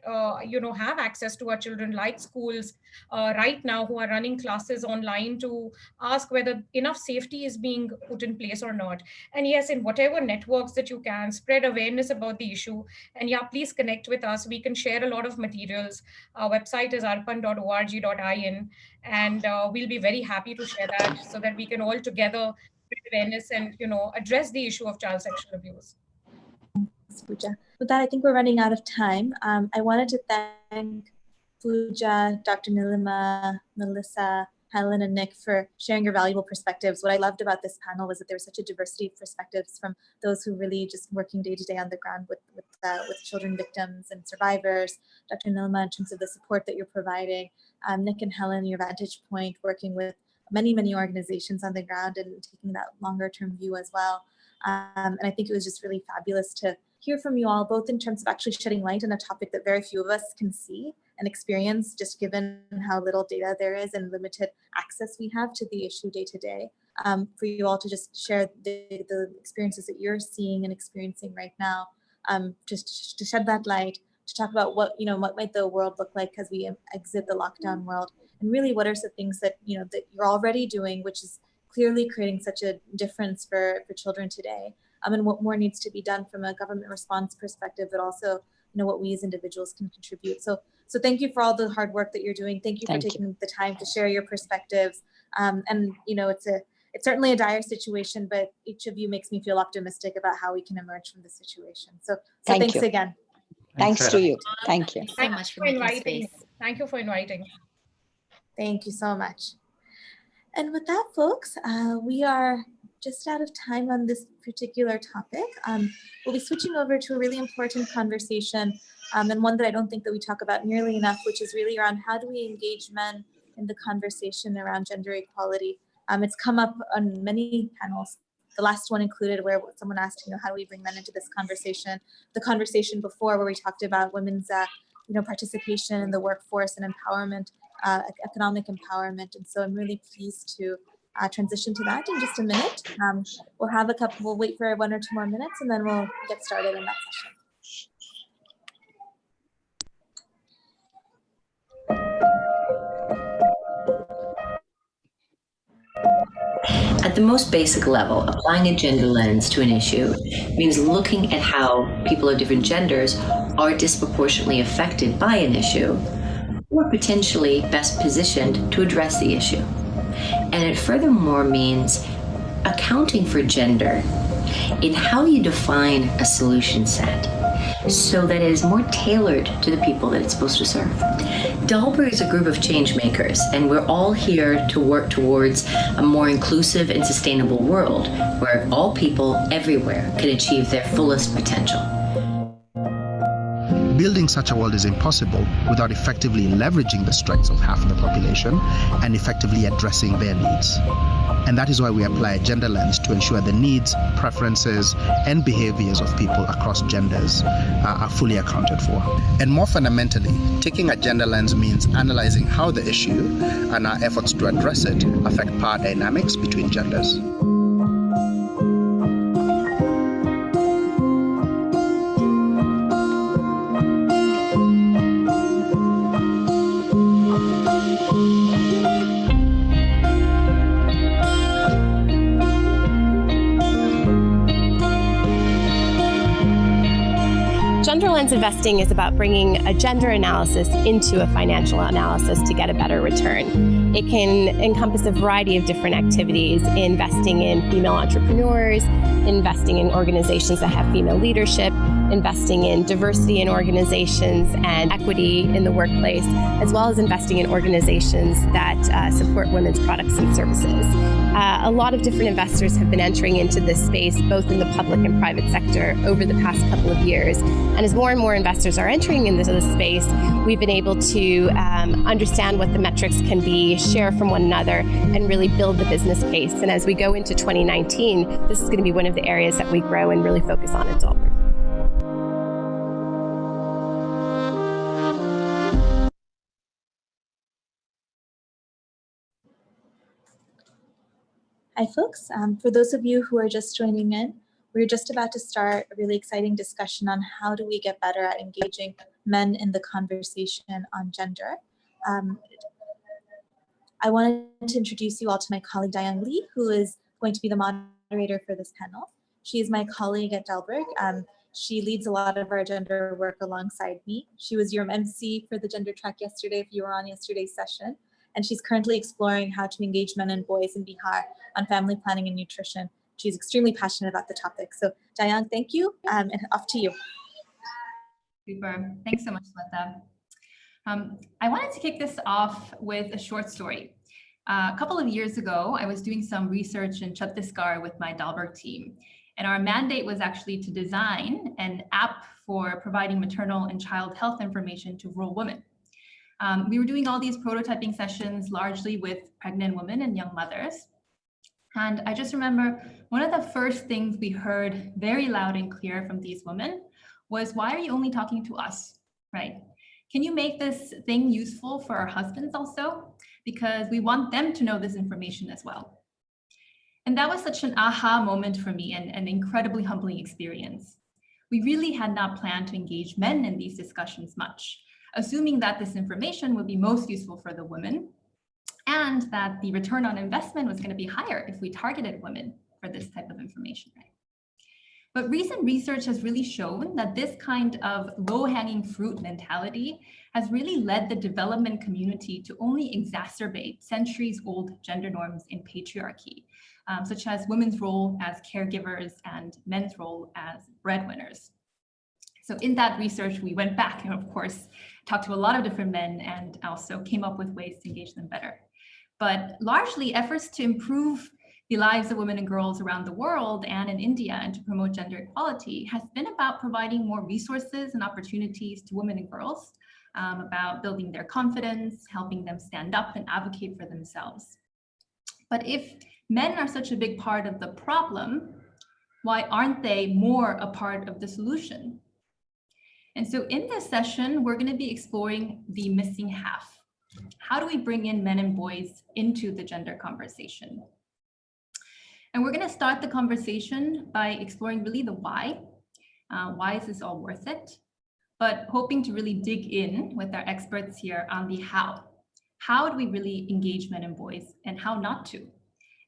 you know, have access to our children, like schools right now, who are running classes online, to ask whether enough safety is being put in place or not. And yes, in whatever networks that you can, spread awareness about the issue. And yeah, please connect with us. We can share a lot of materials. Our website is arpan.org.in, and we'll be very happy to share that so that we can all together spread awareness and, you know, address the issue of child sexual abuse. Pooja. With that, I think we're running out of time. I wanted to thank Pooja, Dr. Nilima, Melissa, Helen, and Nick for sharing your valuable perspectives. What I loved about this panel was that there was such a diversity of perspectives from those who really just working day to day on the ground with children victims and survivors. Dr. Nilima, in terms of the support that you're providing. Nick and Helen, your vantage point, working with many, many organizations on the ground and taking that longer term view as well. And I think it was just really fabulous to hear from you all, both in terms of actually shedding light on a topic that very few of us can see and experience, just given how little data there is and limited access we have to the issue day to day. For you all to just share the experiences that you're seeing and experiencing right now, just to shed that light, to talk about what might the world look like as we exit the lockdown world, and really what are some things that that you're already doing, which is clearly creating such a difference for children today. And what more needs to be done from a government response perspective, but also, what we as individuals can contribute. So thank you for all the hard work that you're doing. Thank you for taking the time to share your perspectives. And it's it's certainly a dire situation, but each of you makes me feel optimistic about how we can emerge from the situation. So thanks again. Thanks to you. Thank you. Thanks so much for making space. Thank you for inviting. Thank you so much. And with that, folks, we are just out of time on this particular topic. We'll be switching over to a really important conversation, and one that I don't think that we talk about nearly enough, which is really around how do we engage men in the conversation around gender equality. It's come up on many panels. The last one included where someone asked, how do we bring men into this conversation? The conversation before where we talked about women's, participation in the workforce and empowerment, economic empowerment. And so I'm really pleased to transition to that in just a minute. We'll wait for 1 or 2 more minutes and then we'll get started in that session. At the most basic level, applying a gender lens to an issue means looking at how people of different genders are disproportionately affected by an issue or potentially best positioned to address the issue. And it furthermore means accounting for gender in how you define a solution set so that it is more tailored to the people that it's supposed to serve. Dalberg is a group of change makers, and we're all here to work towards a more inclusive and sustainable world where all people everywhere can achieve their fullest potential. Building such a world is impossible without effectively leveraging the strengths of half of the population and effectively addressing their needs. And that is why we apply a gender lens to ensure the needs, preferences, and behaviors of people across genders are fully accounted for. And more fundamentally, taking a gender lens means analyzing how the issue and our efforts to address it affect power dynamics between genders. Investing is about bringing a gender analysis into a financial analysis to get a better return. It can encompass a variety of different activities, investing in female entrepreneurs, investing in organizations that have female leadership, investing in diversity in organizations and equity in the workplace, as well as investing in organizations that support women's products and services. A lot of different investors have been entering into this space, both in the public and private sector, over the past couple of years. And as more and more investors are entering into this space, we've been able to understand what the metrics can be, share from one another, and really build the business case. And as we go into 2019, this is going to be one of the areas that we grow and really focus on at Dalberg. Hi, folks. For those of you who are just joining in, we're just about to start a really exciting discussion on how do we get better at engaging men in the conversation on gender. I wanted to introduce you all to my colleague, Dayang Lee, who is going to be the moderator for this panel. She is my colleague at Dalberg. She leads a lot of our gender work alongside me. She was your MC for the gender track yesterday, if you were on yesterday's session. And she's currently exploring how to engage men and boys in Bihar on family planning and nutrition. She's extremely passionate about the topic. So Dayang, thank you, and off to you. Super, thanks so much, Sweta. I wanted to kick this off with a short story. A couple of years ago, I was doing some research in Chhattisgarh with my Dalberg team. And our mandate was actually to design an app for providing maternal and child health information to rural women. We were doing all these prototyping sessions largely with pregnant women and young mothers. And I just remember one of the first things we heard very loud and clear from these women was, why are you only talking to us, right? Can you make this thing useful for our husbands also? Because we want them to know this information as well. And that was such an aha moment for me and an incredibly humbling experience. We really had not planned to engage men in these discussions much, assuming that this information would be most useful for the women and that the return on investment was going to be higher if we targeted women for this type of information. Right? But recent research has really shown that this kind of low-hanging fruit mentality has really led the development community to only exacerbate centuries-old gender norms in patriarchy, such as women's role as caregivers and men's role as breadwinners. So in that research, we went back and of course, talked to a lot of different men and also came up with ways to engage them better. But largely efforts to improve the lives of women and girls around the world and in India and to promote gender equality has been about providing more resources and opportunities to women and girls, about building their confidence, helping them stand up and advocate for themselves. But if men are such a big part of the problem, why aren't they more a part of the solution? And so in this session, we're going to be exploring the missing half. How do we bring in men and boys into the gender conversation? And we're going to start the conversation by exploring really the why. Why is this all worth it? But hoping to really dig in with our experts here on the how. How do we really engage men and boys and how not to,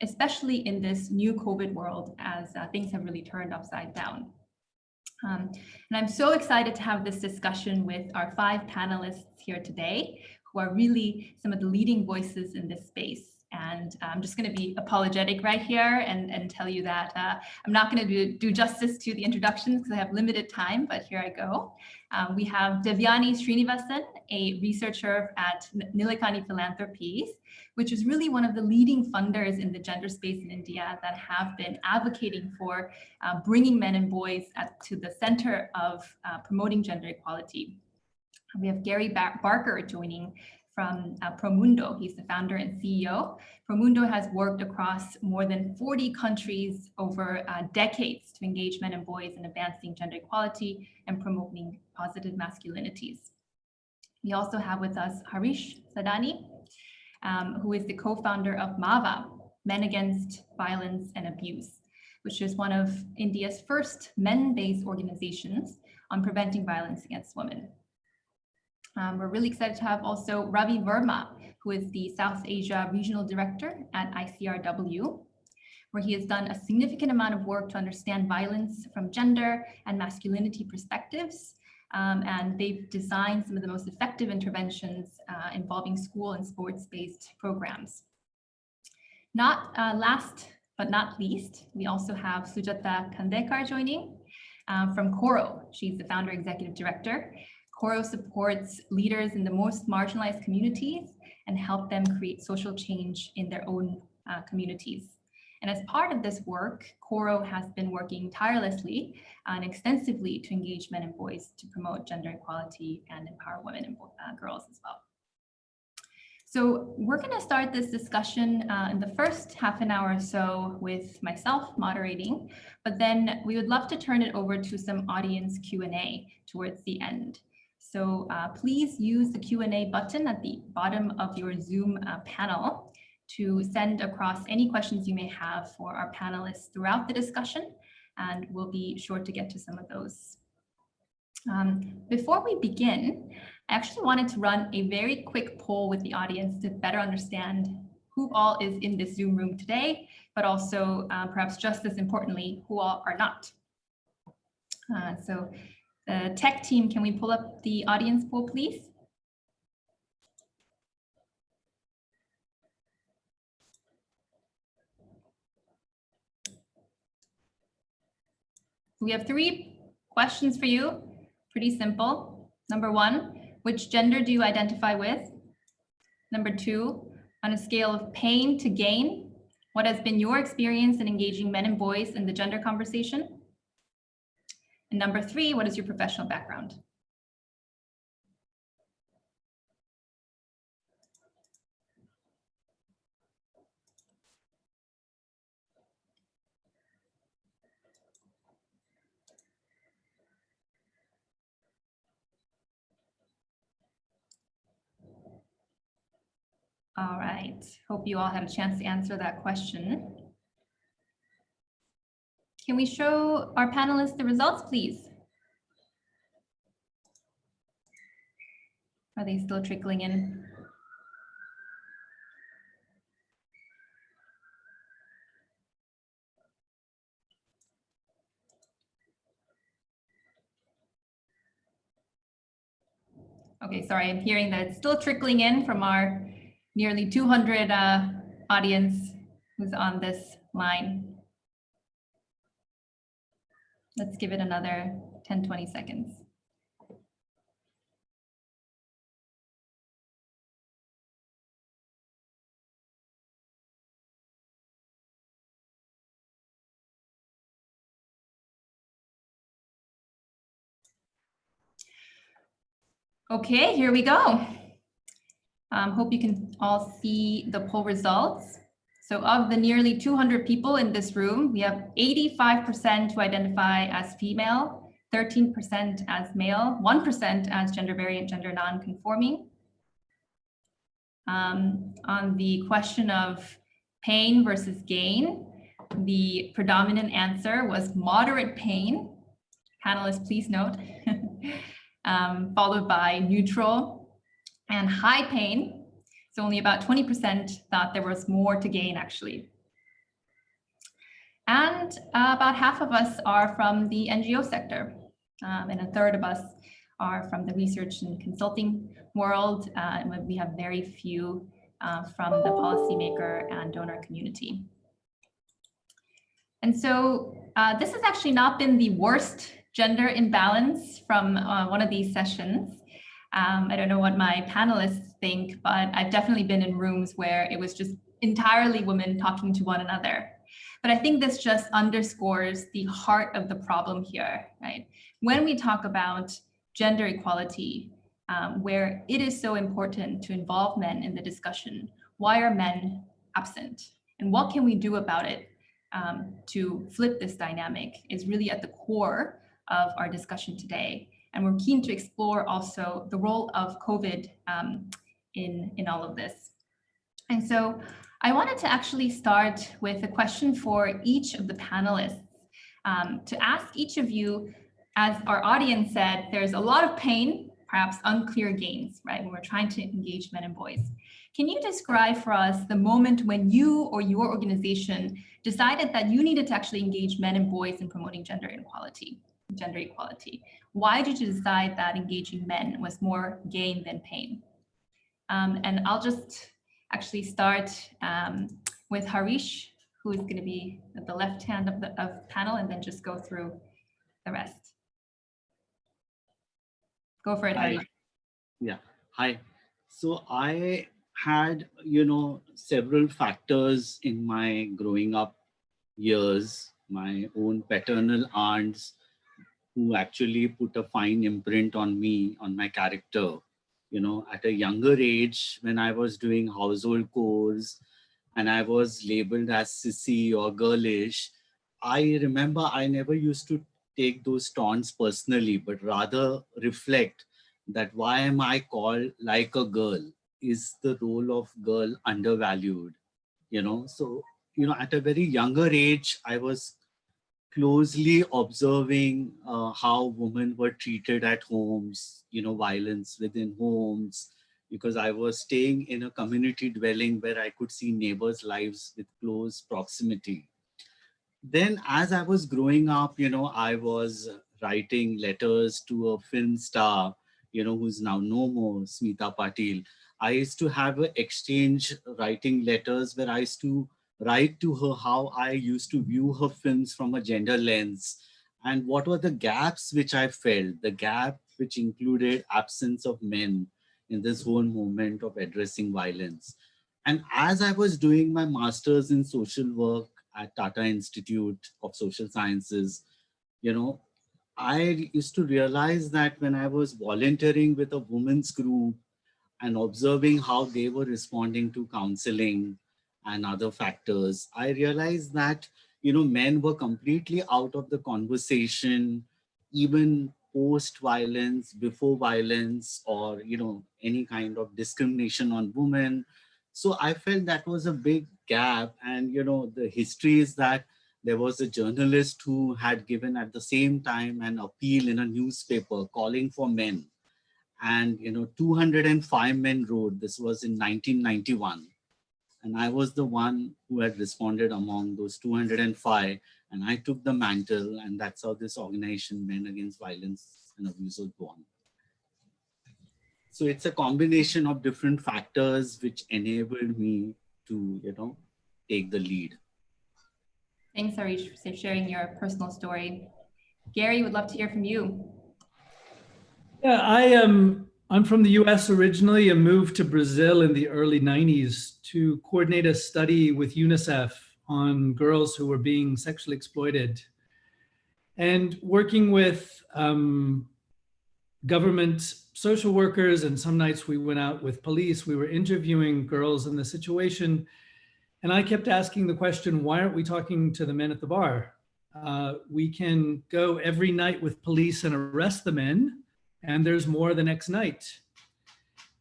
especially in this new COVID world as things have really turned upside down. And I'm so excited to have this discussion with our 5 panelists here today, who are really some of the leading voices in this space. And I'm just going to be apologetic right here and tell you that I'm not going to do justice to the introductions because I have limited time, but here I go. We have Devyani Srinivasan, a researcher at Nilekani Philanthropies, which is really one of the leading funders in the gender space in India that have been advocating for bringing men and boys to the center of promoting gender equality. We have Gary Barker joining from Promundo. He's the founder and CEO. Promundo has worked across more than 40 countries over decades to engage men and boys in advancing gender equality and promoting positive masculinities. We also have with us Harish Sadani, who is the co-founder of MAVA, Men Against Violence and Abuse, which is one of India's first men-based organizations on preventing violence against women. We're really excited to have also Ravi Verma, who is the South Asia Regional Director at ICRW, where he has done a significant amount of work to understand violence from gender and masculinity perspectives. And they've designed some of the most effective interventions involving school and sports-based programs. Not last but not least, we also have Sujata Khandekar joining from Coro. She's the founder executive director. Coro supports leaders in the most marginalized communities and help them create social change in their own communities. And as part of this work, Coro has been working tirelessly and extensively to engage men and boys to promote gender equality and empower women and girls as well. So we're going to start this discussion in the first half an hour or so with myself moderating, but then we would love to turn it over to some audience Q&A towards the end. So please use the Q&A button at the bottom of your Zoom panel to send across any questions you may have for our panelists throughout the discussion, and we'll be sure to get to some of those. Before we begin, I actually wanted to run a very quick poll with the audience to better understand who all is in this Zoom room today, but also perhaps just as importantly, who all are not. So the tech team, can we pull up the audience poll, please? We have 3 questions for you, pretty simple. Number 1, which gender do you identify with? Number 2, on a scale of pain to gain, what has been your experience in engaging men and boys in the gender conversation? And number 3, what is your professional background? All right, hope you all had a chance to answer that question. Can we show our panelists the results, please? Are they still trickling in? Okay, sorry, I'm hearing that it's still trickling in from our nearly 200 audience who's on this line. Let's give it another 10, 20 seconds. Okay, here we go. Hope you can all see the poll results. So of the nearly 200 people in this room, we have 85% who identify as female, 13% as male, 1% as gender variant, gender non-conforming. On the question of pain versus gain, the predominant answer was moderate pain. Panelists, please note, followed by neutral and high pain. So only about 20% thought there was more to gain, actually. And about half of us are from the NGO sector, and a third of us are from the research and consulting world, and we have very few from the policymaker and donor community. And so this has actually not been the worst gender imbalance from one of these sessions. I don't know what my panelists think, but I've definitely been in rooms where it was just entirely women talking to one another. But I think this just underscores the heart of the problem here, right? When we talk about gender equality, where it is so important to involve men in the discussion, why are men absent? And what can we do about it to flip this dynamic is really at the core of our discussion today. And we're keen to explore also the role of COVID in all of this. And so I wanted to actually start with a question for each of the panelists to ask each of you, as our audience said, there's a lot of pain, perhaps unclear gains, right, when we're trying to engage men and boys. Can you describe for us the moment when you or your organization decided that you needed to actually engage men and boys in promoting gender equality? Why did you decide that engaging men was more gain than pain? And I'll just actually start with Harish, who is going to be at the left hand of the panel, and then just go through the rest. Go for it, Harish. Yeah, hi. So I had, several factors in my growing up years, my own paternal aunts, who actually put a fine imprint on me, on my character. At a younger age, when I was doing household chores and I was labeled as sissy or girlish, I remember I never used to take those taunts personally, but rather reflect that why am I called like a girl? Is the role of girl undervalued? So, at a very younger age, I was closely observing how women were treated at homes, violence within homes, because I was staying in a community dwelling where I could see neighbors' lives with close proximity. Then as I was growing up, I was writing letters to a film star, who's now no more, Smita Patil. I used to have an exchange writing letters where I used to write to her how I used to view her films from a gender lens and what were the gaps which I felt, the gap which included absence of men in this whole movement of addressing violence. And as I was doing my master's in social work at Tata Institute of Social Sciences, I used to realize that when I was volunteering with a women's group and observing how they were responding to counseling and other factors, I realized that, men were completely out of the conversation, even post-violence, before violence, or, any kind of discrimination on women. So I felt that was a big gap. And, the history is that there was a journalist who had given at the same time an appeal in a newspaper calling for men. And, 205 men wrote. This was in 1991. And I was the one who had responded among those 205. And I took the mantle, and that's how this organization, Men Against Violence and Abuse, was born. So it's a combination of different factors which enabled me to, take the lead. Thanks, Harish, for sharing your personal story. Gary, would love to hear from you. Yeah, I'm from the US originally and moved to Brazil in the early 90s to coordinate a study with UNICEF on girls who were being sexually exploited. And working with government social workers, and some nights we went out with police, we were interviewing girls in the situation. And I kept asking the question, why aren't we talking to the men at the bar? We can go every night with police and arrest the men, and there's more the next night.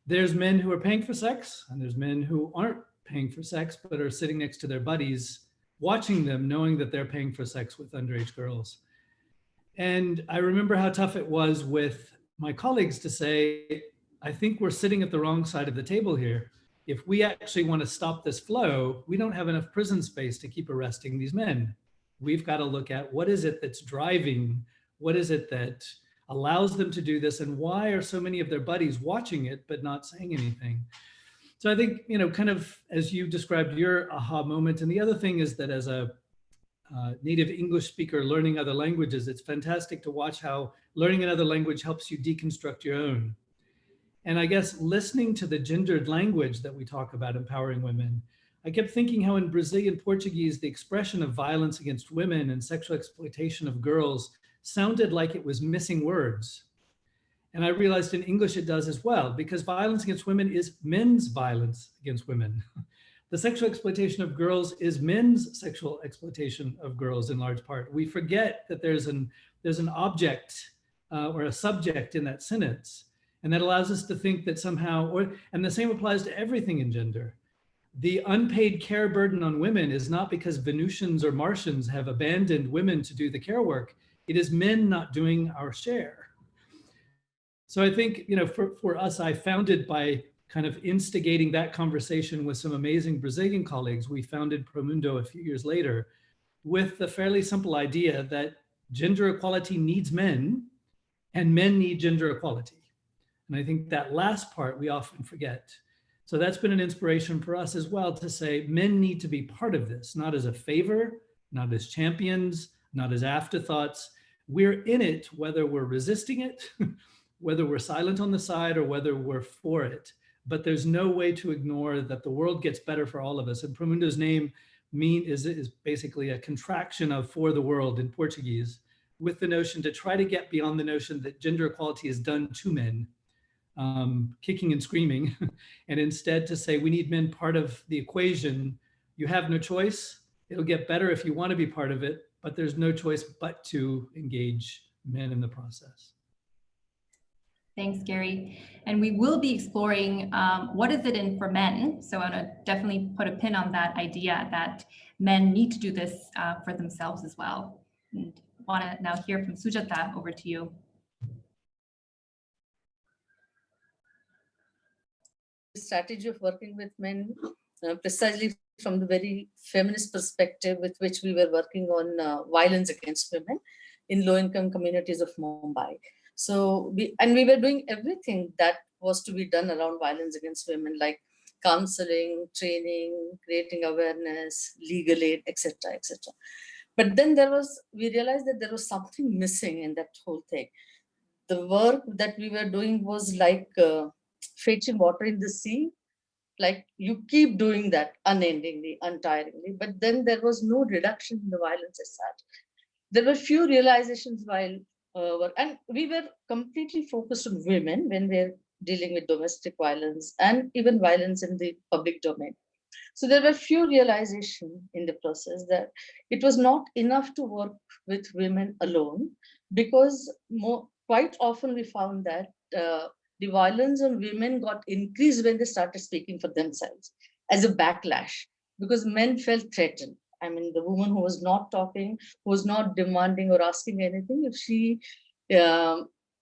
There's men who are paying for sex, and there's men who aren't paying for sex, but are sitting next to their buddies, watching them, knowing that they're paying for sex with underage girls. And I remember how tough it was with my colleagues to say, I think we're sitting at the wrong side of the table here. If we actually want to stop this flow, we don't have enough prison space to keep arresting these men. We've got to look at what is it that's driving, what is it that allows them to do this, and why are so many of their buddies watching it but not saying anything? So I think, kind of as you described your aha moment, and the other thing is that as a native English speaker learning other languages, it's fantastic to watch how learning another language helps you deconstruct your own. And I guess listening to the gendered language that we talk about empowering women, I kept thinking how in Brazilian Portuguese, the expression of violence against women and sexual exploitation of girls sounded like it was missing words. And I realized in English it does as well, because violence against women is men's violence against women. The sexual exploitation of girls is men's sexual exploitation of girls in large part. We forget that there's an object or a subject in that sentence. And that allows us to think that somehow, and the same applies to everything in gender. The unpaid care burden on women is not because Venusians or Martians have abandoned women to do the care work. It is men not doing our share. So I think, for us, I founded by kind of instigating that conversation with some amazing Brazilian colleagues. We founded Promundo a few years later with the fairly simple idea that gender equality needs men and men need gender equality. And I think that last part we often forget. So that's been an inspiration for us as well to say men need to be part of this, not as a favor, not as champions, not as afterthoughts. We're in it, whether we're resisting it, whether we're silent on the side, or whether we're for it. But there's no way to ignore that the world gets better for all of us. And Promundo's name is basically a contraction of for the world in Portuguese, with the notion to try to get beyond the notion that gender equality is done to men, kicking and screaming, and instead to say we need men part of the equation. You have no choice. It'll get better if you want to be part of it, but there's no choice but to engage men in the process. Thanks, Gary. And we will be exploring what is it in for men. So I want to definitely put a pin on that idea that men need to do this for themselves as well. And I want to now hear from Sujata. Over to you. Strategy of working with men precisely from the very feminist perspective with which we were working on violence against women in low-income communities of Mumbai. So we were doing everything that was to be done around violence against women, like counseling, training, creating awareness, legal aid, etc., etc. But then we realized that there was something missing in that whole thing. The work that we were doing was like fetching water in the sea. Like you keep doing that unendingly, untiringly, but then there was no reduction in the violence as such. There were few realizations while and we were completely focused on women when we're dealing with domestic violence and even violence in the public domain. So there were few realizations in the process that it was not enough to work with women alone, because quite often we found that the violence on women got increased when they started speaking for themselves as a backlash, because men felt threatened. I mean, the woman who was not talking, who was not demanding or asking anything, if she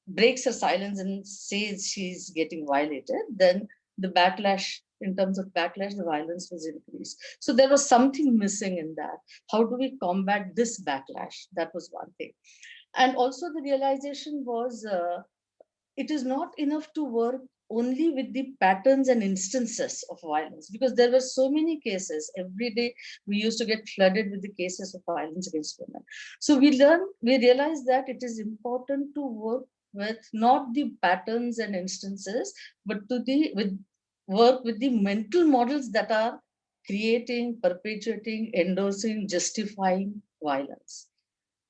breaks her silence and says she's getting violated, then the backlash, in terms of backlash, the violence was increased. So there was something missing in that. How do we combat this backlash? That was one thing. And also the realization was, it is not enough to work only with the patterns and instances of violence, because there were so many cases. Every day we used to get flooded with the cases of violence against women. So we realized that it is important to work with not the patterns and instances, but work with the mental models that are creating, perpetuating, endorsing, justifying violence.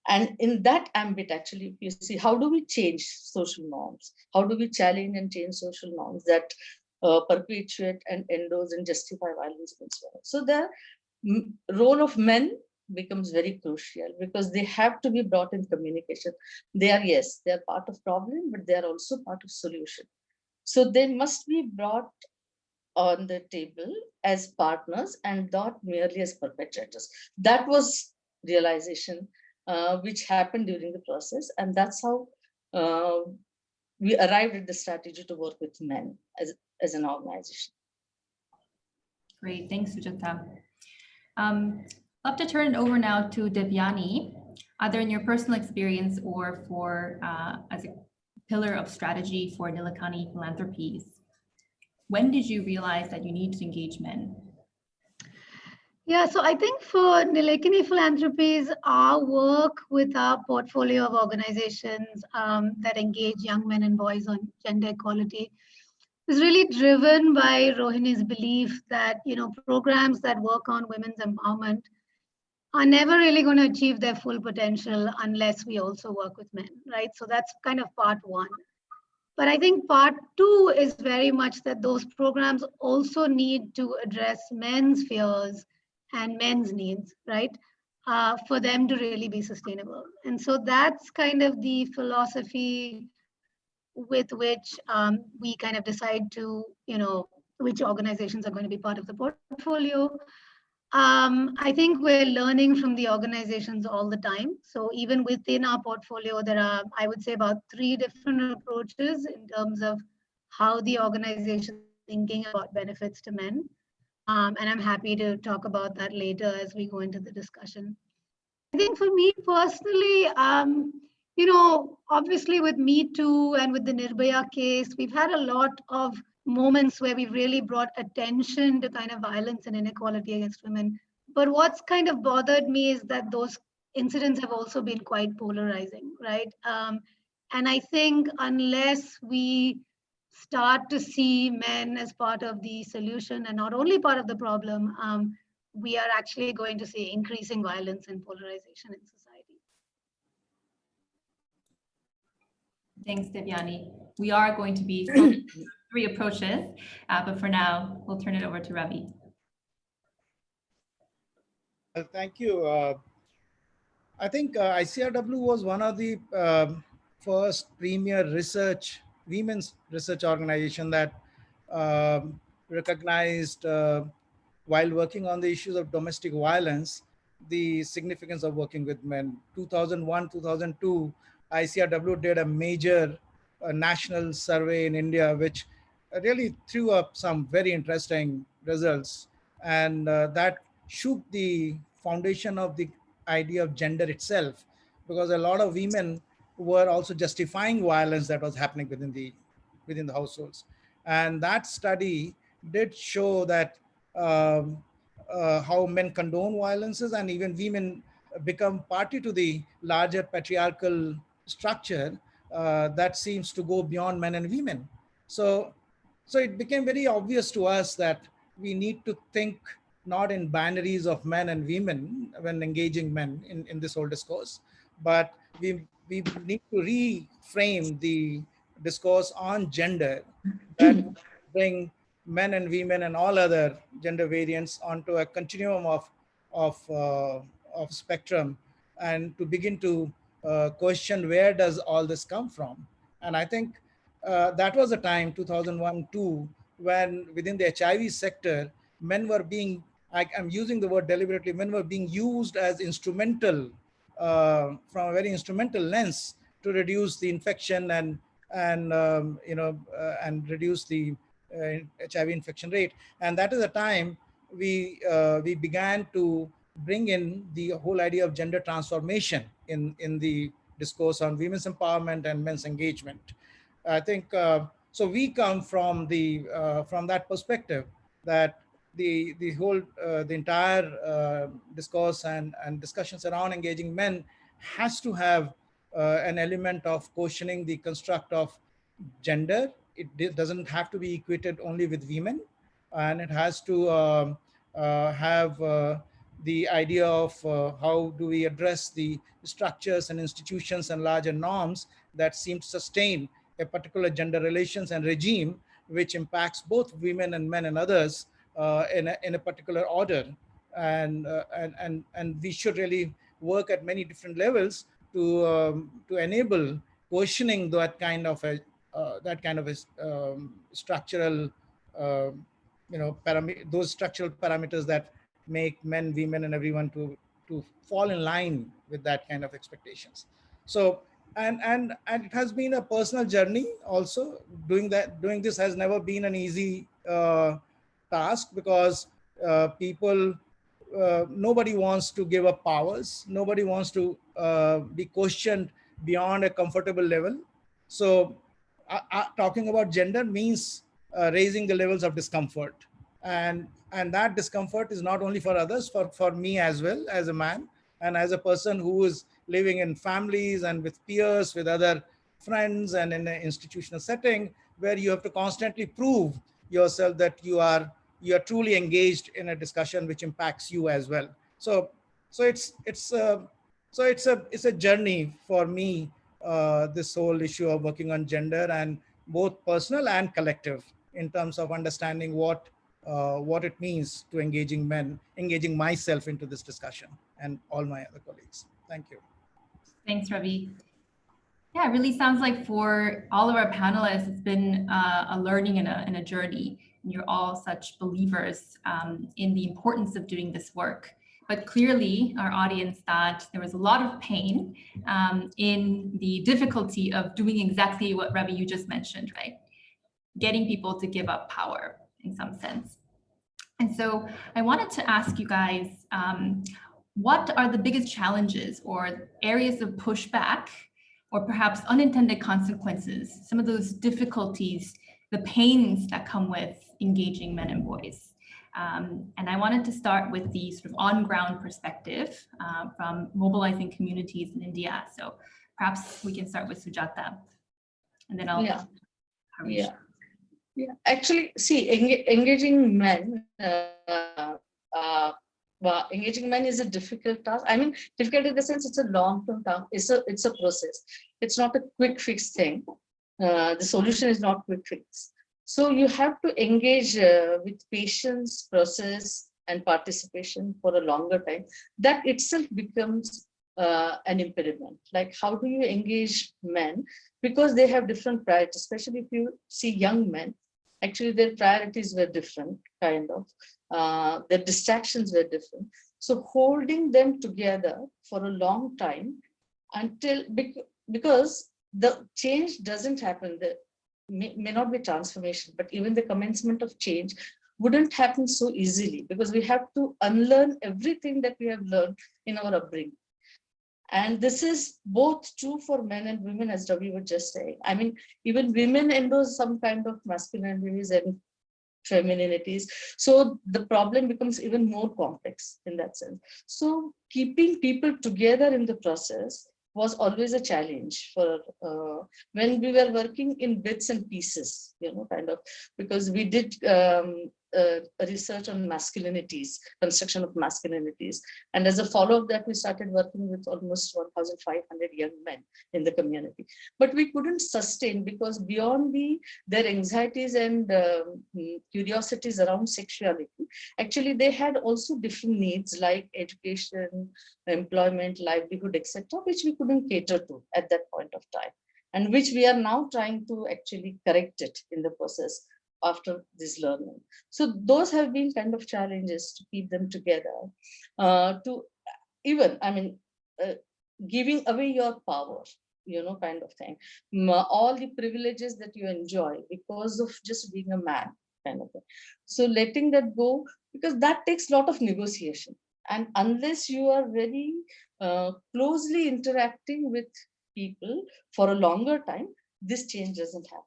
And in that ambit, actually, you see, how do we change social norms? How do we challenge and change social norms that perpetuate and endorse and justify violence against women? So the role of men becomes very crucial, because they have to be brought in communication. They are part of problem, but they are also part of solution. So they must be brought on the table as partners and not merely as perpetrators. That was realization which happened during the process, and that's how we arrived at the strategy to work with men as an organization. Great, thanks, Sujata. I'd love to turn it over now to Devyani, either in your personal experience or for as a pillar of strategy for Nilekani Philanthropies. When did you realize that you need to engage men? Yeah, so I think for Nilekani Philanthropies, our work with our portfolio of organizations that engage young men and boys on gender equality is really driven by Rohini's belief that, programs that work on women's empowerment are never really going to achieve their full potential unless we also work with men, right? So that's kind of part one. But I think part two is very much that those programs also need to address men's fears and men's needs, right? For them to really be sustainable. And so that's kind of the philosophy with which we kind of decide to, which organizations are going to be part of the portfolio. I think we're learning from the organizations all the time. So even within our portfolio, there are, I would say, about 3 different approaches in terms of how the organization is thinking about benefits to men. And I'm happy to talk about that later as we go into the discussion. I think for me personally, obviously with Me Too and with the Nirbhaya case, we've had a lot of moments where we've really brought attention to kind of violence and inequality against women. But what's kind of bothered me is that those incidents have also been quite polarizing, right? And I think unless we start to see men as part of the solution and not only part of the problem, we are actually going to see increasing violence and polarization in society. Thanks, Devyani. We are going to be 3 approaches, but for now, we'll turn it over to Ravi. Thank you. I think ICRW was one of the first premier women's research organization that recognized while working on the issues of domestic violence, the significance of working with men. 2001, 2002, ICRW did a major national survey in India, which really threw up some very interesting results. And that shook the foundation of the idea of gender itself, because a lot of women were also justifying violence that was happening within the households. And that study did show that how men condone violences and even women become party to the larger patriarchal structure that seems to go beyond men and women. So it became very obvious to us that we need to think not in binaries of men and women when engaging men in this whole discourse, but we need to reframe the discourse on gender that bring men and women and all other gender variants onto a continuum of spectrum, and to begin to question where does all this come from. And I think that was a time, 2001-2, when within the HIV sector, men were being, I'm using the word deliberately, men were being used as instrumental, from a very instrumental lens to reduce the infection and reduce the HIV infection rate. And that is a time we began to bring in the whole idea of gender transformation in the discourse on women's empowerment and men's engagement. I think So we come from that perspective that the entire discourse and discussions around engaging men has to have an element of questioning the construct of gender. It doesn't have to be equated only with women, and it has to have the idea of how do we address the structures and institutions and larger norms that seem to sustain a particular gender relations and regime, which impacts both women and men and others in a particular order. And we should really work at many different levels to enable questioning that kind of a structural, those structural parameters that make men, women, and everyone to fall in line with that kind of expectations. So, and it has been a personal journey also. Doing this has never been an easy task, because nobody wants to give up powers. Nobody wants to be questioned beyond a comfortable level. So talking about gender means raising the levels of discomfort. And that discomfort is not only for others, for me as well, as a man, and as a person who is living in families and with peers, with other friends, and in an institutional setting where you have to constantly prove yourself that you are truly engaged in a discussion which impacts you as well. So it's a journey for me, this whole issue of working on gender, and both personal and collective, in terms of understanding what it means to engaging myself into this discussion, and all my other colleagues. Thank you. Thanks, Ravi. Yeah, it really sounds like for all of our panelists, it's been a learning and a journey. And you're all such believers in the importance of doing this work. But clearly, our audience thought there was a lot of pain in the difficulty of doing exactly what Ravi, you just mentioned, right? Getting people to give up power in some sense. And so I wanted to ask you guys, what are the biggest challenges or areas of pushback, or perhaps unintended consequences, some of those difficulties, the pains that come with engaging men and boys? And I wanted to start with the sort of on-ground perspective from mobilizing communities in India. So perhaps we can start with Sujata, and then I'll. Yeah. Actually, see, engaging men. Engaging men is a difficult task. I mean, difficult in the sense it's a long-term task. It's a process. It's not a quick fix thing. The solution is not quick fix. So you have to engage with patience, process, and participation for a longer time. That itself becomes an impediment. Like, how do you engage men? Because they have different priorities, especially if you see young men. Actually, their priorities were different, kind of. Their distractions were different. So holding them together for a long time because the change doesn't happen. There may not be transformation, but even the commencement of change wouldn't happen so easily, because we have to unlearn everything that we have learned in our upbringing. And this is both true for men and women, as Ravi was just saying. I mean, even women endorse some kind of masculinities and femininities. So the problem becomes even more complex in that sense. So keeping people together in the process was always a challenge for when we were working in bits and pieces, kind of, because we did research on masculinities, construction of masculinities. And as a follow-up that, we started working with almost 1,500 young men in the community. But we couldn't sustain, because beyond their anxieties and curiosities around sexuality, actually they had also different needs like education, employment, livelihood, etc., which we couldn't cater to at that point of time, and which we are now trying to actually correct it in the process after this learning. So those have been kind of challenges to keep them together, to even, giving away your power, kind of thing. All the privileges that you enjoy because of just being a man, kind of thing. So letting that go, because that takes a lot of negotiation. And unless you are very closely interacting with people for a longer time, this change doesn't happen.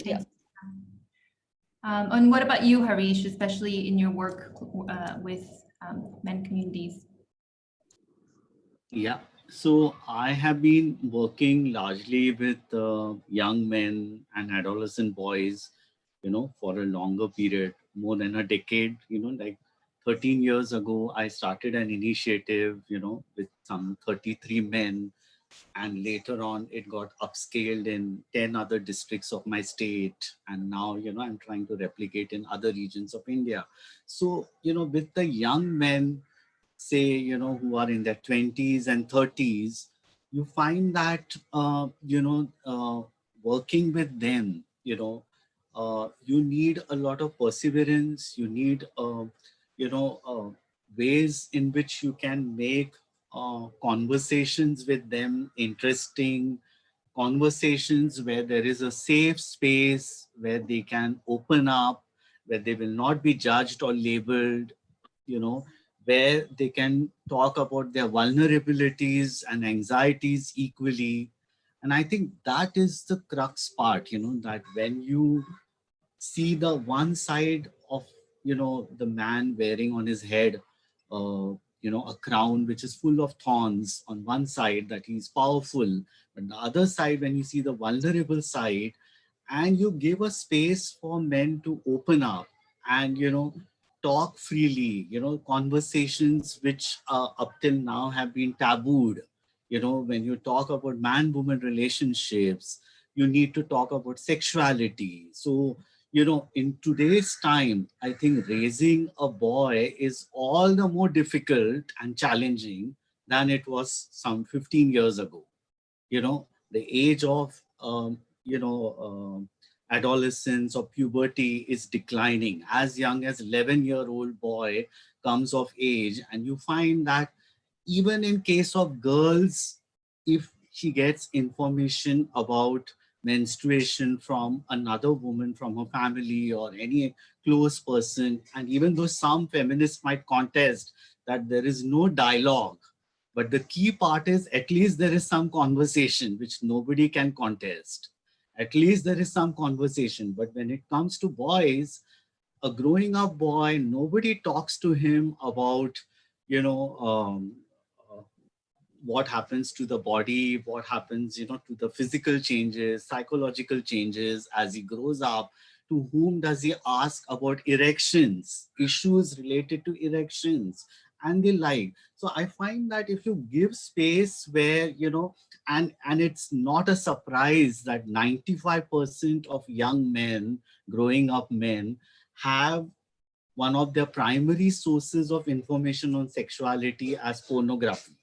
Thanks. And what about you, Harish, especially in your work with men communities? Yeah, so I have been working largely with young men and adolescent boys, for a longer period, more than a decade. Like 13 years ago, I started an initiative, with some 33 men, and later on it got upscaled in 10 other districts of my state, and now I'm trying to replicate in other regions of India. So with the young men, say who are in their 20s and 30s, you find that working with them, you need a lot of perseverance. You need ways in which you can make conversations with them interesting, conversations where there is a safe space where they can open up, where they will not be judged or labeled, where they can talk about their vulnerabilities and anxieties equally. And I think that is the crux part, that when you see the one side of, the man wearing on his head, a crown which is full of thorns on one side, that he's powerful, but the other side, when you see the vulnerable side, and you give a space for men to open up and, talk freely, conversations which up till now have been tabooed. When you talk about man-woman relationships, you need to talk about sexuality. So, in today's time, I think raising a boy is all the more difficult and challenging than it was some 15 years ago. The age of, adolescence or puberty is declining. As young as 11-year-old boy comes of age, and you find that even in case of girls, if she gets information about menstruation from another woman from her family or any close person, and even though some feminists might contest that there is no dialogue, but the key part is at least there is some conversation which nobody can contest. At least there is some conversation. But when it comes to boys, a growing up boy, nobody talks to him about, what happens to the body, what happens, to the physical changes, psychological changes as he grows up. To whom does he ask about erections, issues related to erections and the like? So I find that if you give space where, and it's not a surprise that 95% of young men, growing up men, have one of their primary sources of information on sexuality as pornography.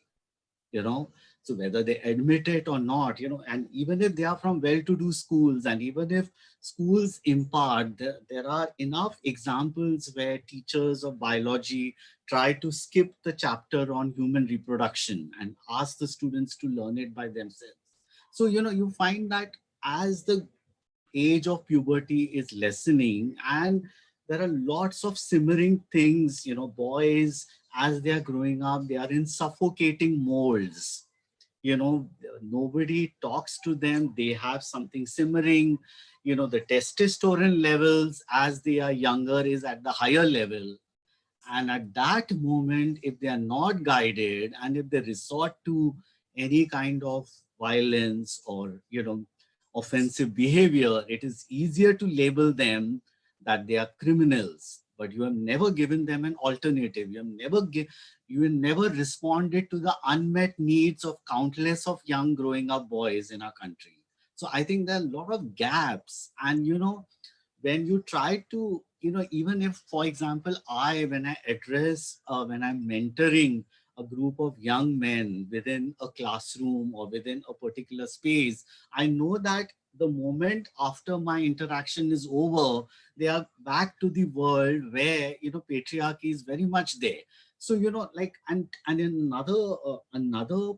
So whether they admit it or not, and even if they are from well-to-do schools, and even if schools impart, there are enough examples where teachers of biology try to skip the chapter on human reproduction and ask the students to learn it by themselves. So, you find that as the age of puberty is lessening, and there are lots of simmering things, boys, as they are growing up, they are in suffocating molds. Nobody talks to them. They have something simmering. The testosterone levels as they are younger is at the higher level. And at that moment, if they are not guided, and if they resort to any kind of violence or, offensive behavior, it is easier to label them that they are criminals. But you have never given them an alternative. You have never responded to the unmet needs of countless of young growing up boys in our country. So I think there are a lot of gaps. And, when you try to, even if, for example, when I address, when I'm mentoring a group of young men within a classroom or within a particular space, I know that the moment after my interaction is over, they are back to the world where, patriarchy is very much there. So, and another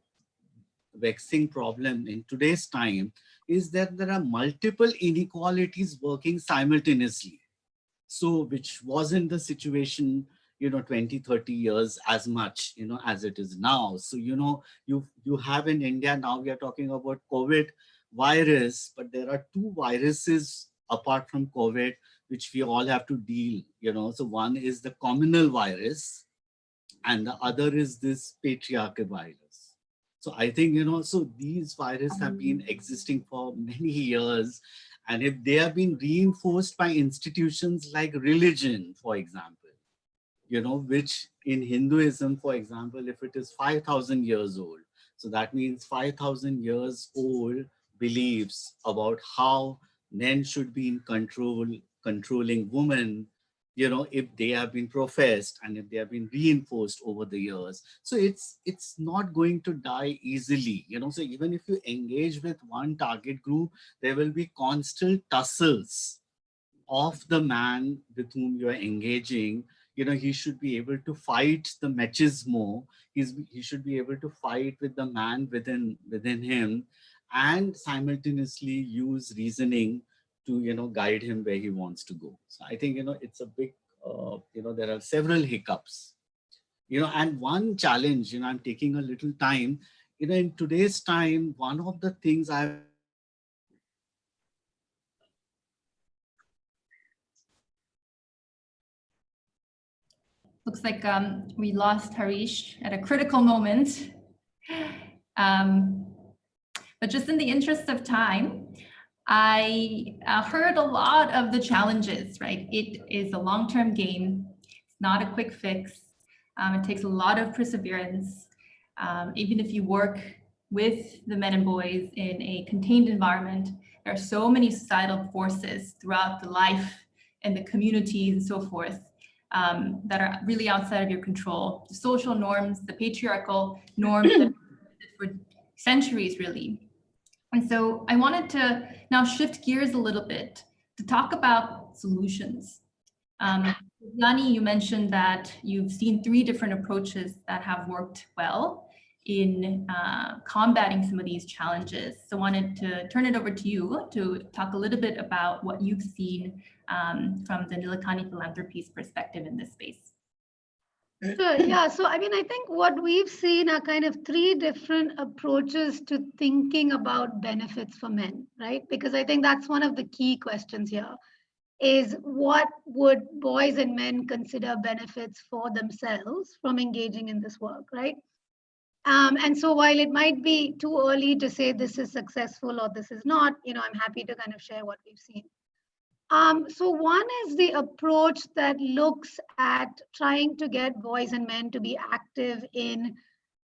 vexing problem in today's time is that there are multiple inequalities working simultaneously. So, which wasn't the situation, 20, 30 years as much, as it is now. So, you have in India, now we are talking about COVID virus, but there are two viruses apart from COVID, which we all have to deal, So one is the communal virus and the other is this patriarchal virus. So I think, so these viruses have been existing for many years. And if they have been reinforced by institutions like religion, for example, which in Hinduism, for example, if it is 5,000 years old, so that means 5,000 years old beliefs about how men should be in controlling women, if they have been professed and if they have been reinforced over the years. So it's not going to die easily, so even if you engage with one target group, there will be constant tussles of the man with whom you are engaging. He should be able to fight the machismo. He should be able to fight with the man within him, and simultaneously use reasoning to guide him where he wants to go. So I think it's a big there are several hiccups, and one challenge. I'm taking a little time. In today's time, one of the things Looks like we lost Harish at a critical moment. But just in the interest of time, I heard a lot of the challenges, right? It is a long-term game. It's not a quick fix. It takes a lot of perseverance. Even if you work with the men and boys in a contained environment, there are so many societal forces throughout the life and the communities and so forth that are really outside of your control. The social norms, the patriarchal norms that have existed for centuries, really. And so I wanted to now shift gears a little bit to talk about solutions. Yanni, you mentioned that you've seen 3 different approaches that have worked well in combating some of these challenges. So I wanted to turn it over to you to talk a little bit about what you've seen from the Nilekani Philanthropies perspective in this space. Sure, yeah. So, I mean, I think what we've seen are kind of 3 different approaches to thinking about benefits for men, right? Because I think that's one of the key questions here is what would boys and men consider benefits for themselves from engaging in this work, right? And so while it might be too early to say this is successful or this is not, I'm happy to kind of share what we've seen. So one is the approach that looks at trying to get boys and men to be active in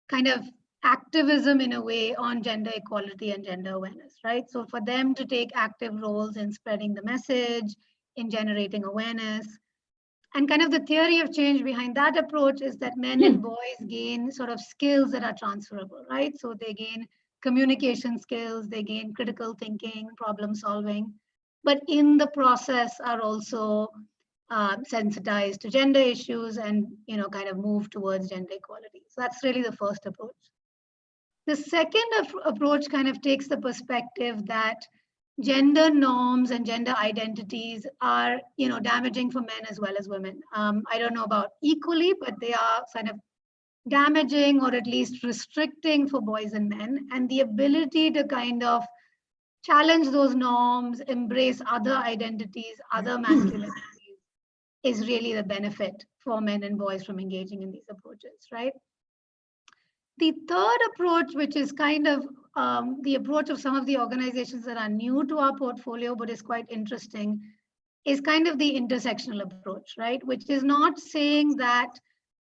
kind of activism in a way on gender equality and gender awareness, right? So for them to take active roles in spreading the message, in generating awareness. And kind of the theory of change behind that approach is that men and boys gain sort of skills that are transferable, right? So they gain communication skills, they gain critical thinking, problem solving, but in the process are also sensitized to gender issues and kind of move towards gender equality. So that's really the first approach. The second approach kind of takes the perspective that gender norms and gender identities are damaging for men as well as women. I don't know about equally, but they are kind of damaging or at least restricting for boys and men, and the ability to kind of challenge those norms, embrace other identities, other masculinities is really the benefit for men and boys from engaging in these approaches, right? The third approach, which is kind of the approach of some of the organizations that are new to our portfolio, but is quite interesting, is kind of the intersectional approach, right? Which is not saying that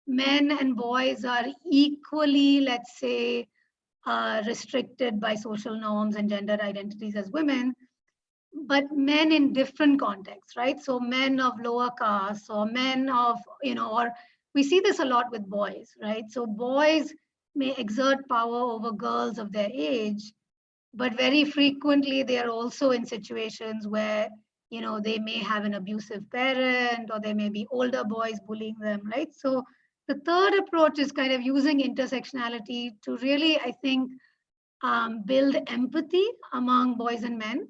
men and boys are equally, let's say, restricted by social norms and gender identities as women, but men in different contexts, right? So men of lower castes or men of, or we see this a lot with boys, right? So boys may exert power over girls of their age, but very frequently they are also in situations where, they may have an abusive parent or there may be older boys bullying them, right? So the third approach is kind of using intersectionality to really, I think, build empathy among boys and men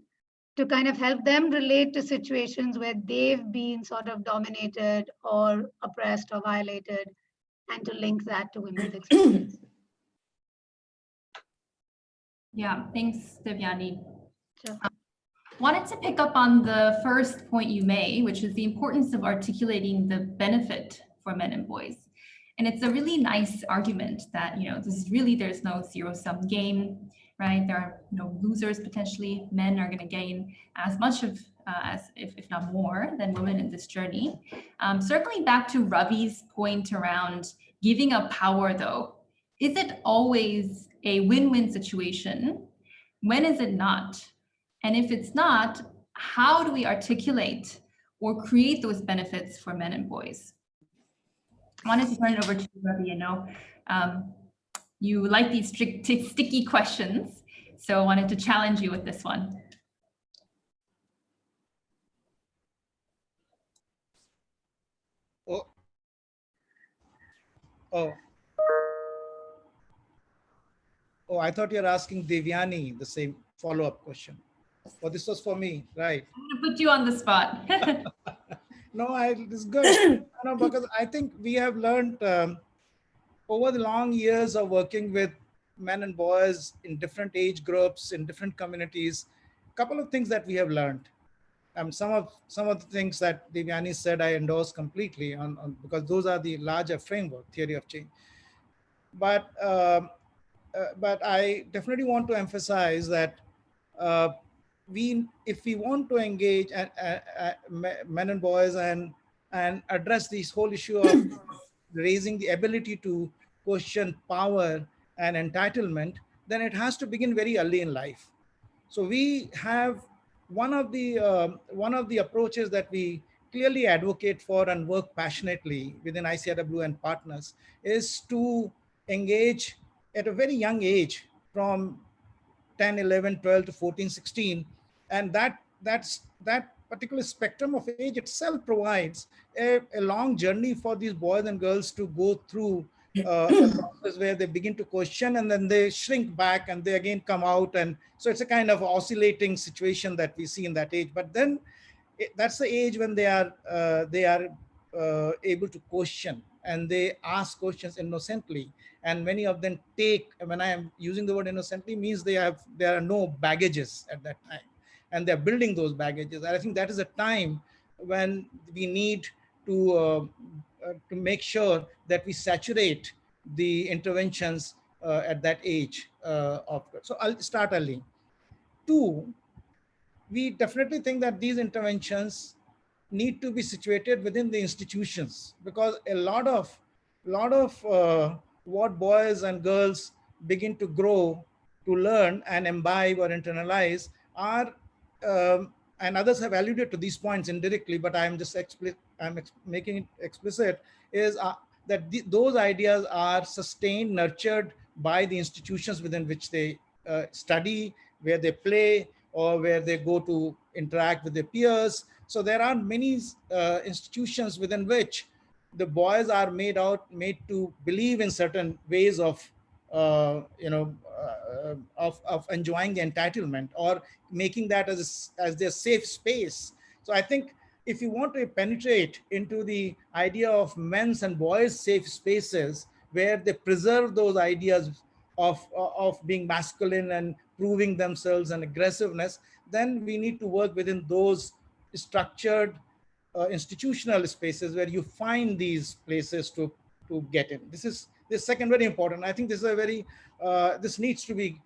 to kind of help them relate to situations where they've been sort of dominated or oppressed or violated, and to link that to women's experience. Yeah, thanks, Devyani. Sure. wanted to pick up on the first point you made, which is the importance of articulating the benefit for men and boys. And it's a really nice argument that, there's no zero-sum game, right? There are no losers potentially. Men are going to gain as much of, if not more, than women in this journey. Circling back to Ravi's point around giving up power, though, is it always a win-win situation? When is it not? And if it's not, how do we articulate or create those benefits for men and boys? I wanted to turn it over to you, Ravi. I know you like these sticky questions, so I wanted to challenge you with this one. Oh, I thought you were asking Devyani the same follow-up question. Oh, this was for me, right? I'm going to put you on the spot. No, it's good. Because I think we have learned over the long years of working with men and boys in different age groups, in different communities, a couple of things that we have learned. Some of the things that Devyani said, I endorse completely on because those are the larger framework, theory of change. But I definitely want to emphasize that if we want to engage men and boys and address this whole issue of raising the ability to question power and entitlement, then it has to begin very early in life. So we have one of the approaches that we clearly advocate for and work passionately within ICRW and partners is to engage at a very young age, from 10, 11, 12 to 14, 16. And that particular spectrum of age itself provides a long journey for these boys and girls to go through a process where they begin to question and then they shrink back and they again come out. And so it's a kind of oscillating situation that we see in that age. But then that's the age when they are able to question and they ask questions innocently. And many of them when I am using the word innocently, means there are no baggages at that time. And they're building those baggages. And I think that is a time when we need to make sure that we saturate the interventions at that age. So I'll start early. 2, we definitely think that these interventions need to be situated within the institutions, because a lot of what boys and girls begin to grow, to learn and imbibe or internalize are, and others have alluded to these points indirectly, but I'm just making it explicit, is that those ideas are sustained, nurtured by the institutions within which they study, where they play, or where they go to interact with their peers. So there are many institutions within which the boys are made to believe in certain ways of enjoying the entitlement, or making that as their safe space. So I think if you want to penetrate into the idea of men's and boys' safe spaces, where they preserve those ideas of being masculine and proving themselves and aggressiveness, then we need to work within those structured institutional spaces where you find these places to get in. This second very important. I think this is a very this needs to be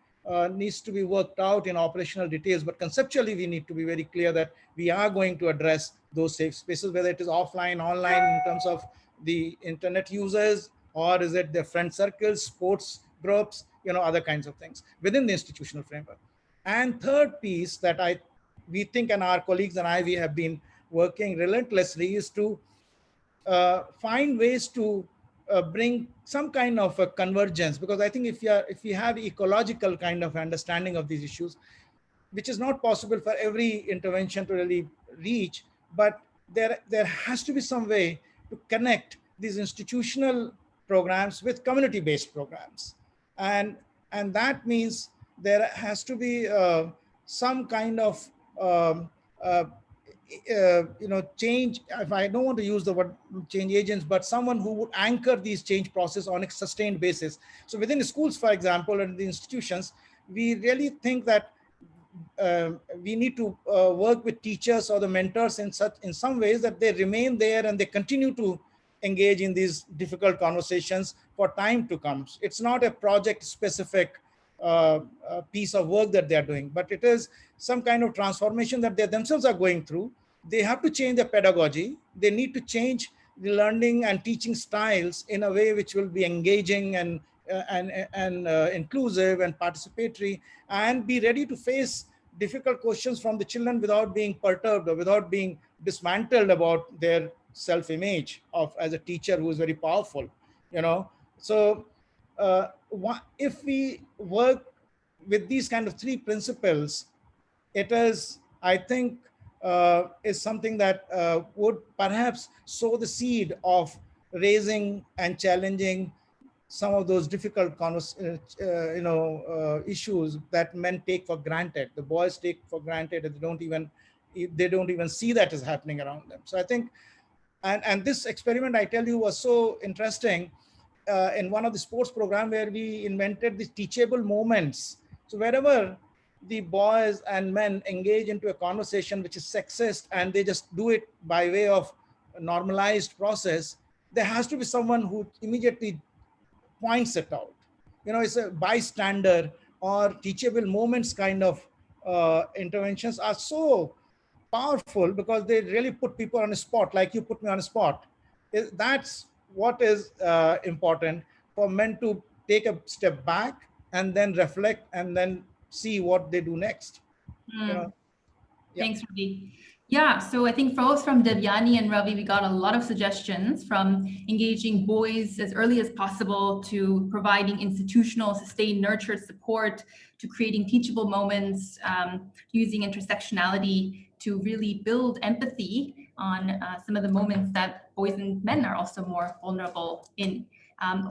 worked out in operational details, but conceptually we need to be very clear that we are going to address those safe spaces, whether it is offline, online, in terms of the internet users, or is it their friend circles, sports groups, other kinds of things within the institutional framework. And third piece that we think, and our colleagues and we have been working relentlessly, is to find ways to bring some kind of a convergence, because I think if you have ecological kind of understanding of these issues, which is not possible for every intervention to really reach, but there has to be some way to connect these institutional programs with community-based programs, and that means there has to be some kind of change. If I don't want to use the word change agents, but someone who would anchor these change process on a sustained basis. So within the schools, for example, and the institutions, we really think that we need to work with teachers or the mentors in some ways that they remain there and they continue to engage in these difficult conversations for time to come. It's not a project specific piece of work that they're doing, but it is some kind of transformation that they themselves are going through. They have to change their pedagogy. They need to change the learning and teaching styles in a way which will be engaging and inclusive and participatory, and be ready to face difficult questions from the children without being perturbed or without being dismantled about their self-image of as a teacher who is very powerful, you know. So if we work with these kind of three principles, it is, I think, is something that would perhaps sow the seed of raising and challenging some of those difficult issues that men take for granted. The boys take for granted, and they don't even see that is happening around them. So I think, and this experiment, I tell you, was so interesting in one of the sports program where we invented these teachable moments. So wherever the boys and men engage into a conversation which is sexist and they just do it by way of a normalized process, there has to be someone who immediately points it out. You know, it's a bystander or teachable moments kind of interventions are so powerful because they really put people on a spot, like you put me on a spot. That's what is important, for men to take a step back and then reflect and then see what they do next. You know? Thanks, Ravi. Yeah, so I think both from Devyani and Ravi, we got a lot of suggestions, from engaging boys as early as possible to providing institutional, sustained, nurtured support, to creating teachable moments, using intersectionality to really build empathy on some of the moments that boys and men are also more vulnerable in.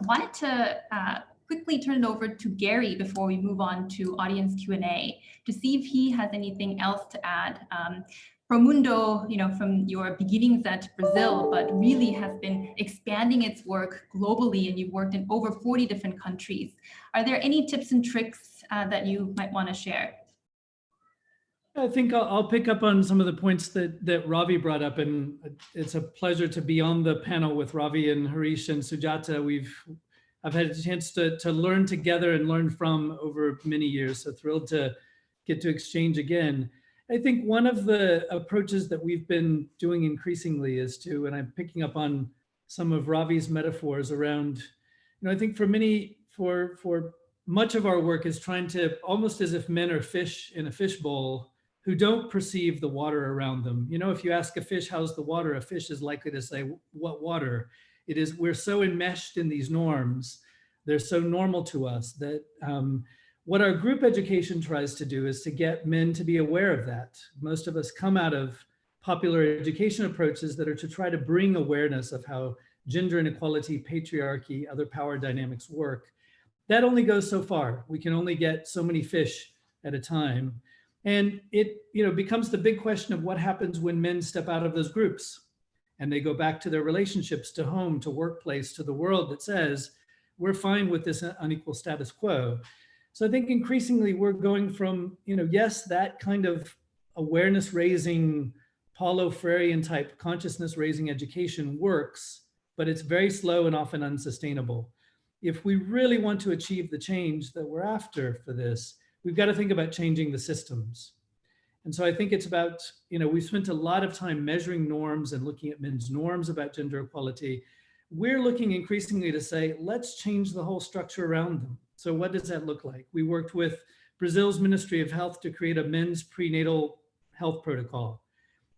Wanted to quickly turn it over to Gary before we move on to audience Q&A to see if he has anything else to add. Promundo, you know, from your beginnings at Brazil, but really has been expanding its work globally, and you've worked in over 40 different countries. Are there any tips and tricks that you might want to share? I think I'll pick up on some of the points that Ravi brought up, and it's a pleasure to be on the panel with Ravi and Harish and Sujata. I've had a chance to learn together and learn from over many years, so thrilled to get to exchange again. I think one of the approaches that we've been doing increasingly is to, and I'm picking up on some of Ravi's metaphors around, you know, I think for much of our work is trying to, almost as if men are fish in a fishbowl who don't perceive the water around them. You know, if you ask a fish, how's the water? A fish is likely to say, what water? It is, we're so enmeshed in these norms. They're so normal to us that what our group education tries to do is to get men to be aware of that. Most of us come out of popular education approaches that are to try to bring awareness of how gender inequality, patriarchy, other power dynamics work. That only goes so far. We can only get so many fish at a time. And it, you know, becomes the big question of what happens when men step out of those groups and they go back to their relationships, to home, to workplace, to the world that says, we're fine with this unequal status quo. So I think increasingly we're going from, you know, yes, that kind of awareness raising, Paulo Freirean type consciousness raising education works, but it's very slow and often unsustainable. If we really want to achieve the change that we're after for this, we've got to think about changing the systems. And so I think it's about, you know, we spent a lot of time measuring norms and looking at men's norms about gender equality. We're looking increasingly to say, let's change the whole structure around them. So what does that look like? We worked with Brazil's Ministry of Health to create a men's prenatal health protocol.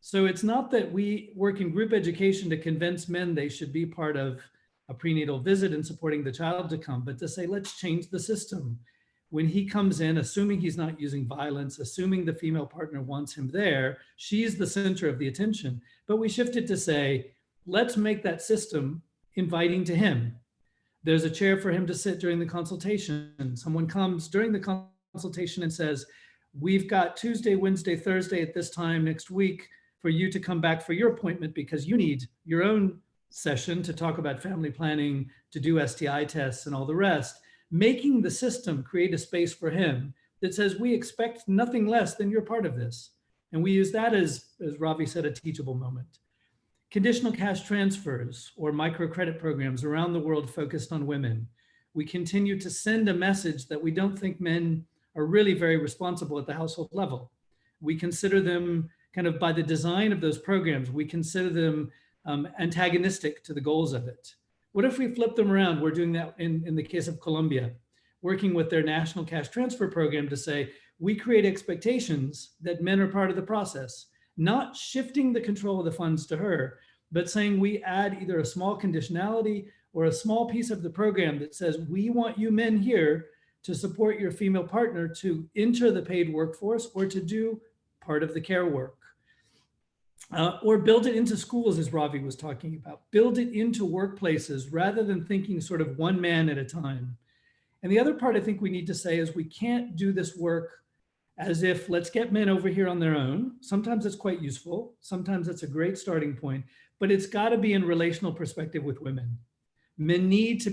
So it's not that we work in group education to convince men they should be part of a prenatal visit and supporting the child to come, but to say, let's change the system. When he comes in, assuming he's not using violence, assuming the female partner wants him there, she's the center of the attention. But we shifted to say, let's make that system inviting to him. There's a chair for him to sit during the consultation. Someone comes during the consultation and says, we've got Tuesday, Wednesday, Thursday at this time next week for you to come back for your appointment because you need your own session to talk about family planning, to do STI tests and all the rest. Making the system create a space for him that says we expect nothing less than you're part of this. And we use that as Ravi said, a teachable moment. Conditional cash transfers or microcredit programs around the world focused on women. We continue to send a message that we don't think men are really very responsible at the household level. We consider them kind of by the design of those programs, we consider them antagonistic to the goals of it. What if we flip them around? We're doing that in the case of Colombia, working with their national cash transfer program to say, we create expectations that men are part of the process, not shifting the control of the funds to her, but saying we add either a small conditionality or a small piece of the program that says, we want you men here to support your female partner to enter the paid workforce or to do part of the care work. Or build it into schools, as Ravi was talking about. Build it into workplaces rather than thinking sort of one man at a time. And the other part I think we need to say is we can't do this work as if let's get men over here on their own. Sometimes it's quite useful. Sometimes it's a great starting point, but it's got to be in relational perspective with women. We need to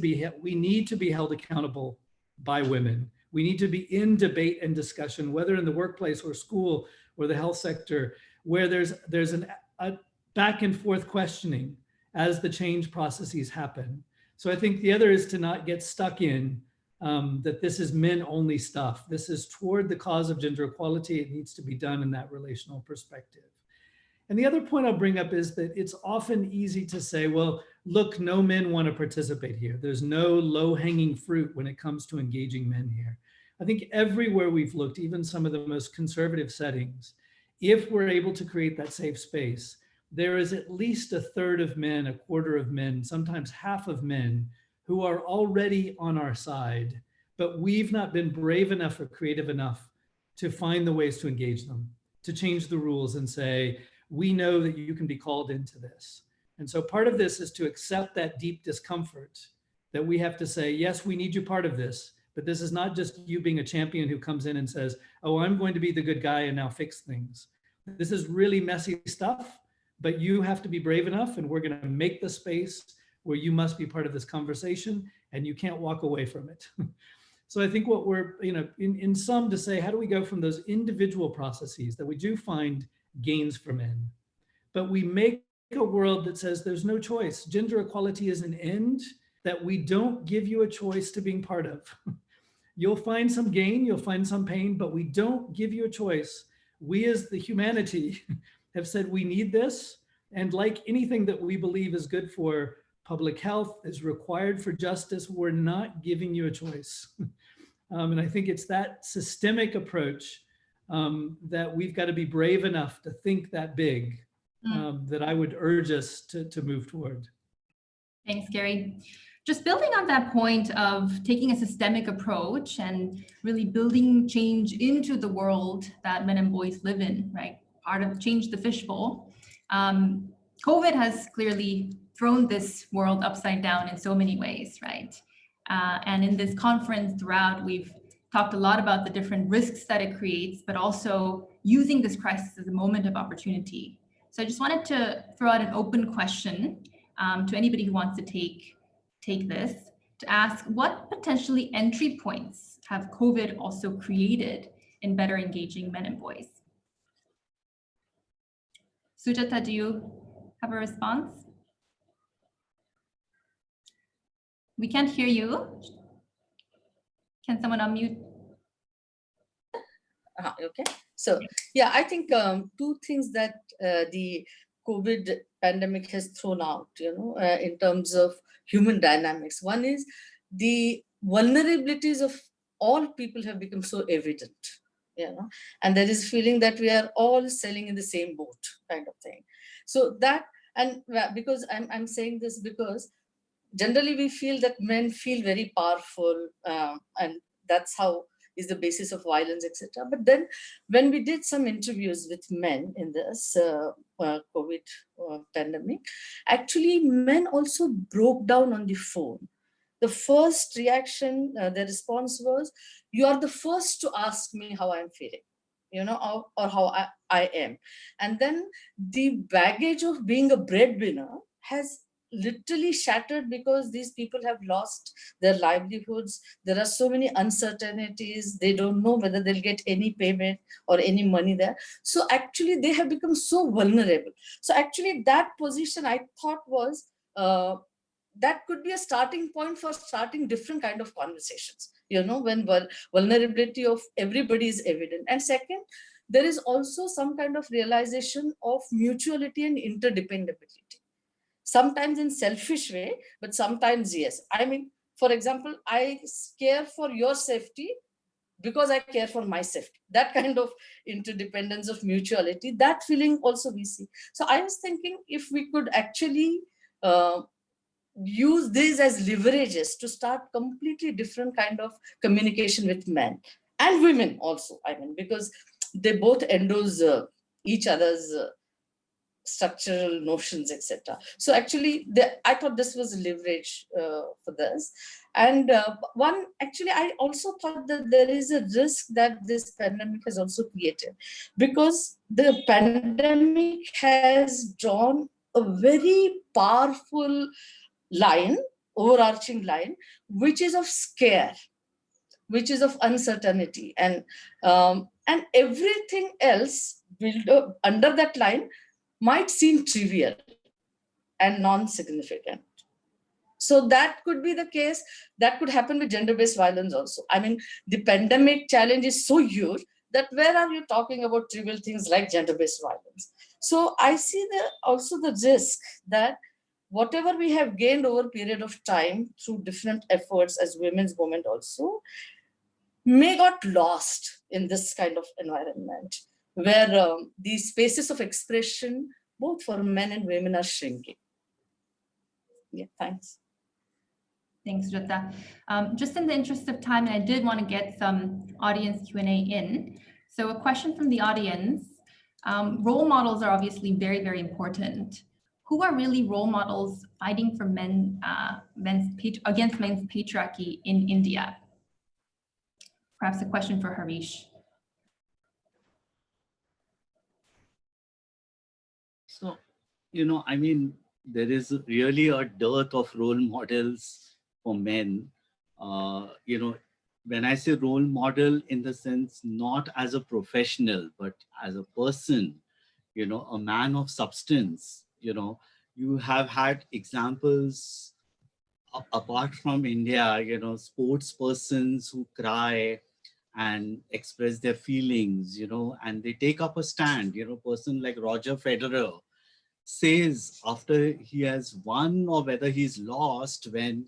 be held accountable by women. We need to be in debate and discussion, whether in the workplace or school or the health sector, where there's a back and forth questioning as the change processes happen. So I think the other is to not get stuck in that this is men only stuff. This is toward the cause of gender equality. It needs to be done in that relational perspective. And the other point I'll bring up is that it's often easy to say, well, look, no men want to participate here. There's no low-hanging fruit when it comes to engaging men here. I think everywhere we've looked, even some of the most conservative settings, if we're able to create that safe space, there is at least a third of men, a quarter of men, sometimes half of men who are already on our side, but we've not been brave enough or creative enough to find the ways to engage them, to change the rules and say, we know that you can be called into this. And so part of this is to accept that deep discomfort that we have to say, yes, we need you part of this, but this is not just you being a champion who comes in and says, oh, I'm going to be the good guy and now fix things. This is really messy stuff, but you have to be brave enough and we're going to make the space where you must be part of this conversation and you can't walk away from it. So I think what we're, in sum to say, how do we go from those individual processes that we do find gains for men, but we make a world that says there's no choice. Gender equality is an end that we don't give you a choice to being part of. You'll find some gain, you'll find some pain, but we don't give you a choice. We as the humanity have said we need this. And like anything that we believe is good for public health, is required for justice, we're not giving you a choice. And I think it's that systemic approach that we've got to be brave enough to think that big, that I would urge us to move toward. Thanks, Gary. Just building on that point of taking a systemic approach and really building change into the world that men and boys live in, right? Part of change the fishbowl. COVID has clearly thrown this world upside down in so many ways, right? And in this conference throughout, we've talked a lot about the different risks that it creates, but also using this crisis as a moment of opportunity. So I just wanted to throw out an open question to anybody who wants to take this, to ask what potentially entry points have COVID also created in better engaging men and boys? Sujata, do you have a response? We can't hear you. Can someone unmute? Okay. So, yeah, I think two things that the COVID pandemic has thrown out, in terms of human dynamics. One is the vulnerabilities of all people have become so evident, and there is a feeling that we are all sailing in the same boat kind of thing. So that, and because I'm saying this because generally we feel that men feel very powerful, and that's how is the basis of violence, etc. But then when we did some interviews with men in this COVID pandemic, actually men also broke down on the phone. The first reaction, the response was, you are the first to ask me how I'm feeling, or how I am. And then the baggage of being a breadwinner has literally shattered because these people have lost their livelihoods. There are so many uncertainties. They don't know whether they'll get any payment or any money there. So actually they have become so vulnerable. So actually that position I thought was, that could be a starting point for starting different kind of conversations, when vulnerability of everybody is evident. And second, there is also some kind of realization of mutuality and interdependability. Sometimes in selfish way, but sometimes yes. I mean, for example, I care for your safety because I care for my safety. That kind of interdependence of mutuality, that feeling also we see. So I was thinking if we could actually use these as leverages to start completely different kind of communication with men and women also. I mean, because they both endorse each other's structural notions, etc. So actually, I thought this was leverage for this. And I also thought that there is a risk that this pandemic has also created, because the pandemic has drawn a very powerful line, overarching line, which is of scare, which is of uncertainty, and everything else built up under that line might seem trivial and non-significant. So that could be the case. That could happen with gender-based violence also. I mean, the pandemic challenge is so huge that where are you talking about trivial things like gender-based violence? So I see also the risk that whatever we have gained over a period of time through different efforts as women's movement also may got lost in this kind of environment where these spaces of expression, both for men and women, are shrinking. Yeah, thanks. Thanks, Rita. Just in the interest of time, I did want to get some audience Q&A in. So a question from the audience. Role models are obviously very, very important. Who are really role models fighting for against men's patriarchy in India? Perhaps a question for Harish. So, I mean, there is really a dearth of role models for men. When I say role model in the sense, not as a professional, but as a person, a man of substance, you have had examples apart from India, sports persons who cry and express their feelings, and they take up a stand, person like Roger Federer says after he has won or whether he's lost, when,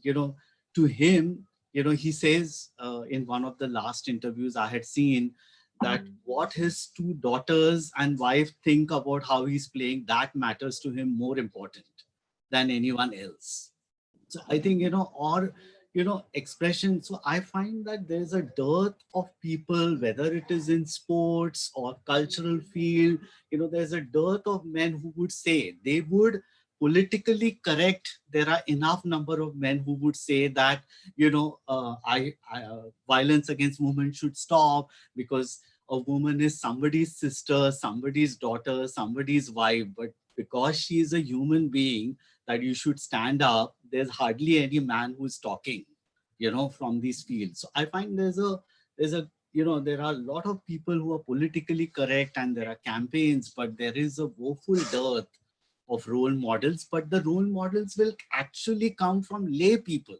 to him, he says in one of the last interviews I had seen that what his two daughters and wife think about how he's playing, that matters to him more important than anyone else. So I think, expression. So I find that there's a dearth of people, whether it is in sports or cultural field, there's a dearth of men who would say, they would politically correct. There are enough number of men who would say that, violence against women should stop because a woman is somebody's sister, somebody's daughter, somebody's wife, but because she is a human being, that you should stand up. There's hardly any man who's talking, from these fields. So I find there are a lot of people who are politically correct and there are campaigns, but there is a woeful dearth of role models, but the role models will actually come from lay people.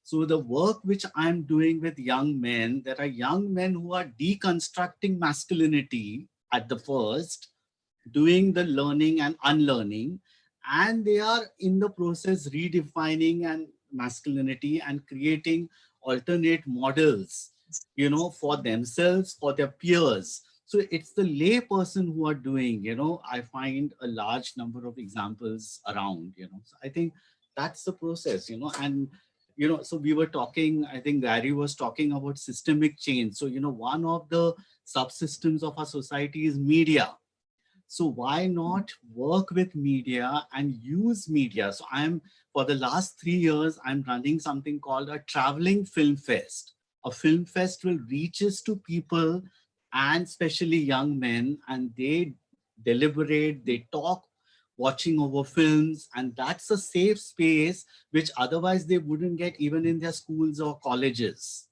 So the work which I'm doing with young men, there are young men who are deconstructing masculinity at the first, doing the learning and unlearning, and they are in the process redefining and masculinity and creating alternate models, for themselves, for their peers. So it's the lay person who are doing, I find a large number of examples around, So I think that's the process, and, so we were talking, I think Gary was talking about systemic change. So, one of the subsystems of our society is media. So why not work with media and use media? So for the last 3 years, I'm running something called a traveling film fest. A film festival reaches to people and especially young men, and they deliberate, they talk watching over films, and that's a safe space which otherwise they wouldn't get even in their schools or colleges.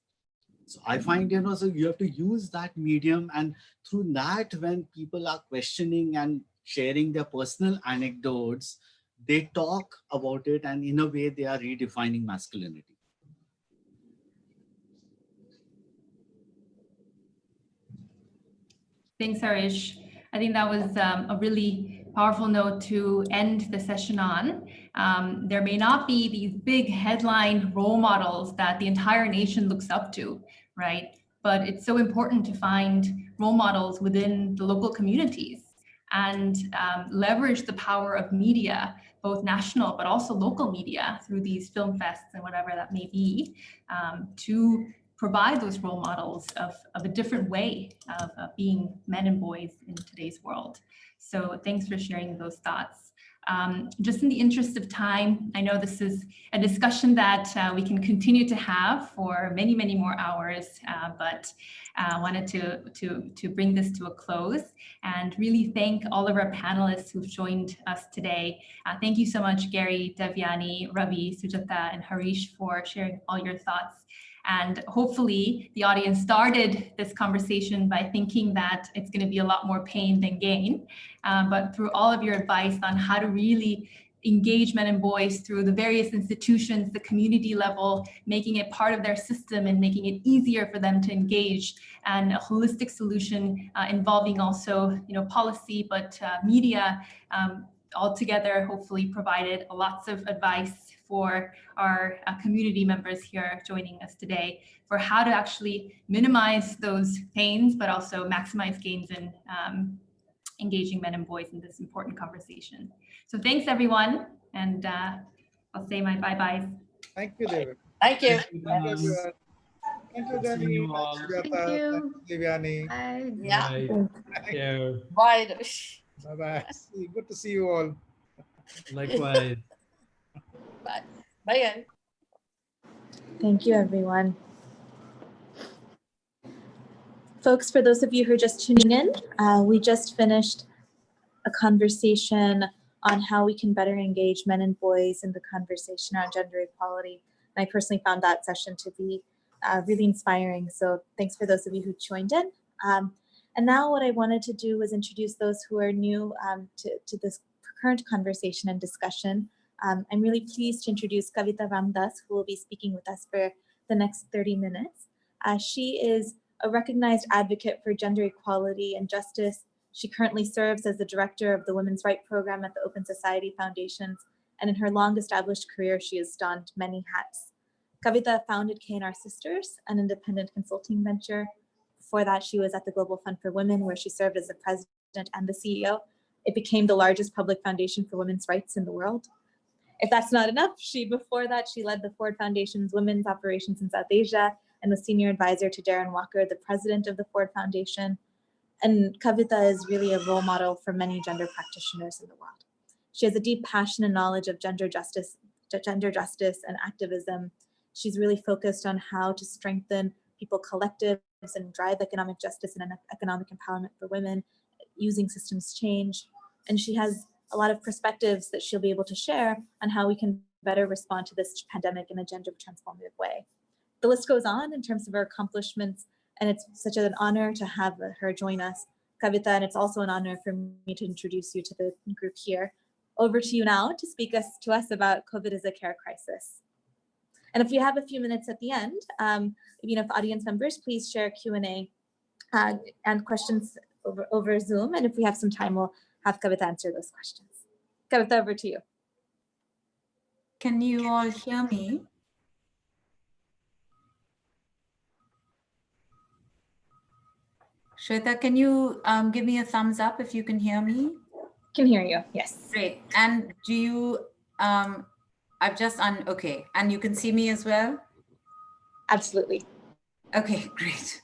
So I find, so you have to use that medium, and through that, when people are questioning and sharing their personal anecdotes, they talk about it, and in a way they are redefining masculinity. Thanks, Harish. I think that was a really powerful note to end the session on. There may not be these big headline role models that the entire nation looks up to, right? But it's so important to find role models within the local communities and leverage the power of media, both national but also local media through these film fests and whatever that may be, to provide those role models of a different way of being men and boys in today's world. So thanks for sharing those thoughts. Just in the interest of time, I know this is a discussion that we can continue to have for many, many more hours, but I wanted to bring this to a close and really thank all of our panelists who've joined us today. Thank you so much, Gary, Devyani, Ravi, Sujata, and Harish for sharing all your thoughts. And hopefully the audience started this conversation by thinking that it's going to be a lot more pain than gain. But through all of your advice on how to really engage men and boys through the various institutions, the community level, making it part of their system and making it easier for them to engage, and a holistic solution involving also, policy, but media altogether, hopefully provided lots of advice for our community members here joining us today for how to actually minimize those pains, but also maximize gains in engaging men and boys in this important conversation. So thanks, everyone. And I'll say my bye-byes. Thank you, David. Thank you. Thank you, everyone. Thank you, Danny. Thank you. Devyani. Bye. Yeah. Thank you. Bye. Bye-bye. Good to see you all. Likewise. Bye. Bye, guys. Thank you, everyone. Folks, for those of you who are just tuning in, we just finished a conversation on how we can better engage men and boys in the conversation around gender equality. And I personally found that session to be really inspiring. So thanks for those of you who joined in. And now what I wanted to do was introduce those who are new to this current conversation and discussion. I'm really pleased to introduce Kavita Ramdas, who will be speaking with us for the next 30 minutes. She is a recognized advocate for gender equality and justice. She currently serves as the director of the Women's Rights Program at the Open Society Foundations, and in her long established career, she has donned many hats. Kavita founded K&R Sisters, an independent consulting venture. Before that, she was at the Global Fund for Women, where she served as the president and the CEO. It became the largest public foundation for women's rights in the world. If that's not enough, before that, she led the Ford Foundation's women's operations in South Asia and was senior advisor to Darren Walker, the president of the Ford Foundation. And Kavita is really a role model for many gender practitioners in the world. She has a deep passion and knowledge of gender justice and activism. She's really focused on how to strengthen people collectives and drive economic justice and economic empowerment for women using systems change. And she has a lot of perspectives that she'll be able to share on how we can better respond to this pandemic in a gender transformative way. The list goes on in terms of her accomplishments, and it's such an honor to have her join us, Kavita, and it's also an honor for me to introduce you to the group here. Over to you now to speak to us about COVID as a care crisis. And if we have a few minutes at the end, if audience members, please share Q&A and questions over Zoom, and if we have some time, we'll have Kavita answer those questions. Kavita, over to you. Can you all hear me? Shweta, can you give me a thumbs up if you can hear me? Can hear you, yes. Great. And do you, okay. And you can see me as well? Absolutely. Okay, great.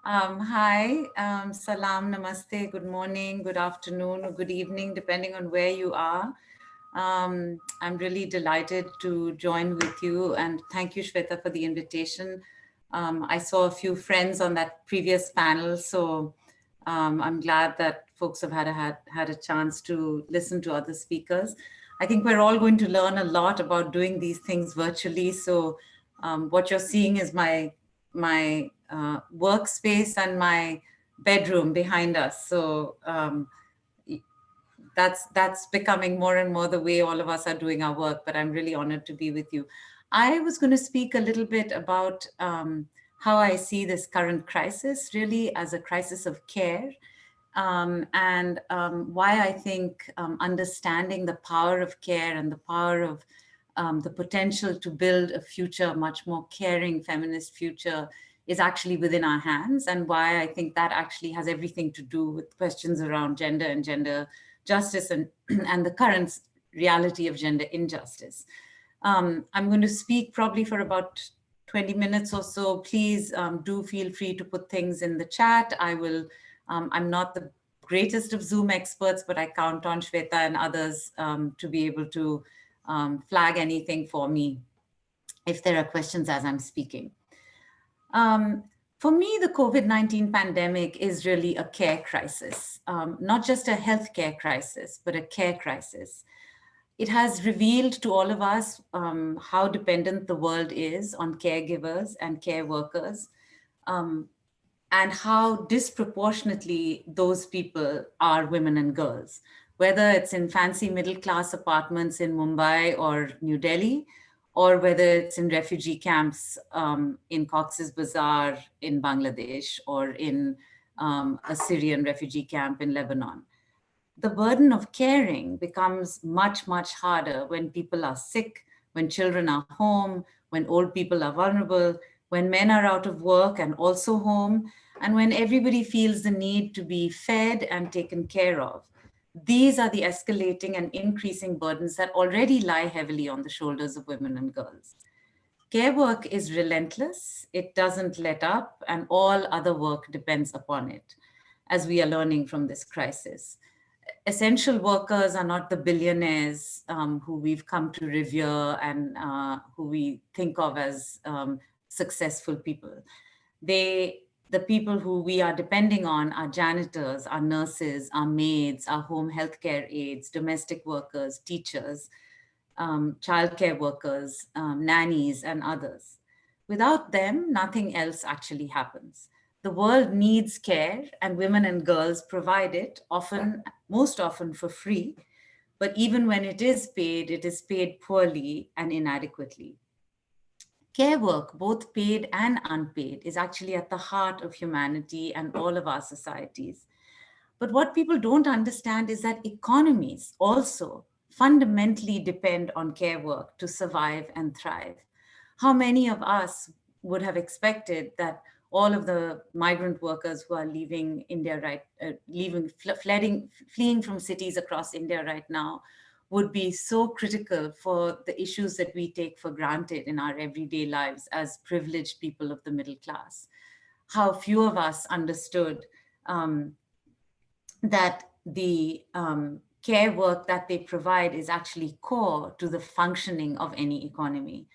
Hi, salam, namaste, good morning, good afternoon, or good evening, depending on where you are. I'm really delighted to join with you, and thank you, Shweta, for the invitation. I saw a few friends on that previous panel, so I'm glad that folks have had a chance to listen to other speakers. I think we're all going to learn a lot about doing these things virtually. So what you're seeing is my workspace and my bedroom behind us. So that's becoming more and more the way all of us are doing our work, but I'm really honored to be with you. I was going to speak a little bit about how I see this current crisis really as a crisis of care, and why I think understanding the power of care and the power of the potential to build a future, much more caring feminist future, is actually within our hands, and why I think that actually has everything to do with questions around gender and gender justice and the current reality of gender injustice. I'm going to speak probably for about 20 minutes or so. Please do feel free to put things in the chat. I will, I'm not the greatest of Zoom experts, but I count on Shweta and others to be able to flag anything for me if there are questions as I'm speaking. For me, the COVID-19 pandemic is really a care crisis, not just a healthcare crisis, but a care crisis. It has revealed to all of us how dependent the world is on caregivers and care workers, and how disproportionately those people are women and girls, whether it's in fancy middle-class apartments in Mumbai or New Delhi, or whether it's in refugee camps in Cox's Bazar in Bangladesh, or in a Syrian refugee camp in Lebanon. The burden of caring becomes much, much harder when people are sick, when children are home, when old people are vulnerable, when men are out of work and also home, and when everybody feels the need to be fed and taken care of. These are the escalating and increasing burdens that already lie heavily on the shoulders of women and girls. Care work is relentless, it doesn't let up, and all other work depends upon it, as we are learning from this crisis. Essential workers are not the billionaires who we've come to revere and who we think of as successful people. The people who we are depending on are janitors, our nurses, our maids, our home healthcare aides, domestic workers, teachers, childcare workers, nannies, and others. Without them, nothing else actually happens. The world needs care, and women and girls provide it, most often for free. But even when it is paid poorly and inadequately. Care work, both paid and unpaid, is actually at the heart of humanity and all of our societies. But what people don't understand is that economies also fundamentally depend on care work to survive and thrive. How many of us would have expected that all of the migrant workers who are leaving India fleeing from cities across India right now would be so critical for the issues that we take for granted in our everyday lives as privileged people of the middle class? How few of us understood that the care work that they provide is actually core to the functioning of any economy.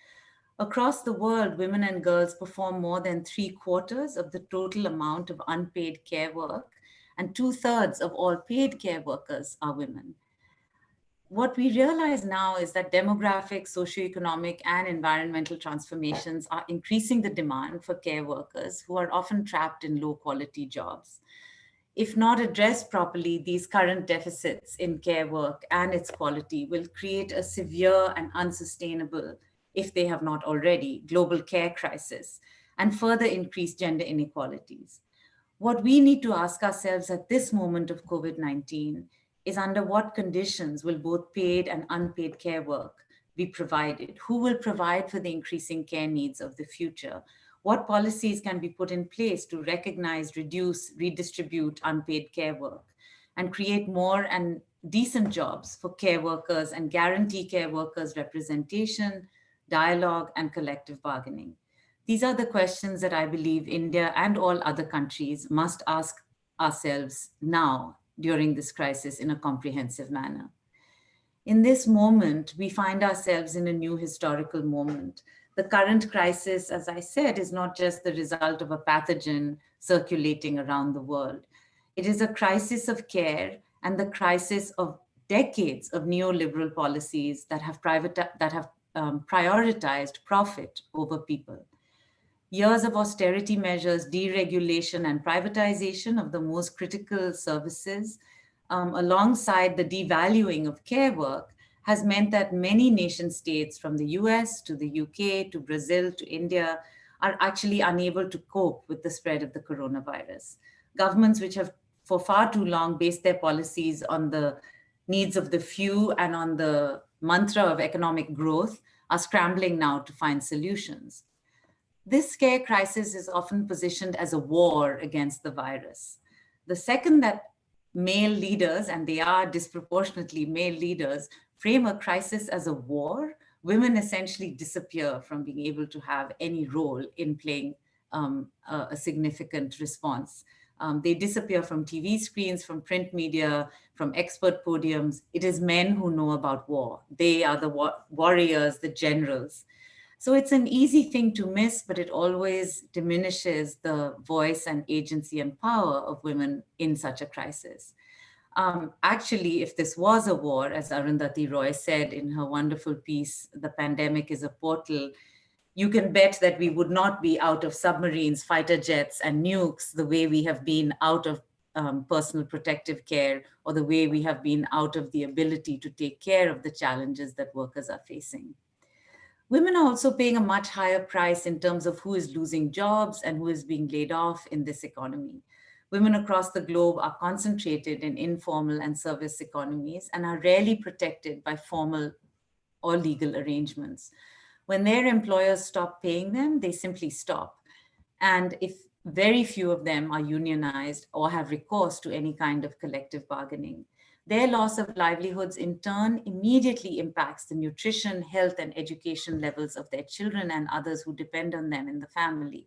Across the world, women and girls perform more than 3/4 of the total amount of unpaid care work, and 2/3 of all paid care workers are women. What we realize now is that demographic, socioeconomic, and environmental transformations are increasing the demand for care workers who are often trapped in low-quality jobs. If not addressed properly, these current deficits in care work and its quality will create a severe and unsustainable, if they have not already, global care crisis and further increase gender inequalities. What we need to ask ourselves at this moment of COVID-19 is under what conditions will both paid and unpaid care work be provided? Who will provide for the increasing care needs of the future? What policies can be put in place to recognize, reduce, redistribute unpaid care work and create more and decent jobs for care workers and guarantee care workers representation, dialogue, and collective bargaining? These are the questions that I believe India and all other countries must ask ourselves now during this crisis in a comprehensive manner. In this moment, we find ourselves in a new historical moment. The current crisis, as I said, is not just the result of a pathogen circulating around the world. It is a crisis of care and the crisis of decades of neoliberal policies that have prioritized profit over people. Years of austerity measures, deregulation, and privatization of the most critical services, alongside the devaluing of care work, has meant that many nation states, from the US to the UK to Brazil to India, are actually unable to cope with the spread of the coronavirus. Governments which have for far too long based their policies on the needs of the few and on the mantra of economic growth are scrambling now to find solutions. This care crisis is often positioned as a war against the virus. The second that male leaders, and they are disproportionately male leaders, frame a crisis as a war, women essentially disappear from being able to have any role in playing a significant response. They disappear from TV screens, from print media, from expert podiums. It is men who know about war. They are the warriors, the generals. So it's an easy thing to miss, but it always diminishes the voice and agency and power of women in such a crisis. Actually, if this was a war, as Arundhati Roy said in her wonderful piece, "The Pandemic is a Portal," you can bet that we would not be out of submarines, fighter jets, and nukes the way we have been out of personal protective care, or the way we have been out of the ability to take care of the challenges that workers are facing. Women are also paying a much higher price in terms of who is losing jobs and who is being laid off in this economy. Women across the globe are concentrated in informal and service economies and are rarely protected by formal or legal arrangements. When their employers stop paying them, they simply stop. And if very few of them are unionized or have recourse to any kind of collective bargaining, their loss of livelihoods in turn immediately impacts the nutrition, health, and education levels of their children and others who depend on them in the family.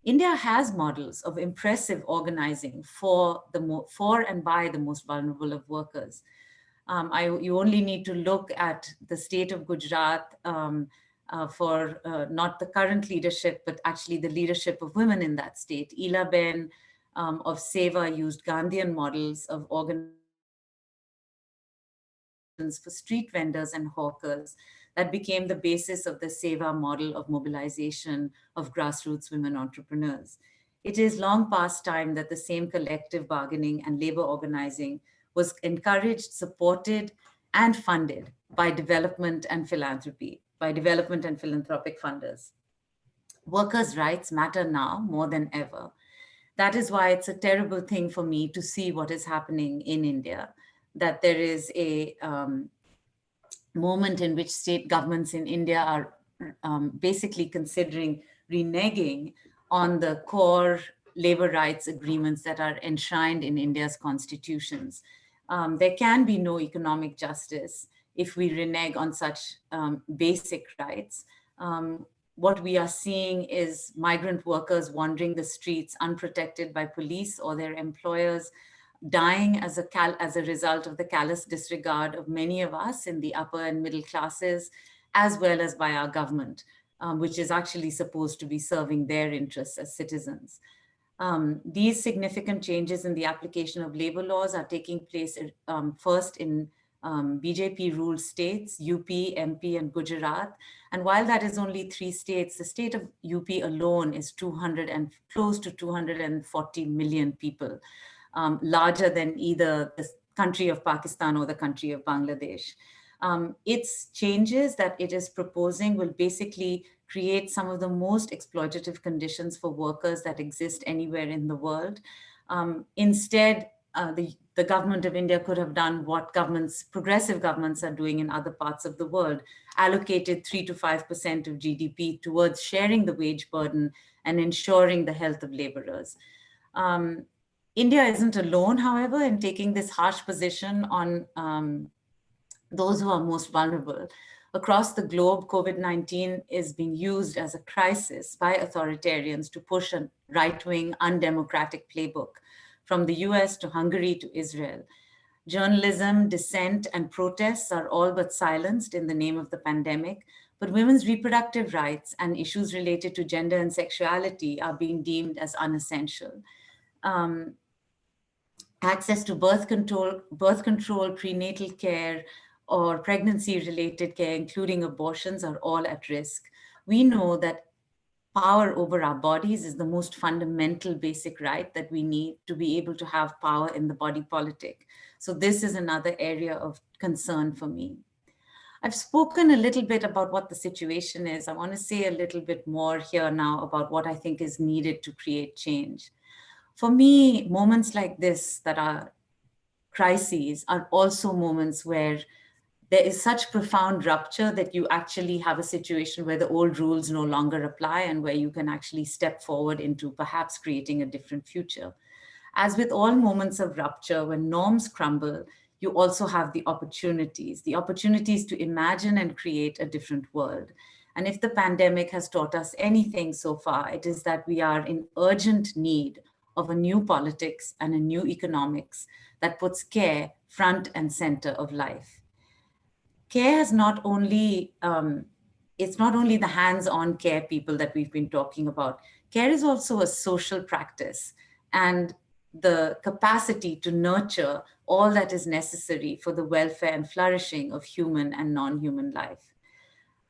India has models of impressive organizing for and by the most vulnerable of workers. You only need to look at the state of Gujarat for not the current leadership, but actually the leadership of women in that state. Ila Ben of Seva used Gandhian models of organizing for street vendors and hawkers that became the basis of the Seva model of mobilization of grassroots women entrepreneurs. It is long past time that the same collective bargaining and labor organizing was encouraged, supported, and funded by development and philanthropy, by development and philanthropic funders. Workers' rights matter now more than ever. That is why it's a terrible thing for me to see what is happening in India, that there is a moment in which state governments in India are basically considering reneging on the core labor rights agreements that are enshrined in India's constitutions. There can be no economic justice if we renege on such basic rights. What we are seeing is migrant workers wandering the streets unprotected by police or their employers, dying as a result of the callous disregard of many of us in the upper and middle classes, as well as by our government, which is actually supposed to be serving their interests as citizens. These significant changes in the application of labor laws are taking place first in BJP-ruled states, UP, MP, and Gujarat. And while that is only 3 states, the state of UP alone is close to 240 million people. Larger than either the country of Pakistan or the country of Bangladesh. Its changes that it is proposing will basically create some of the most exploitative conditions for workers that exist anywhere in the world. Instead, the government of India could have done what progressive governments are doing in other parts of the world, allocated 3 to 5% of GDP towards sharing the wage burden and ensuring the health of laborers. India isn't alone, however, in taking this harsh position on those who are most vulnerable. Across the globe, COVID-19 is being used as a crisis by authoritarians to push a right-wing, undemocratic playbook, from the US to Hungary to Israel. Journalism, dissent, and protests are all but silenced in the name of the pandemic, but women's reproductive rights and issues related to gender and sexuality are being deemed as unessential. access to birth control, prenatal care, or pregnancy-related care, including abortions, are all at risk. We know that power over our bodies is the most fundamental basic right that we need to be able to have power in the body politic. So this is another area of concern for me. I've spoken a little bit about what the situation is. I want to say a little bit more here now about what I think is needed to create change. For me, moments like this that are crises are also moments where there is such profound rupture that you actually have a situation where the old rules no longer apply and where you can actually step forward into perhaps creating a different future. As with all moments of rupture, when norms crumble, you also have the opportunities to imagine and create a different world. And if the pandemic has taught us anything so far, it is that we are in urgent need of a new politics and a new economics that puts care front and center of life. Care is not only, it's not only the hands-on care people that we've been talking about. Care is also a social practice and the capacity to nurture all that is necessary for the welfare and flourishing of human and non-human life.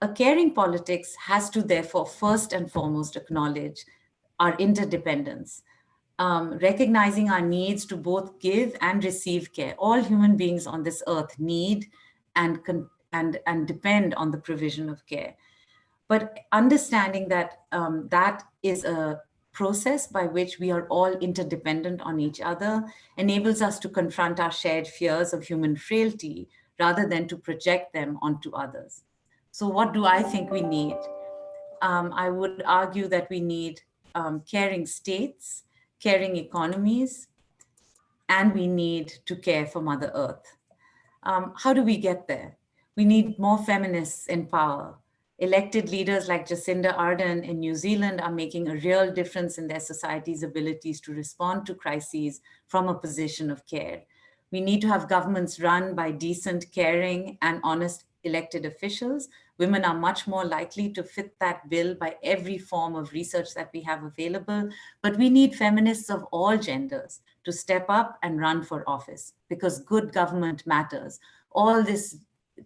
A caring politics has to therefore first and foremost acknowledge our interdependence, recognizing our needs to both give and receive care. All human beings on this earth need and depend on the provision of care. But understanding that that is a process by which we are all interdependent on each other enables us to confront our shared fears of human frailty rather than to project them onto others. So what do I think we need? I would argue that we need caring states, caring economies, and we need to care for Mother Earth. How do we get there? We need more feminists in power. Elected leaders like Jacinda Ardern in New Zealand are making a real difference in their society's abilities to respond to crises from a position of care. We need to have governments run by decent, caring, and honest elected officials. Women are much more likely to fit that bill by every form of research that we have available, but we need feminists of all genders to step up and run for office because good government matters. All this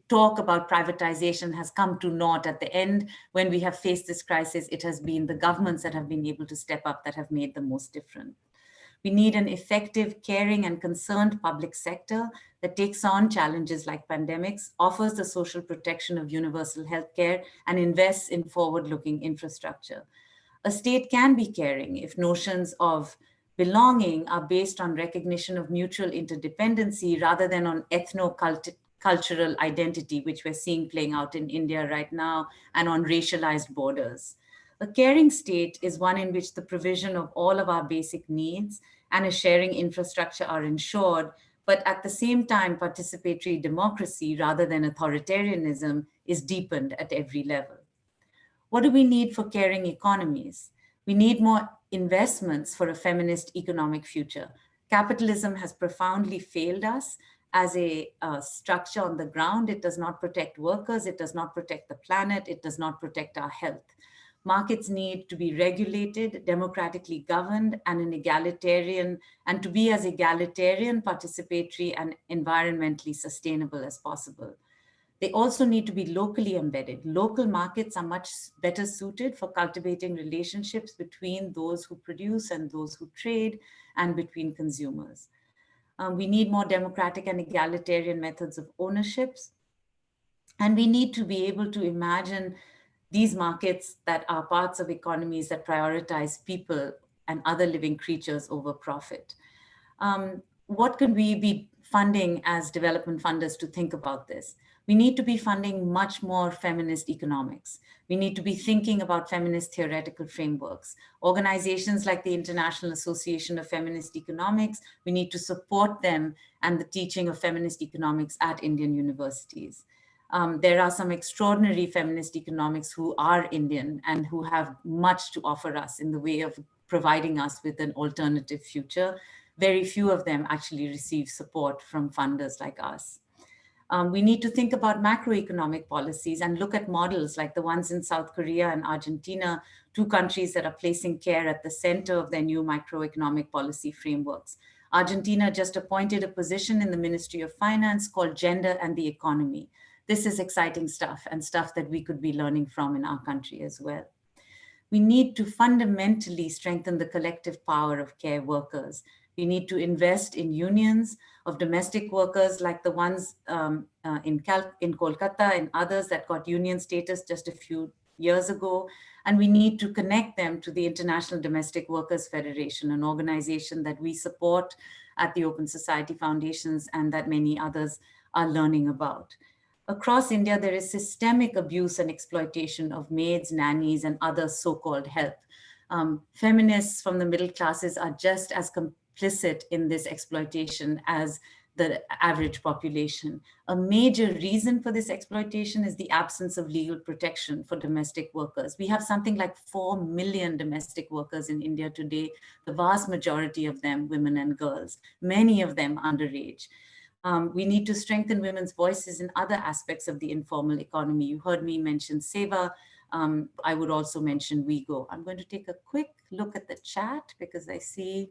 talk about privatization has come to naught at the end. When we have faced this crisis, it has been the governments that have been able to step up that have made the most difference. We need an effective, caring, and concerned public sector that takes on challenges like pandemics, offers the social protection of universal healthcare, and invests in forward-looking infrastructure. A state can be caring if notions of belonging are based on recognition of mutual interdependency rather than on ethno-cultural identity, which we're seeing playing out in India right now, and on racialized borders. A caring state is one in which the provision of all of our basic needs and a sharing infrastructure are ensured, but at the same time, participatory democracy rather than authoritarianism is deepened at every level. What do we need for caring economies? We need more investments for a feminist economic future. Capitalism has profoundly failed us as a structure on the ground. It does not protect workers, it does not protect the planet, it does not protect our health. Markets need to be regulated, democratically governed, and to be as egalitarian, participatory, and environmentally sustainable as possible. They also need to be locally embedded. Local markets are much better suited for cultivating relationships between those who produce and those who trade, and between consumers. We need more democratic and egalitarian methods of ownerships. And we need to be able to imagine these markets that are parts of economies that prioritize people and other living creatures over profit. What can we be funding as development funders to think about this? We need to be funding much more feminist economics. We need to be thinking about feminist theoretical frameworks. Organizations like the International Association of Feminist Economics, we need to support them and the teaching of feminist economics at Indian universities. There are some extraordinary feminist economics who are Indian and who have much to offer us in the way of providing us with an alternative future. Very few of them actually receive support from funders like us. We need to think about macroeconomic policies and look at models like the ones in South Korea and Argentina, two countries that are placing care at the center of their new macroeconomic policy frameworks. Argentina just appointed a position in the Ministry of Finance called Gender and the Economy. This is exciting stuff and stuff that we could be learning from in our country as well. We need to fundamentally strengthen the collective power of care workers. We need to invest in unions of domestic workers like the ones in Kolkata and others that got union status just a few years ago. And we need to connect them to the International Domestic Workers Federation, an organization that we support at the Open Society Foundations and that many others are learning about. Across India, there is systemic abuse and exploitation of maids, nannies, and other so-called help. Feminists from the middle classes are just as complicit in this exploitation as the average population. A major reason for this exploitation is the absence of legal protection for domestic workers. We have something like 4 million domestic workers in India today, the vast majority of them women and girls, many of them underage. We need to strengthen women's voices in other aspects of the informal economy. You heard me mention Seva. I would also mention WeGo. I'm going to take a quick look at the chat because I see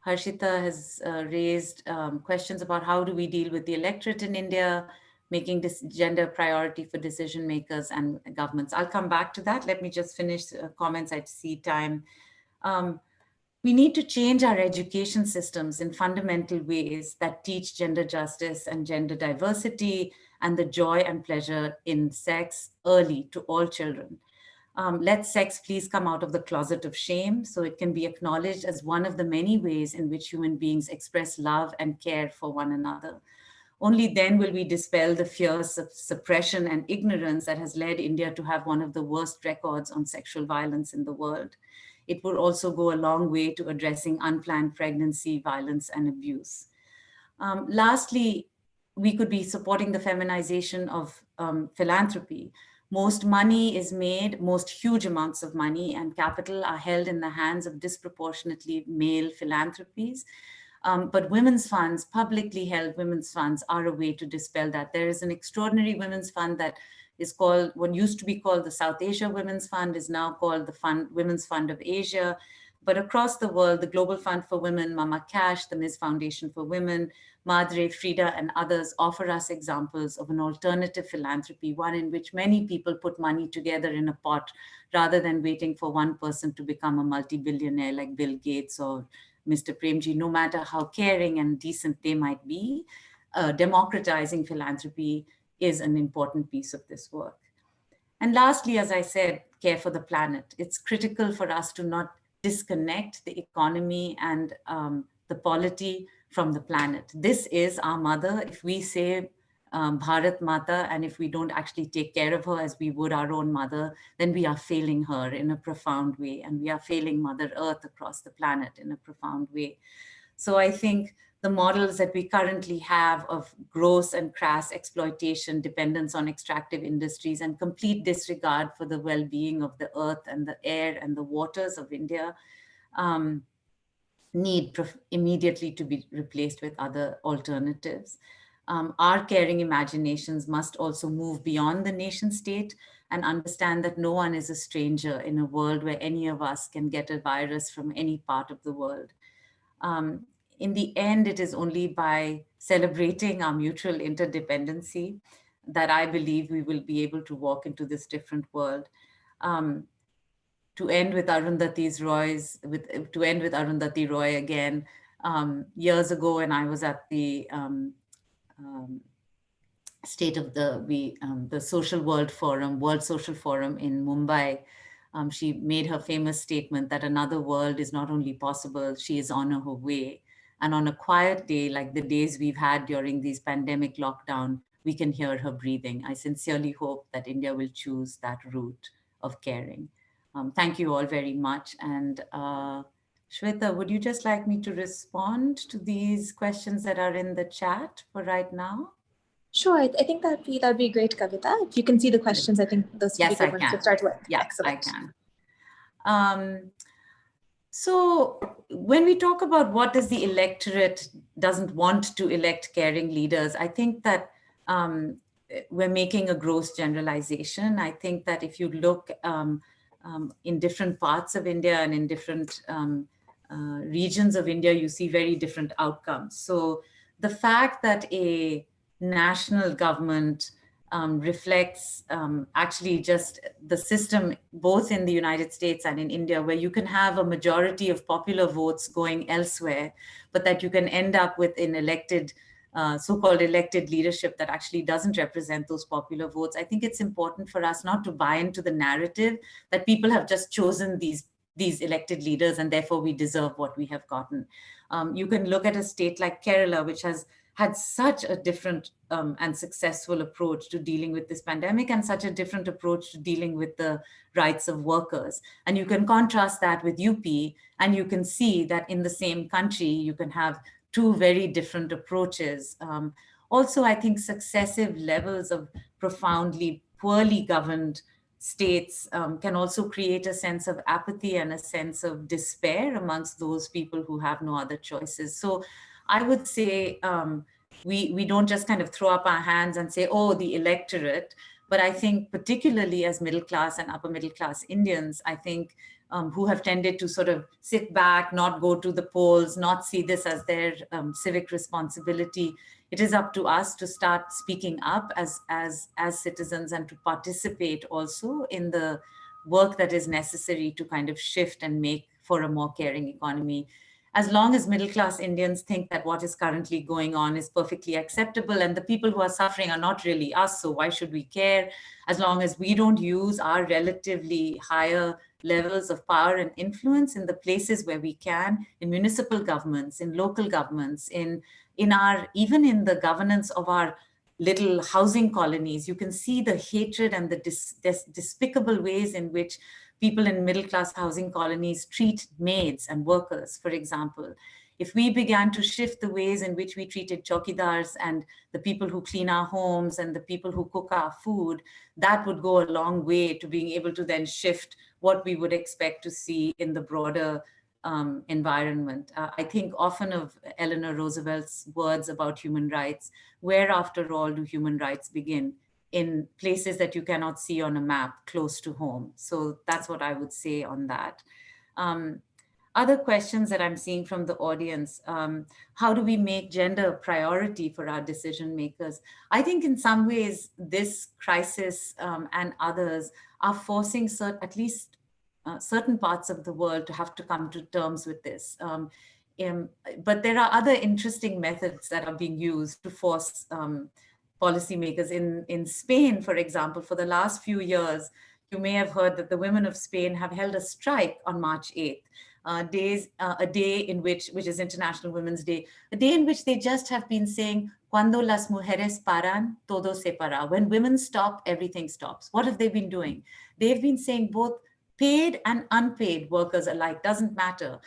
Harshita has raised questions about how do we deal with the electorate in India, making this gender priority for decision makers and governments. I'll come back to that. Let me just finish comments. I see time. We need to change our education systems in fundamental ways that teach gender justice and gender diversity and the joy and pleasure in sex early to all children. Let sex please come out of the closet of shame so it can be acknowledged as one of the many ways in which human beings express love and care for one another. Only then will we dispel the fears of suppression and ignorance that has led India to have one of the worst records on sexual violence in the world. It will also go a long way to addressing unplanned pregnancy, violence, and abuse. Lastly, we could be supporting the feminization of philanthropy. Most money is made, most huge amounts of money and capital are held in the hands of disproportionately male philanthropies. But women's funds, publicly held women's funds, are a way to dispel that. There is an extraordinary women's fund that is called, what used to be called the South Asia Women's Fund is now called the Women's Fund of Asia. But across the world, the Global Fund for Women, Mama Cash, the Ms. Foundation for Women, Madre, Frida, and others offer us examples of an alternative philanthropy, one in which many people put money together in a pot rather than waiting for one person to become a multi-billionaire like Bill Gates or Mr. Premji, no matter how caring and decent they might be. Democratizing philanthropy is an important piece of this work. And lastly, as I said, care for the planet. It's critical for us to not disconnect the economy and the polity from the planet. This is our mother. If we say Bharat Mata, and if we don't actually take care of her as we would our own mother, then we are failing her in a profound way. And we are failing Mother Earth across the planet in a profound way. So I think the models that we currently have of gross and crass exploitation, dependence on extractive industries, and complete disregard for the well-being of the earth and the air and the waters of India need immediately to be replaced with other alternatives. Our caring imaginations must also move beyond the nation state and understand that no one is a stranger in a world where any of us can get a virus from any part of the world. In the end, it is only by celebrating our mutual interdependency that I believe we will be able to walk into this different world. To end with Arundhati Roy again, years ago when I was at the State of the Social World Forum, World Social Forum in Mumbai, she made her famous statement that another world is not only possible, she is on her way. And on a quiet day, like the days we've had during these pandemic lockdown, we can hear her breathing. I sincerely hope that India will choose that route of caring. Thank you all very much. And Shweta, would you just like me to respond to these questions that are in the chat for right now? Sure, I think that'd be great, Kavita. If you can see the questions, I think those would be good ones to start with. Yeah, excellent. I can. So when we talk about what does the electorate doesn't want to elect caring leaders, I think that we're making a gross generalization. I think that if you look in different parts of India and in different regions of India, you see very different outcomes. So the fact that a national government reflects actually just the system both in the United States and in India, where you can have a majority of popular votes going elsewhere, but that you can end up with an elected, so-called elected leadership that actually doesn't represent those popular votes. I think it's important for us not to buy into the narrative that people have just chosen these elected leaders and therefore we deserve what we have gotten. You can look at a state like Kerala, which has had such a different and successful approach to dealing with this pandemic and such a different approach to dealing with the rights of workers. And you can contrast that with UP and you can see that in the same country, you can have two very different approaches. Also, I think successive levels of profoundly poorly governed states can also create a sense of apathy and a sense of despair amongst those people who have no other choices. So I would say we don't just kind of throw up our hands and say, oh, the electorate, but I think particularly as middle class and upper middle class Indians, I think who have tended to sort of sit back, not go to the polls, not see this as their civic responsibility. It is up to us to start speaking up as citizens and to participate also in the work that is necessary to kind of shift and make for a more caring economy. As long as middle class Indians think that what is currently going on is perfectly acceptable and the people who are suffering are not really us, so why should we care? As long as we don't use our relatively higher levels of power and influence in the places where we can, in municipal governments, in local governments, even in the governance of our little housing colonies, you can see the hatred and the despicable ways in which people in middle-class housing colonies treat maids and workers, for example. If we began to shift the ways in which we treated chowkidars and the people who clean our homes and the people who cook our food, that would go a long way to being able to then shift what we would expect to see in the broader environment. I think often of Eleanor Roosevelt's words about human rights. Where, after all, do human rights begin? In places that you cannot see on a map close to home. So that's what I would say on that. Other questions that I'm seeing from the audience, how do we make gender a priority for our decision makers? I think in some ways this crisis and others are forcing at least certain parts of the world to have to come to terms with this. But there are other interesting methods that are being used to force policymakers. In Spain, for example, for the last few years, you may have heard that the women of Spain have held a strike on March 8th, a day in which is International Women's Day, a day in which they just have been saying, cuando las mujeres paran, todo se para. When women stop, everything stops. What have they been doing? They've been saying both paid and unpaid workers alike, doesn't matter.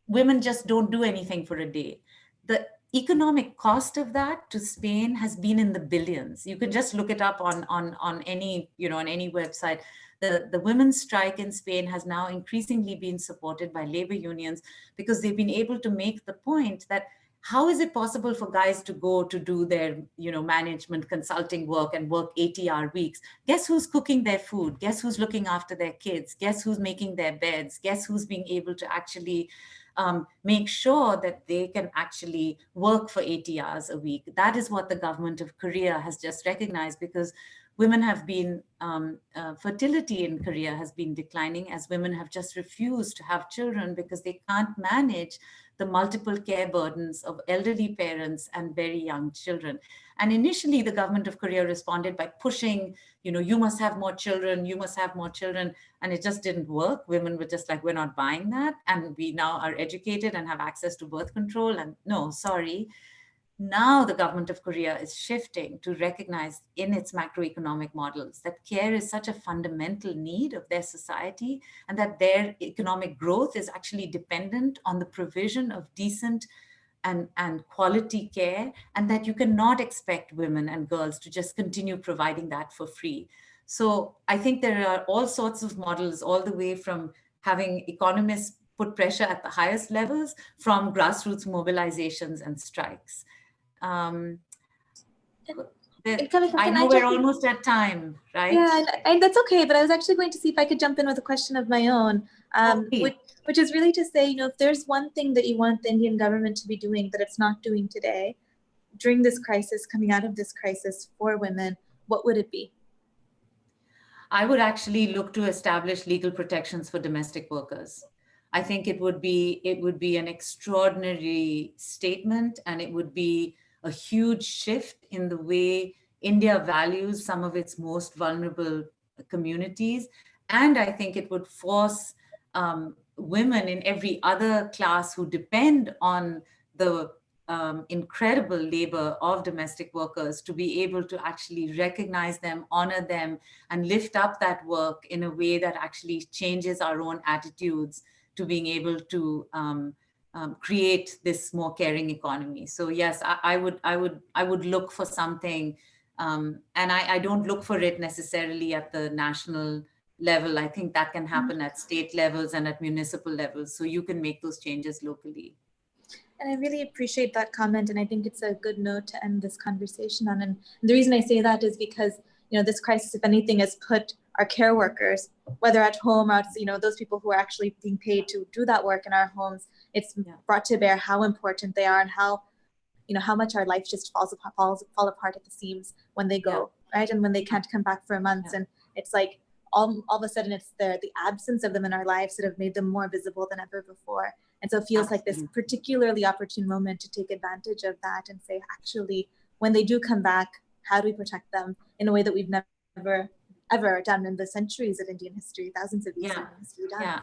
Women just don't do anything for a day. The economic cost of that to Spain has been in the billions. You can just look it up on any, on any website. The women's strike in Spain has now increasingly been supported by labor unions because they've been able to make the point that how is it possible for guys to go to do their, management consulting work and work 80-hour weeks? Guess who's cooking their food? Guess who's looking after their kids? Guess who's making their beds? Guess who's being able to actually make sure that they can actually work for 80 hours a week? That is what the government of Korea has just recognized, because women have been, fertility in Korea has been declining as women have just refused to have children because they can't manage the multiple care burdens of elderly parents and very young children. And initially the government of Korea responded by pushing, you must have more children, you must have more children. And it just didn't work. Women were just like, we're not buying that. And we now are educated and have access to birth control. And no, sorry. Now the government of Korea is shifting to recognize in its macroeconomic models that care is such a fundamental need of their society and that their economic growth is actually dependent on the provision of decent and quality care, and that you cannot expect women and girls to just continue providing that for free. So I think there are all sorts of models, all the way from having economists put pressure at the highest levels, from grassroots mobilizations and strikes. I know we're almost at time, right? Yeah, and that's okay, but I was actually going to see if I could jump in with a question of my own, which is really to say, if there's one thing that you want the Indian government to be doing that it's not doing today, during this crisis, coming out of this crisis for women, what would it be? I would actually look to establish legal protections for domestic workers. I think it would be an extraordinary statement, and it would be a huge shift in the way India values some of its most vulnerable communities. And I think it would force women in every other class who depend on the incredible labor of domestic workers to be able to actually recognize them, honor them, and lift up that work in a way that actually changes our own attitudes to being able to create this more caring economy. So yes, I would look for something, and I don't look for it necessarily at the national level. I think that can happen at state levels and at municipal levels. So you can make those changes locally. And I really appreciate that comment, and I think it's a good note to end this conversation on. And the reason I say that is because this crisis, if anything, has put our care workers, whether at home or those people who are actually being paid to do that work in our homes, it's brought to bear how important they are and how much our life just fall apart at the seams when they go, right? And when they can't come back for months, and it's like all of a sudden it's the absence of them in our lives that have made them more visible than ever before. And so it feels like this particularly opportune moment to take advantage of that and say, actually, when they do come back, how do we protect them in a way that we've never ever done in the centuries of Indian history, thousands of years of history done. Yeah,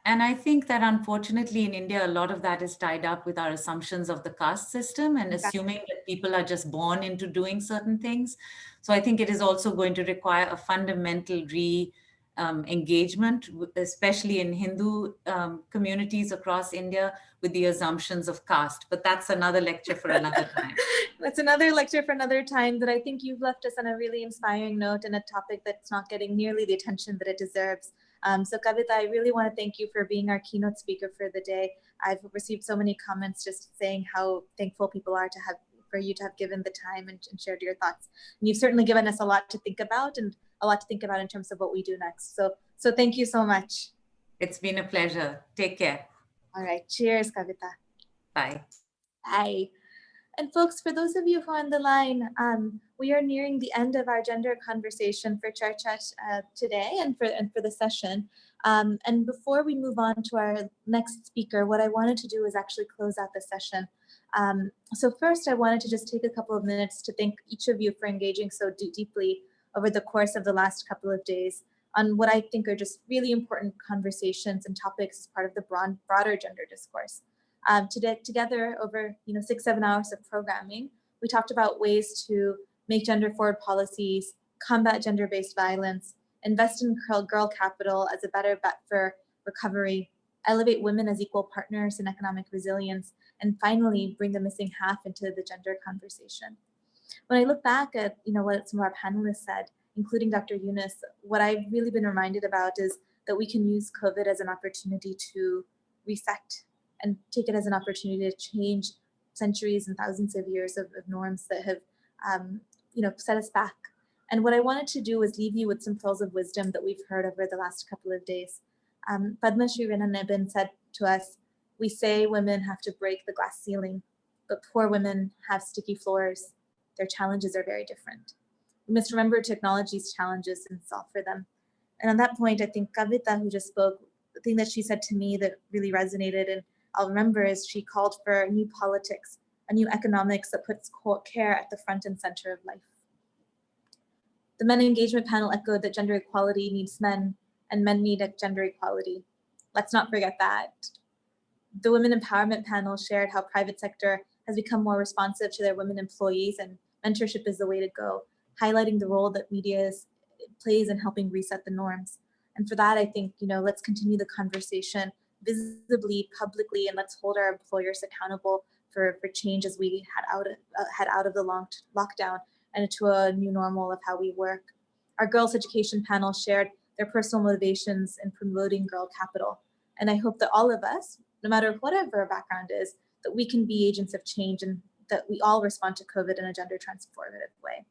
and I think that unfortunately in India, a lot of that is tied up with our assumptions of the caste system and assuming that people are just born into doing certain things. So I think it is also going to require a fundamental engagement, especially in Hindu communities across India, with the assumptions of caste. But that's another lecture for another time. That's another lecture for another time, but I think you've left us on a really inspiring note and a topic that's not getting nearly the attention that it deserves. So Kavita, I really want to thank you for being our keynote speaker for the day. I've received so many comments just saying how thankful people are for you to have given the time and shared your thoughts. And you've certainly given us a lot to think about and a lot to think about in terms of what we do next. So thank you so much. It's been a pleasure. Take care. All right. Cheers, Kavita. Bye. Bye. And folks, for those of you who are on the line, we are nearing the end of our gender conversation for Charcha today and for the session. And before we move on to our next speaker, what I wanted to do is actually close out the session. So first, I wanted to just take a couple of minutes to thank each of you for engaging so deeply over the course of the last couple of days on what I think are just really important conversations and topics as part of the broader gender discourse. Together over 6-7 hours of programming, we talked about ways to make gender forward policies, combat gender-based violence, invest in girl capital as a better bet for recovery, elevate women as equal partners in economic resilience, and finally bring the missing half into the gender conversation. When I look back at what some of our panelists said, including Dr. Yunus, what I've really been reminded about is that we can use COVID as an opportunity to reset and take it as an opportunity to change centuries and thousands of years of norms that have set us back. And what I wanted to do was leave you with some pearls of wisdom that we've heard over the last couple of days. Padma Shri Rananeben said to us, we say women have to break the glass ceiling, but poor women have sticky floors. Their challenges are very different. We must remember to acknowledge these challenges and solve for them. And on that point, I think Kavita, who just spoke, the thing that she said to me that really resonated and I'll remember is she called for a new politics, a new economics that puts care at the front and center of life. The men engagement panel echoed that gender equality needs men and men need gender equality. Let's not forget that. The women empowerment panel shared how private sector has become more responsive to their women employees and mentorship is the way to go, highlighting the role that media plays in helping reset the norms. And for that, I think, let's continue the conversation visibly, publicly, and let's hold our employers accountable for change as we head out of the lockdown and into a new normal of how we work. Our girls' education panel shared their personal motivations in promoting girl capital. And I hope that all of us, no matter whatever our background is, that we can be agents of change and that we all respond to COVID in a gender transformative way.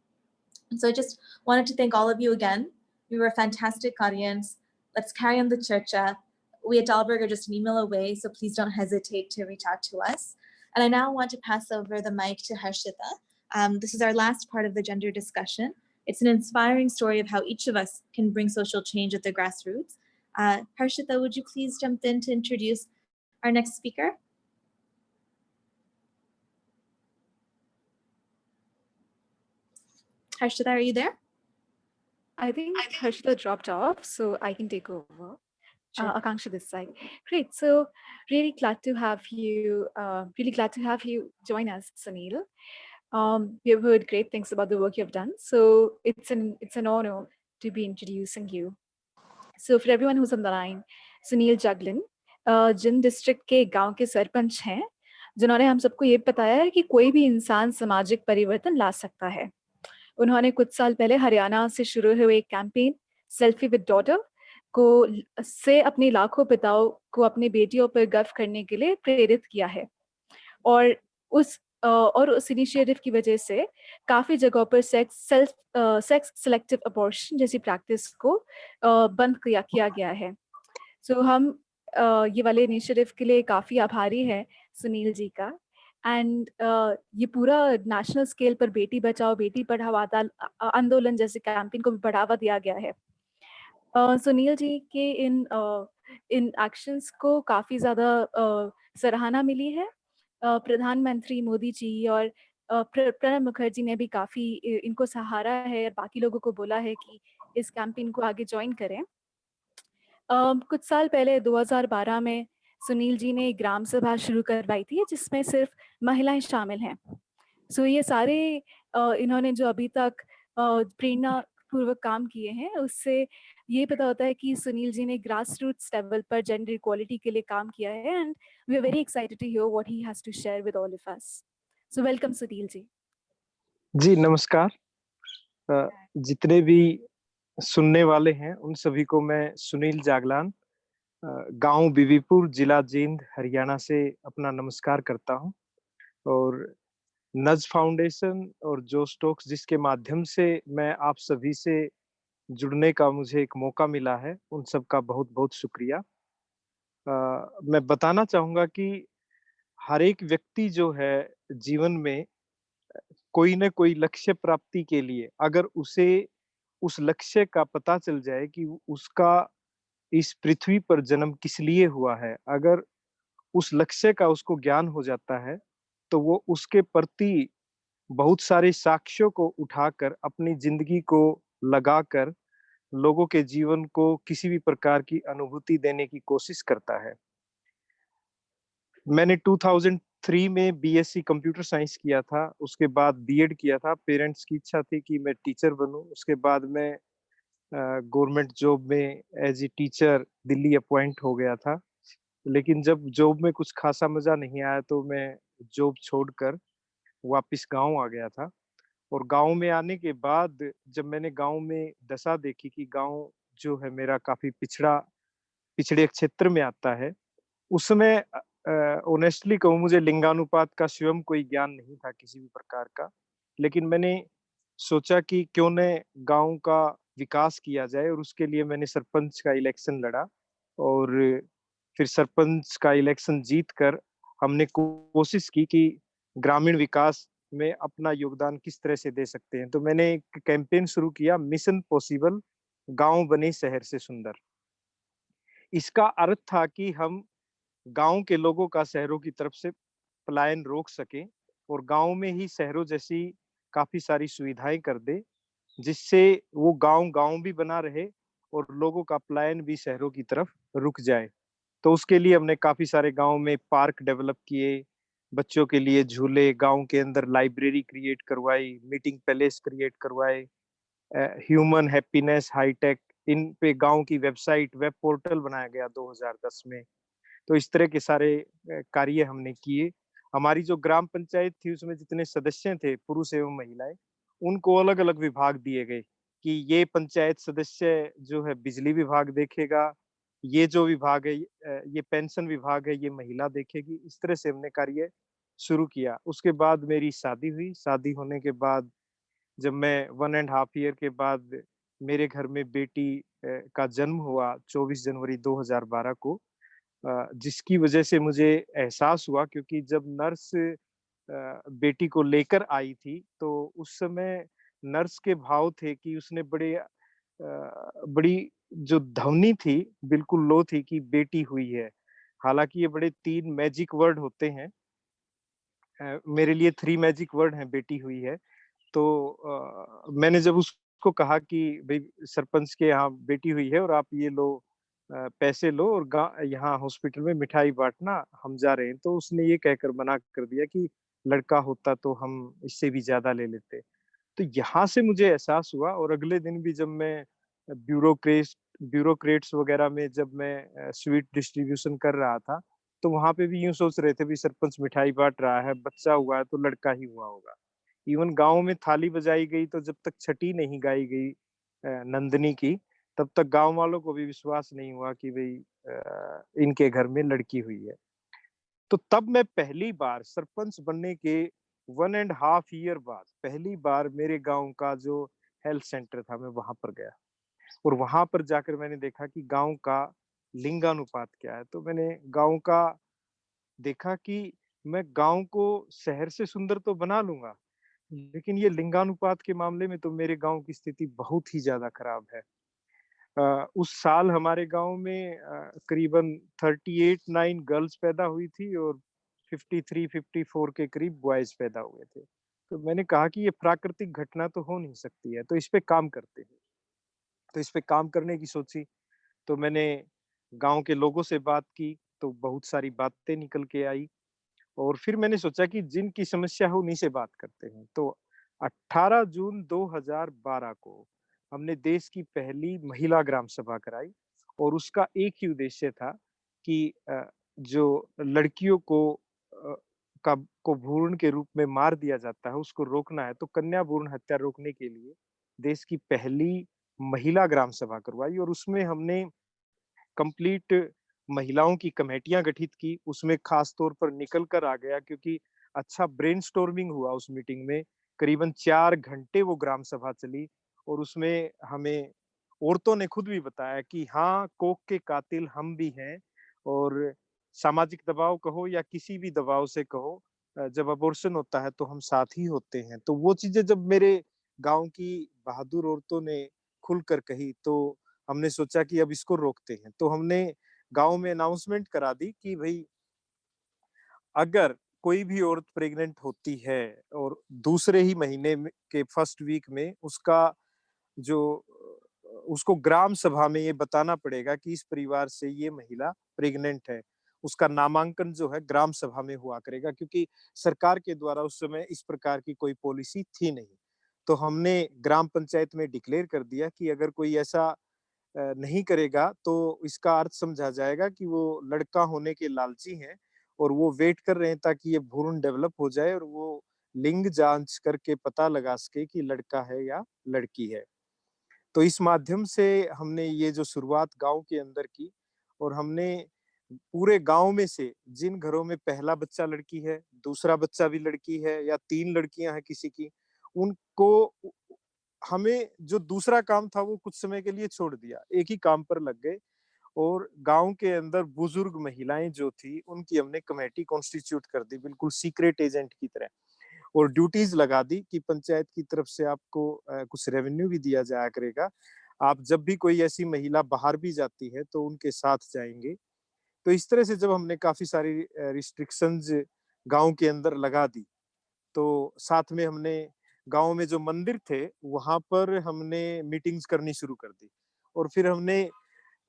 And so I just wanted to thank all of you again. You were a fantastic audience. Let's carry on the Charcha. We at Dahlberg are just an email away, so please don't hesitate to reach out to us. And I now want to pass over the mic to Harshita. This is our last part of the gender discussion. It's an inspiring story of how each of us can bring social change at the grassroots. Harshita, would you please jump in to introduce our next speaker? Harshita, are you there? I think Harshita dropped off, so I can take over. Sure. Akanksha this side. Great. So really glad to have you. Join us, Sunil. We have heard great things about the work you've done. So it's an honor to be introducing you. So for everyone who's on the line, Sunil Jaglin, जिन district के गांव के सरपंच हैं, जिन्होंने हम सबको ये बताया है कि कोई भी इंसान सामाजिक परिवर्तन ला सकता है। उन्होंने कुछ साल पहले हरियाणा से शुरू हुए एक कैंपेन सेल्फी विद डॉटर से अपने लाखों पिताओं को अपनी बेटियों पर गर्व करने के लिए प्रेरित किया है, और उस इनिशिएटिव की वजह से काफ़ी जगहों पर सेक्स सिलेक्टिव अबॉर्शन जैसी प्रैक्टिस को बंद किया गया है। सो हम ये वाले इनिशिएटिव के लिए काफ़ी आभारी हैं सुनील जी का। एंड ये पूरा नेशनल स्केल पर बेटी बचाओ बेटी पढ़ाओ आंदोलन जैसे कैंपेन को भी बढ़ावा दिया गया है। सुनील जी के इन एक्शंस को काफ़ी ज़्यादा सराहना मिली है। प्रधानमंत्री मोदी जी और प्रणब मुखर्जी ने भी काफ़ी इनको सहारा है और बाकी लोगों को बोला है कि इस कैंपेन को आगे ज्वाइन करें। कुछ साल पहले 2012 में सुनील जी ने एक ग्राम सभा शुरू करवाई थी जिसमें सिर्फ महिलाएं शामिल हैं। सो ये सारे इन्होंने जो अभी तक प्रेरणा पूर्वक काम किए हैं उससे ये पता होता है कि सुनील जी ने ग्रास रूट्स लेवल पर जेंडर इक्वालिटी के लिए काम किया है। And we are very excited to hear what he has to share with all of us. So welcome Sunil ji. जी नमस्कार। जितने भी सुनने वाले हैं उन सभी को मैं सुनील जागलान गांव बीबीपुर जिला जींद हरियाणा से अपना नमस्कार करता हूं। और नज फाउंडेशन और जो स्टोक्स जिसके माध्यम से मैं आप सभी से जुड़ने का मुझे एक मौका मिला है उन सब का बहुत बहुत शुक्रिया। मैं बताना चाहूंगा कि हर एक व्यक्ति जो है जीवन में कोई न कोई लक्ष्य प्राप्ति के लिए अगर उसे उस लक्ष्य का पता चल जाए कि उसका इस पृथ्वी पर जन्म किस लिए हुआ है, अगर उस लक्ष्य का उसको ज्ञान हो जाता है तो वो उसके प्रति बहुत सारे साक्ष्यों को उठाकर अपनी जिंदगी को लगाकर लोगों के जीवन को किसी भी प्रकार की अनुभूति देने की कोशिश करता है। मैंने 2003 में बीएससी कंप्यूटर साइंस किया था, उसके बाद बीएड किया था। पेरेंट्स की इच्छा थी कि मैं टीचर बनूं। उसके बाद मैं गवर्नमेंट जॉब में as a teacher Delhi appoint हो गया था। लेकिन जब जॉब में कुछ खासा मजा नहीं आया तो मैं जॉब छोड़कर वापस गांव आ गया था। और गांव में आने के बाद जब मैंने गांव में दशा देखी कि गांव जो है मेरा काफी पिछड़े क्षेत्र में आता है, उसमें ऑनेस्टली कहूँ मुझे लिंगानुपात का स्वयं कोई ज्ञान नहीं था किसी भी प्रकार का। लेकिन मैंने सोचा कि क्यों न गांव का विकास किया जाए, और उसके लिए मैंने सरपंच का इलेक्शन लड़ा। और फिर सरपंच का इलेक्शन जीतकर हमने कोशिश की कि ग्रामीण विकास में अपना योगदान किस तरह से दे सकते हैं। तो मैंने एक कैंपेन शुरू किया, मिशन पॉसिबल गांव बने शहर से सुंदर। इसका अर्थ था कि हम गांव के लोगों का शहरों की तरफ से पलायन रोक सकें और गांव में ही शहरों जैसी काफी सारी सुविधाएं कर दे, जिससे वो गांव भी बना रहे और लोगों का पलायन भी शहरों की तरफ रुक जाए। तो उसके लिए हमने काफी सारे गांव में पार्क डेवलप किए, बच्चों के लिए झूले, गांव के अंदर लाइब्रेरी क्रिएट करवाई, मीटिंग पैलेस क्रिएट करवाए, ह्यूमन हैप्पीनेस हाईटेक इन पे गांव की वेबसाइट वेब पोर्टल बनाया गया 2010 में। तो इस तरह के सारे कार्य हमने किए। हमारी जो ग्राम पंचायत थी उसमें जितने सदस्य थे पुरुष एवं महिलाएं, उनको अलग अलग विभाग दिए गए कि ये पंचायत सदस्य जो है बिजली विभाग देखेगा, ये जो विभाग है ये पेंशन विभाग है ये महिला देखेगी। इस तरह से हमने कार्य शुरू किया। उसके बाद मेरी शादी हुई। शादी होने के बाद जब मैं 1.5 ईयर के बाद मेरे घर में बेटी का जन्म हुआ 24 जनवरी 2012 को, जिसकी वजह से मुझे एहसास हुआ, क्योंकि जब नर्स बेटी को लेकर आई थी तो उस समय नर्स के भाव थे कि उसने बड़ी जो ध्वनि थी बिल्कुल लो थी कि बेटी हुई है। हालाँकि ये बड़े 3 मैजिक वर्ड होते हैं। मेरे लिए 3 मैजिक वर्ड हैं बेटी हुई है। तो मैंने जब उसको कहा कि भई सरपंच के यहाँ बेटी हुई है और आप ये लो, पैसे लो और यहाँ हॉस्पिटल में मिठाई बाँटना, हम जा रहे हैं। तो उसने ये कहकर मना कर दिया कि लड़का होता तो हम इससे भी ज़्यादा ले लेते। तो यहाँ से मुझे एहसास हुआ, और अगले दिन भी जब मैं ब्यूरोक्रेट्स वगैरह में जब मैं स्वीट डिस्ट्रीब्यूशन कर रहा था, तो वहाँ पे भी यूँ सोच रहे थे भी सरपंच मिठाई बाँट रहा है, बच्चा हुआ है तो लड़का ही हुआ होगा। इवन गाँव में थाली बजाई गई तो जब तक छठी नहीं गाई गई नंदनी की, तब तक गाँव वालों को भी विश्वास नहीं हुआ कि भई इनके घर में लड़की हुई है। तो तब मैं पहली बार सरपंच बनने के 1.5 ईयर बाद पहली बार मेरे गाँव का जो हेल्थ सेंटर था, मैं वहाँ पर गया, और वहाँ पर जाकर मैंने देखा कि गाँव का लिंगानुपात क्या है। तो मैंने गाँव का देखा कि मैं गाँव को शहर से सुंदर तो बना लूँगा, लेकिन ये लिंगानुपात के मामले में तो मेरे गाँव की स्थिति बहुत ही ज़्यादा खराब है। उस साल हमारे गाँव में करीबन 38-9 गर्ल्स पैदा हुई थी और 53-54 के करीब बॉयज़ पैदा हुए थे। तो मैंने कहा कि ये प्राकृतिक घटना तो हो नहीं सकती है, तो इस पे काम करते हैं। तो इस पे काम करने की सोची, तो मैंने गाँव के लोगों से बात की, तो बहुत सारी बातें निकल के आई, और फिर मैंने सोचा कि जिनकी समस्या है उन्हीं से बात करते हैं। तो 18 जून 2012 को हमने देश की पहली महिला ग्राम सभा कराई, और उसका एक ही उद्देश्य था कि जो लड़कियों को भ्रूण के रूप में मार दिया जाता है, उसको रोकना है। तो कन्या भ्रूण हत्या रोकने के लिए देश की पहली महिला ग्राम सभा करवाई, और उसमें हमने कंप्लीट महिलाओं की कमेटियाँ गठित की। उसमें खास तौर पर निकल कर आ गया, क्योंकि अच्छा ब्रेनस्टॉर्मिंग हुआ उस मीटिंग में। करीबन 4 घंटे वो ग्राम सभा चली, और उसमें हमें औरतों ने खुद भी बताया कि हाँ, कोख के कातिल हम भी हैं, और सामाजिक दबाव कहो या किसी भी दबाव से कहो, जब अबॉर्शन होता है तो हम साथ ही होते हैं। तो वो चीज़ें जब मेरे गाँव की बहादुर औरतों ने खुलकर कही, तो हमने सोचा कि अब इसको रोकते हैं। तो हमने गाँव में अनाउंसमेंट करा दी कि भई अगर कोई भी औरत प्रेग्नेंट होती है और दूसरे ही महीने में के फर्स्ट वीक में जो उसको ग्राम सभा में ये बताना पड़ेगा कि इस परिवार से ये महिला प्रेग्नेंट है। उसका नामांकन जो है ग्राम सभा में हुआ करेगा, क्योंकि सरकार के द्वारा उस समय इस प्रकार की कोई पॉलिसी थी नहीं। तो हमने ग्राम पंचायत में डिक्लेयर कर दिया कि अगर कोई ऐसा नहीं करेगा तो इसका अर्थ समझा जाएगा कि वो लड़का होने के लालची हैं, और वो वेट कर रहे हैं ताकि ये भ्रूण डेवलप हो जाए और वो लिंग जांच करके पता लगा सके कि लड़का है या लड़की है। तो इस माध्यम से हमने ये जो शुरुआत गाँव के अंदर की, और हमने पूरे गाँव में से जिन घरों में पहला बच्चा लड़की है, दूसरा बच्चा भी लड़की है या 3 लड़कियाँ हैं किसी की, उनको हमें जो दूसरा काम था वो कुछ समय के लिए छोड़ दिया, एक ही काम पर लग गए, और गाँव के अंदर बुजुर्ग महिलाएँ जो थी, उनकी हमने कमेटी कॉन्स्टिट्यूट कर दी, बिल्कुल सीक्रेट एजेंट की तरह, और ड्यूटीज़ लगा दी कि पंचायत की तरफ से आपको कुछ रेवेन्यू भी दिया जाया करेगा। आप जब भी कोई ऐसी महिला बाहर भी जाती है, तो उनके साथ जाएँगे। तो इस तरह से जब हमने काफ़ी सारी रिस्ट्रिक्शंस गाँव के अंदर लगा दी, तो साथ में हमने गाँव में जो मंदिर थे, वहाँ पर हमने मीटिंग्स करनी शुरू कर दी, और फिर हमने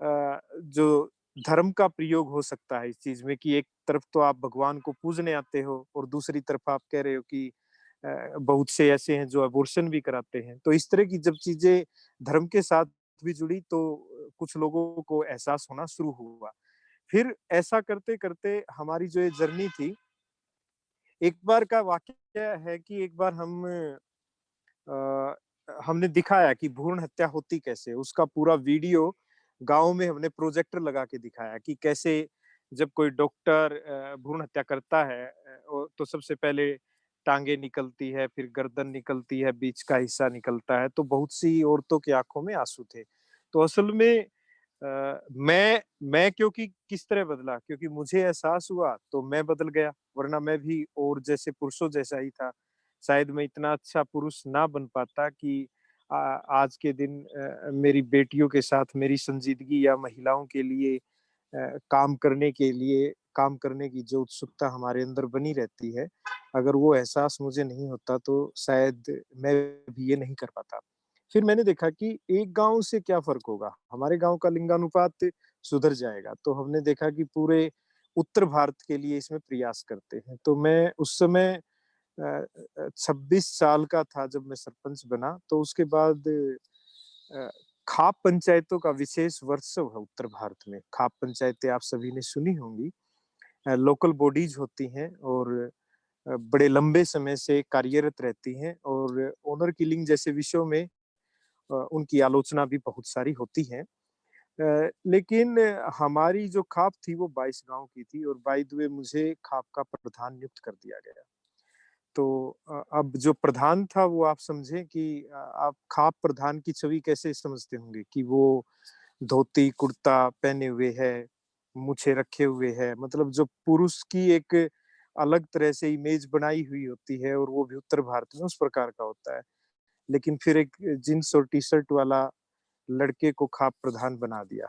जो धर्म का प्रयोग हो सकता है इस चीज़ में कि एक तरफ तो आप भगवान को पूजने आते हो, और दूसरी तरफ आप कह रहे हो कि बहुत से ऐसे हैं जो अबॉर्शन भी कराते हैं। तो इस तरह की जब चीज़ें धर्म के साथ भी जुड़ी, तो कुछ लोगों को एहसास होना शुरू हुआ। फिर ऐसा करते-करते हमारी जो ये जर्नी थी, एक बार का वाक़या है कि एक बार हमने दिखाया कि भ्रूण हत्या होती कैसे है, उसका पूरा वीडियो गाँव में हमने प्रोजेक्टर लगा के दिखाया कि कैसे जब कोई डॉक्टर भ्रूण हत्या करता है, तो सबसे पहले टांगे निकलती है, फिर गर्दन निकलती है, बीच का हिस्सा निकलता है, तो बहुत सी औरतों की आंखों में आंसू थे। तो असल में मैं क्योंकि किस तरह बदला, क्योंकि मुझे एहसास हुआ तो मैं बदल गया, वरना मैं भी और जैसे पुरुषों जैसा ही था। शायद मैं इतना अच्छा पुरुष ना बन पाता कि आज के दिन मेरी बेटियों के साथ मेरी संजीदगी या महिलाओं के लिए काम करने की जो उत्सुकता हमारे अंदर बनी रहती है, अगर वो एहसास मुझे नहीं होता तो शायद मैं भी ये नहीं कर पाता। फिर मैंने देखा कि एक गाँव से क्या फ़र्क होगा, हमारे गाँव का लिंगानुपात सुधर जाएगा। तो हमने देखा कि पूरे उत्तर भारत के लिए इसमें प्रयास करते हैं। तो मैं उस समय 26 साल का था जब मैं सरपंच बना, तो उसके बाद खाप पंचायतों का विशेष उत्सव है उत्तर भारत में। खाप पंचायतें आप सभी ने सुनी होंगी। लोकल बॉडीज होती हैं और बड़े लंबे समय से कार्यरत रहती हैं और ओनर किलिंग जैसे विषयों में उनकी आलोचना भी बहुत सारी होती है। लेकिन हमारी जो खाप थी वो 22 गांव की थी और बाय द वे मुझे खाप का प्रधान नियुक्त कर दिया गया। तो अब जो प्रधान था वो आप समझें कि आप खाप प्रधान की छवि कैसे समझते होंगे कि वो धोती कुर्ता पहने हुए है, मूछें रखे हुए है, मतलब जो पुरुष की एक अलग तरह से इमेज बनाई हुई होती है और वो भी उत्तर भारत में उस प्रकार का होता है। लेकिन फिर एक जींस और टी-शर्ट वाला लड़के को खाप प्रधान बना दिया।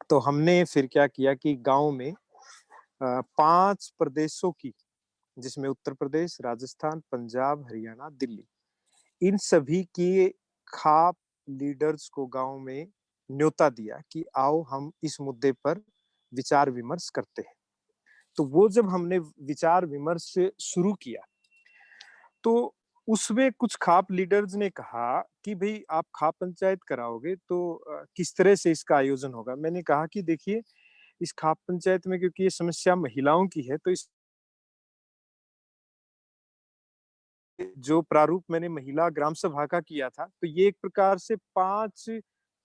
तो हमने फिर क्या किया कि गाँव में 5 प्रदेशों की, जिसमें उत्तर प्रदेश, राजस्थान, पंजाब, हरियाणा, दिल्ली, इन सभी की खाप लीडर्स को गाँव में न्योता दिया कि आओ हम इस मुद्दे पर विचार विमर्श करते हैं। तो वो जब हमने विचार विमर्श शुरू किया, तो उसमें कुछ खाप लीडर्स ने कहा कि भई आप खाप पंचायत कराओगे तो किस तरह से इसका आयोजन होगा? मैंने कहा कि देखिए, इस खाप पंचायत में क्योंकि ये समस्या महिलाओं की है, तो इस जो प्रारूप मैंने महिला ग्राम सभा का किया था, तो ये एक प्रकार से 5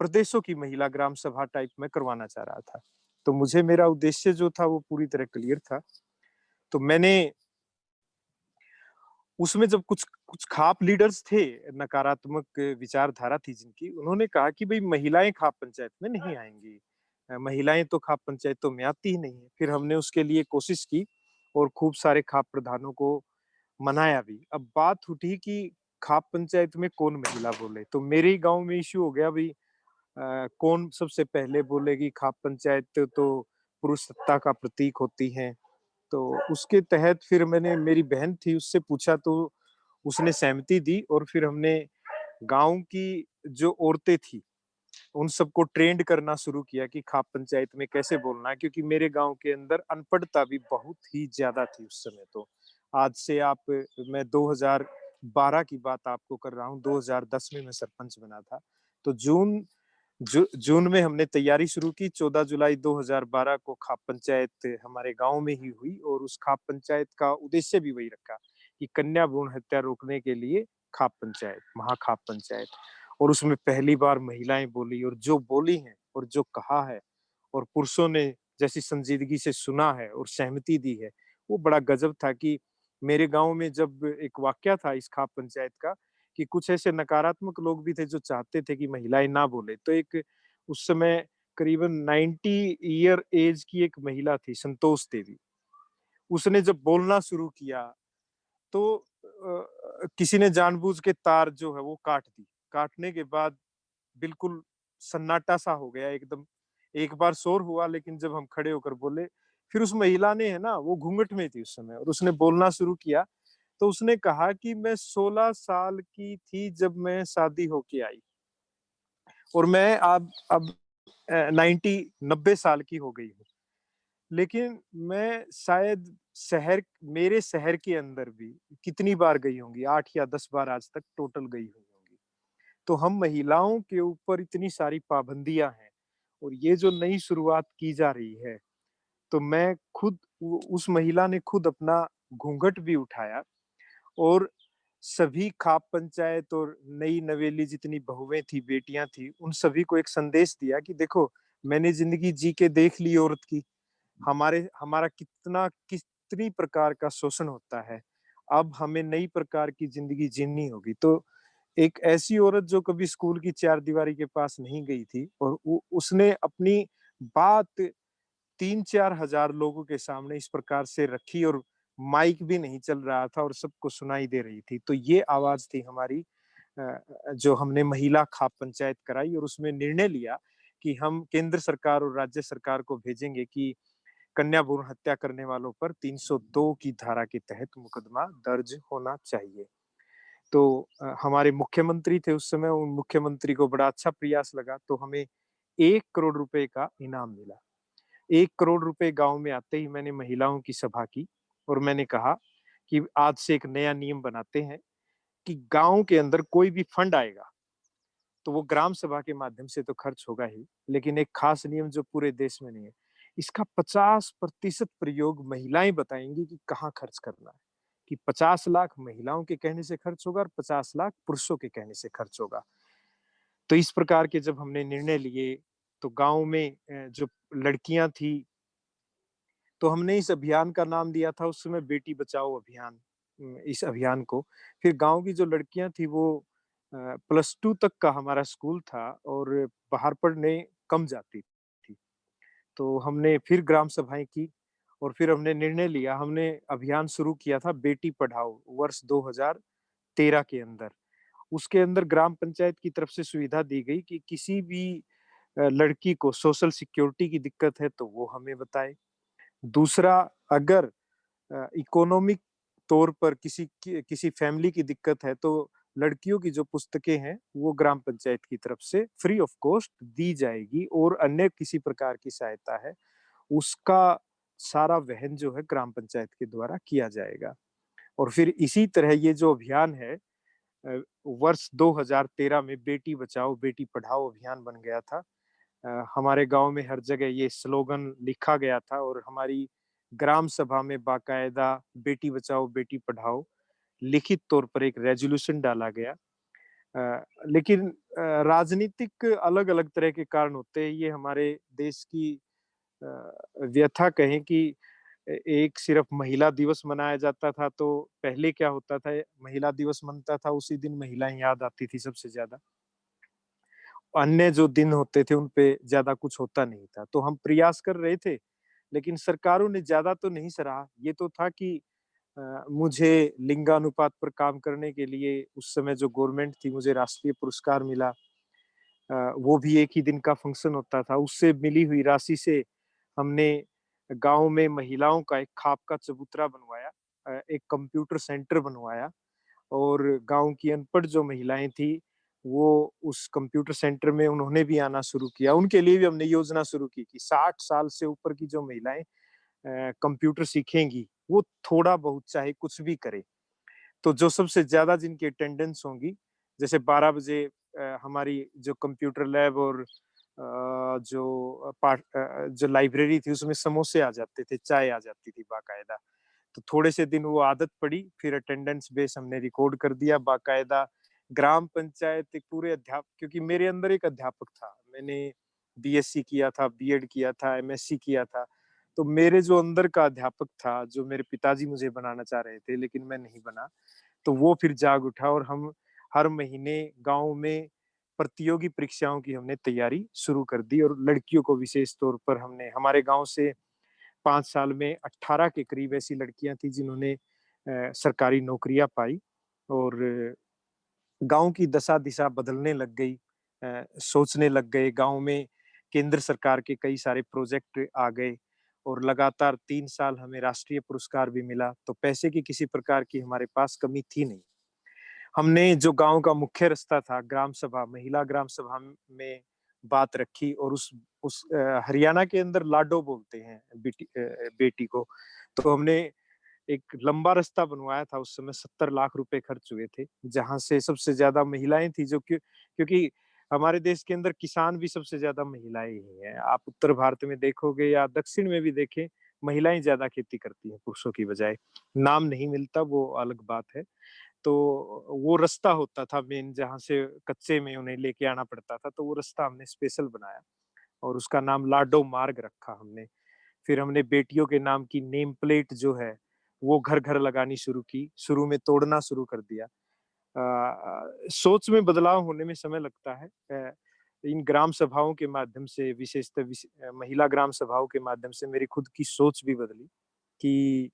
प्रदेशों की महिला ग्राम सभा टाइप में करवाना चाह रहा था। तो मुझे मेरा उद्देश्य जो था वो पूरी तरह क्लियर था। तो मैंने उसमें जब कुछ कुछ खाप लीडर्स थे, नकारात्मक विचारधारा थी जिनकी, उन्होंने कहा कि भई महिलाएँ खाप पंचायत में नहीं आएँगी। महिलाएँ तो खाप पंचायतों में आती ही नहीं है। फिर हमने उसके लिए कोशिश की और खूब सारे खाप प्रधानों को मनाया भी। अब बात उठी कि खाप पंचायत में कौन महिला बोले, तो मेरे ही गाँव में इश्यू हो गया भई कौन सबसे पहले बोलेगी, खाप पंचायत तो पुरुष सत्ता का प्रतीक होती हैं। तो उसके तहत फिर मैंने, मेरी बहन थी उससे पूछा तो उसने सहमति दी और फिर हमने गाँव की जो औरतें थी, उन सबको ट्रेंड करना शुरू किया कि खाप पंचायत में कैसे बोलना है, क्योंकि मेरे गाँव के अंदर अनपढ़ता भी बहुत ही ज़्यादा थी उस समय तो। आज से मैं 2012 की बात आपको कर रहा हूँ, 2010 में मैं सरपंच बना था। तो जून में हमने तैयारी शुरू की, 14 जुलाई 2012 को खाप पंचायत हमारे गाँव में ही हुई और उस खाप पंचायत का उद्देश्य भी वही रखा कि कन्या भ्रूण हत्या रोकने के लिए खाप पंचायत, महाखाप पंचायत। और उसमें पहली बार महिलाएं बोली और जो बोली हैं और जो कहा है और पुरुषों ने जैसी संजीदगी से सुना है और सहमति दी है, वो बड़ा गजब था कि मेरे गाँव में जब एक वाकया था इस खाप पंचायत का कि कुछ ऐसे नकारात्मक लोग भी थे जो चाहते थे कि महिलाएं ना बोले। तो एक उस समय करीबन 90 ईयर एज की एक महिला थी, संतोष देवी। उसने जब बोलना शुरू किया तो किसी ने जानबूझ के तार जो है वो काट दी। काटने के बाद बिल्कुल सन्नाटा सा हो गया एकदम। एक बार शोर हुआ लेकिन जब हम खड़े होकर बोले, फिर उस महिला ने, है ना, वो घूंघट में थी उस समय और उसने बोलना शुरू किया। तो उसने कहा कि मैं 16 साल की थी जब मैं शादी होके आई और मैं अब 90 साल की हो गई हूँ। लेकिन मैं शायद मेरे शहर के अंदर भी कितनी बार गई होंगी, 8 या 10 बार आज तक टोटल गई हुई होंगी। तो हम महिलाओं के ऊपर इतनी सारी पाबंदियां हैं और ये जो नई शुरुआत की जा रही है, तो मैं खुद उस महिला ने खुद अपना घूंघट भी उठाया और सभी खाप पंचायत और नई नवेली जितनी बहुएं थी, बेटियां थी, उन सभी को एक संदेश दिया कि देखो, मैंने जिंदगी जी के देख ली औरत की, हमारा कितनी प्रकार का शोषण होता है। अब हमें नई प्रकार की जिंदगी जीनी होगी। तो एक ऐसी औरत जो कभी स्कूल की चार दीवारी के पास नहीं गई थी और उसने अपनी बात 3-4 हजार लोगों के सामने इस प्रकार से रखी और माइक भी नहीं चल रहा था और सबको सुनाई दे रही थी। तो ये आवाज थी हमारी, जो हमने महिला खाप पंचायत कराई और उसमें निर्णय लिया कि हम केंद्र सरकार और राज्य सरकार को भेजेंगे कि कन्या भ्रूण हत्या करने वालों पर 302 की धारा के तहत मुकदमा दर्ज होना चाहिए। तो हमारे मुख्यमंत्री थे उस समय, उन मुख्यमंत्री को बड़ा अच्छा प्रयास लगा, तो हमें 1 करोड़ रुपए का इनाम मिला। 1 करोड़ रुपए गाँव में आते ही मैंने महिलाओं की सभा की और मैंने कहा कि आज से एक नया नियम बनाते हैं कि गाँव के अंदर कोई भी फंड आएगा, तो वो ग्राम सभा के माध्यम से तो खर्च होगा ही, लेकिन एक खास नियम जो पूरे देश में नहीं है, इसका 50% प्रयोग महिलाएं बताएंगी कि कहाँ खर्च करना है, कि 50 लाख महिलाओं के कहने से खर्च होगा और 50 लाख पुरुषों के कहने से खर्च होगा। तो इस प्रकार के जब हमने निर्णय लिए, तो गाँव में जो लड़कियां थी, तो हमने इस अभियान का नाम दिया था उस समय बेटी बचाओ अभियान। इस अभियान को फिर गाँव की जो लड़कियां थी वो +2 तक का हमारा स्कूल था और बाहर पढ़ने कम जाती थी। तो हमने फिर ग्राम सभाएं की और फिर हमने निर्णय लिया, हमने अभियान शुरू किया था बेटी पढ़ाओ वर्ष 2013 के अंदर। उसके अंदर ग्राम पंचायत की तरफ से सुविधा दी गई कि किसी भी लड़की को सोशल सिक्योरिटी की दिक्कत है तो वो हमें बताए। दूसरा, अगर इकोनॉमिक तौर पर किसी फैमिली की दिक्कत है तो लड़कियों की जो पुस्तकें हैं वो ग्राम पंचायत की तरफ से फ्री ऑफ कॉस्ट दी जाएगी और अन्य किसी प्रकार की सहायता है उसका सारा वहन जो है ग्राम पंचायत के द्वारा किया जाएगा। और फिर इसी तरह ये जो अभियान है, वर्ष 2013 में बेटी बचाओ बेटी पढ़ाओ अभियान बन गया था। हमारे गांव में हर जगह ये स्लोगन लिखा गया था और हमारी ग्राम सभा में बाकायदा बेटी बचाओ बेटी पढ़ाओ लिखित तौर पर एक रेजोल्यूशन डाला गया। लेकिन राजनीतिक अलग-अलग तरह के कारण होते हैं। ये हमारे देश की व्यथा कहें कि एक सिर्फ महिला दिवस मनाया जाता था, तो पहले क्या होता था, महिला दिवस मनता था उसी दिन महिलाएं याद आती थी सबसे ज्यादा। अन्य जो दिन होते थे उन पे ज्यादा कुछ होता नहीं था। तो हम प्रयास कर रहे थे, लेकिन सरकारों ने ज्यादा तो नहीं सराहा। ये तो था कि मुझे लिंगानुपात पर काम करने के लिए उस समय जो गवर्नमेंट थी मुझे राष्ट्रीय पुरस्कार मिला। वो भी एक ही दिन का फंक्शन होता था। उससे मिली हुई राशि से हमने गाँव में महिलाओं का एक खाप का चबूतरा बनवाया, एक कंप्यूटर सेंटर बनवाया और गाँव की अनपढ़ जो महिलाएं थी वो उस कंप्यूटर सेंटर में उन्होंने भी आना शुरू किया। उनके लिए भी हमने योजना शुरू की कि 60 साल से ऊपर की जो महिलाएं कंप्यूटर सीखेंगी, वो थोड़ा बहुत चाहे कुछ भी करें। तो जो सबसे ज़्यादा जिनकी अटेंडेंस होंगी, जैसे 12 बजे हमारी जो कंप्यूटर लैब और जो लाइब्रेरी थी उसमें समोसे आ जाते थे, चाय आ जाती थी बाकायदा। तो थोड़े से दिन वो आदत पड़ी, फिर अटेंडेंस बेस हमने रिकॉर्ड कर दिया बाकायदा। ग्राम पंचायत एक पूरे क्योंकि मेरे अंदर एक अध्यापक था, मैंने बीएससी किया था, बीएड किया था, एमएससी किया था। तो मेरे जो अंदर का अध्यापक था, जो मेरे पिताजी मुझे बनाना चाह रहे थे लेकिन मैं नहीं बना, तो वो फिर जाग उठा और हम हर महीने गाँव में प्रतियोगी परीक्षाओं की हमने तैयारी शुरू कर दी और लड़कियों को विशेष तौर पर हमने हमारे गाँव से 5 साल में 18 के करीब ऐसी लड़कियां थी जिन्होंने सरकारी नौकरियां पाई और गाँव की दशा दिशा बदलने लग गई। सोचने लग गए, गाँव में केंद्र सरकार के कई सारे प्रोजेक्ट आ गए और लगातार 3 साल हमें राष्ट्रीय पुरस्कार भी मिला। तो पैसे की किसी प्रकार की हमारे पास कमी थी नहीं। हमने जो गाँव का मुख्य रास्ता था, ग्राम सभा, महिला ग्राम सभा में बात रखी और उस हरियाणा के अंदर लाडो बोलते हैं बेटी को। तो हमने एक लंबा रास्ता बनवाया था, उस समय 70 लाख रुपए खर्च हुए थे, जहाँ से सबसे ज्यादा महिलाएं थी क्योंकि हमारे देश के अंदर किसान भी सबसे ज्यादा महिलाएं ही हैं। आप उत्तर भारत में देखोगे या दक्षिण में भी देखें, महिलाएं ज्यादा खेती करती हैं पुरुषों की बजाय। नाम नहीं मिलता, वो अलग बात है। तो वो रास्ता होता था मेन, जहाँ से कच्चे में उन्हें लेके आना पड़ता था, तो वो रास्ता हमने स्पेशल बनाया और उसका नाम लाडो मार्ग रखा हमने। फिर हमने बेटियों के नाम की नेम प्लेट जो है वो घर घर लगानी शुरू की, शुरू में तोड़ना शुरू कर दिया। सोच में बदलाव होने में समय लगता है। इन ग्राम सभाओं के माध्यम से, विशेषतः महिला ग्राम सभाओं के माध्यम से मेरी खुद की सोच भी बदली कि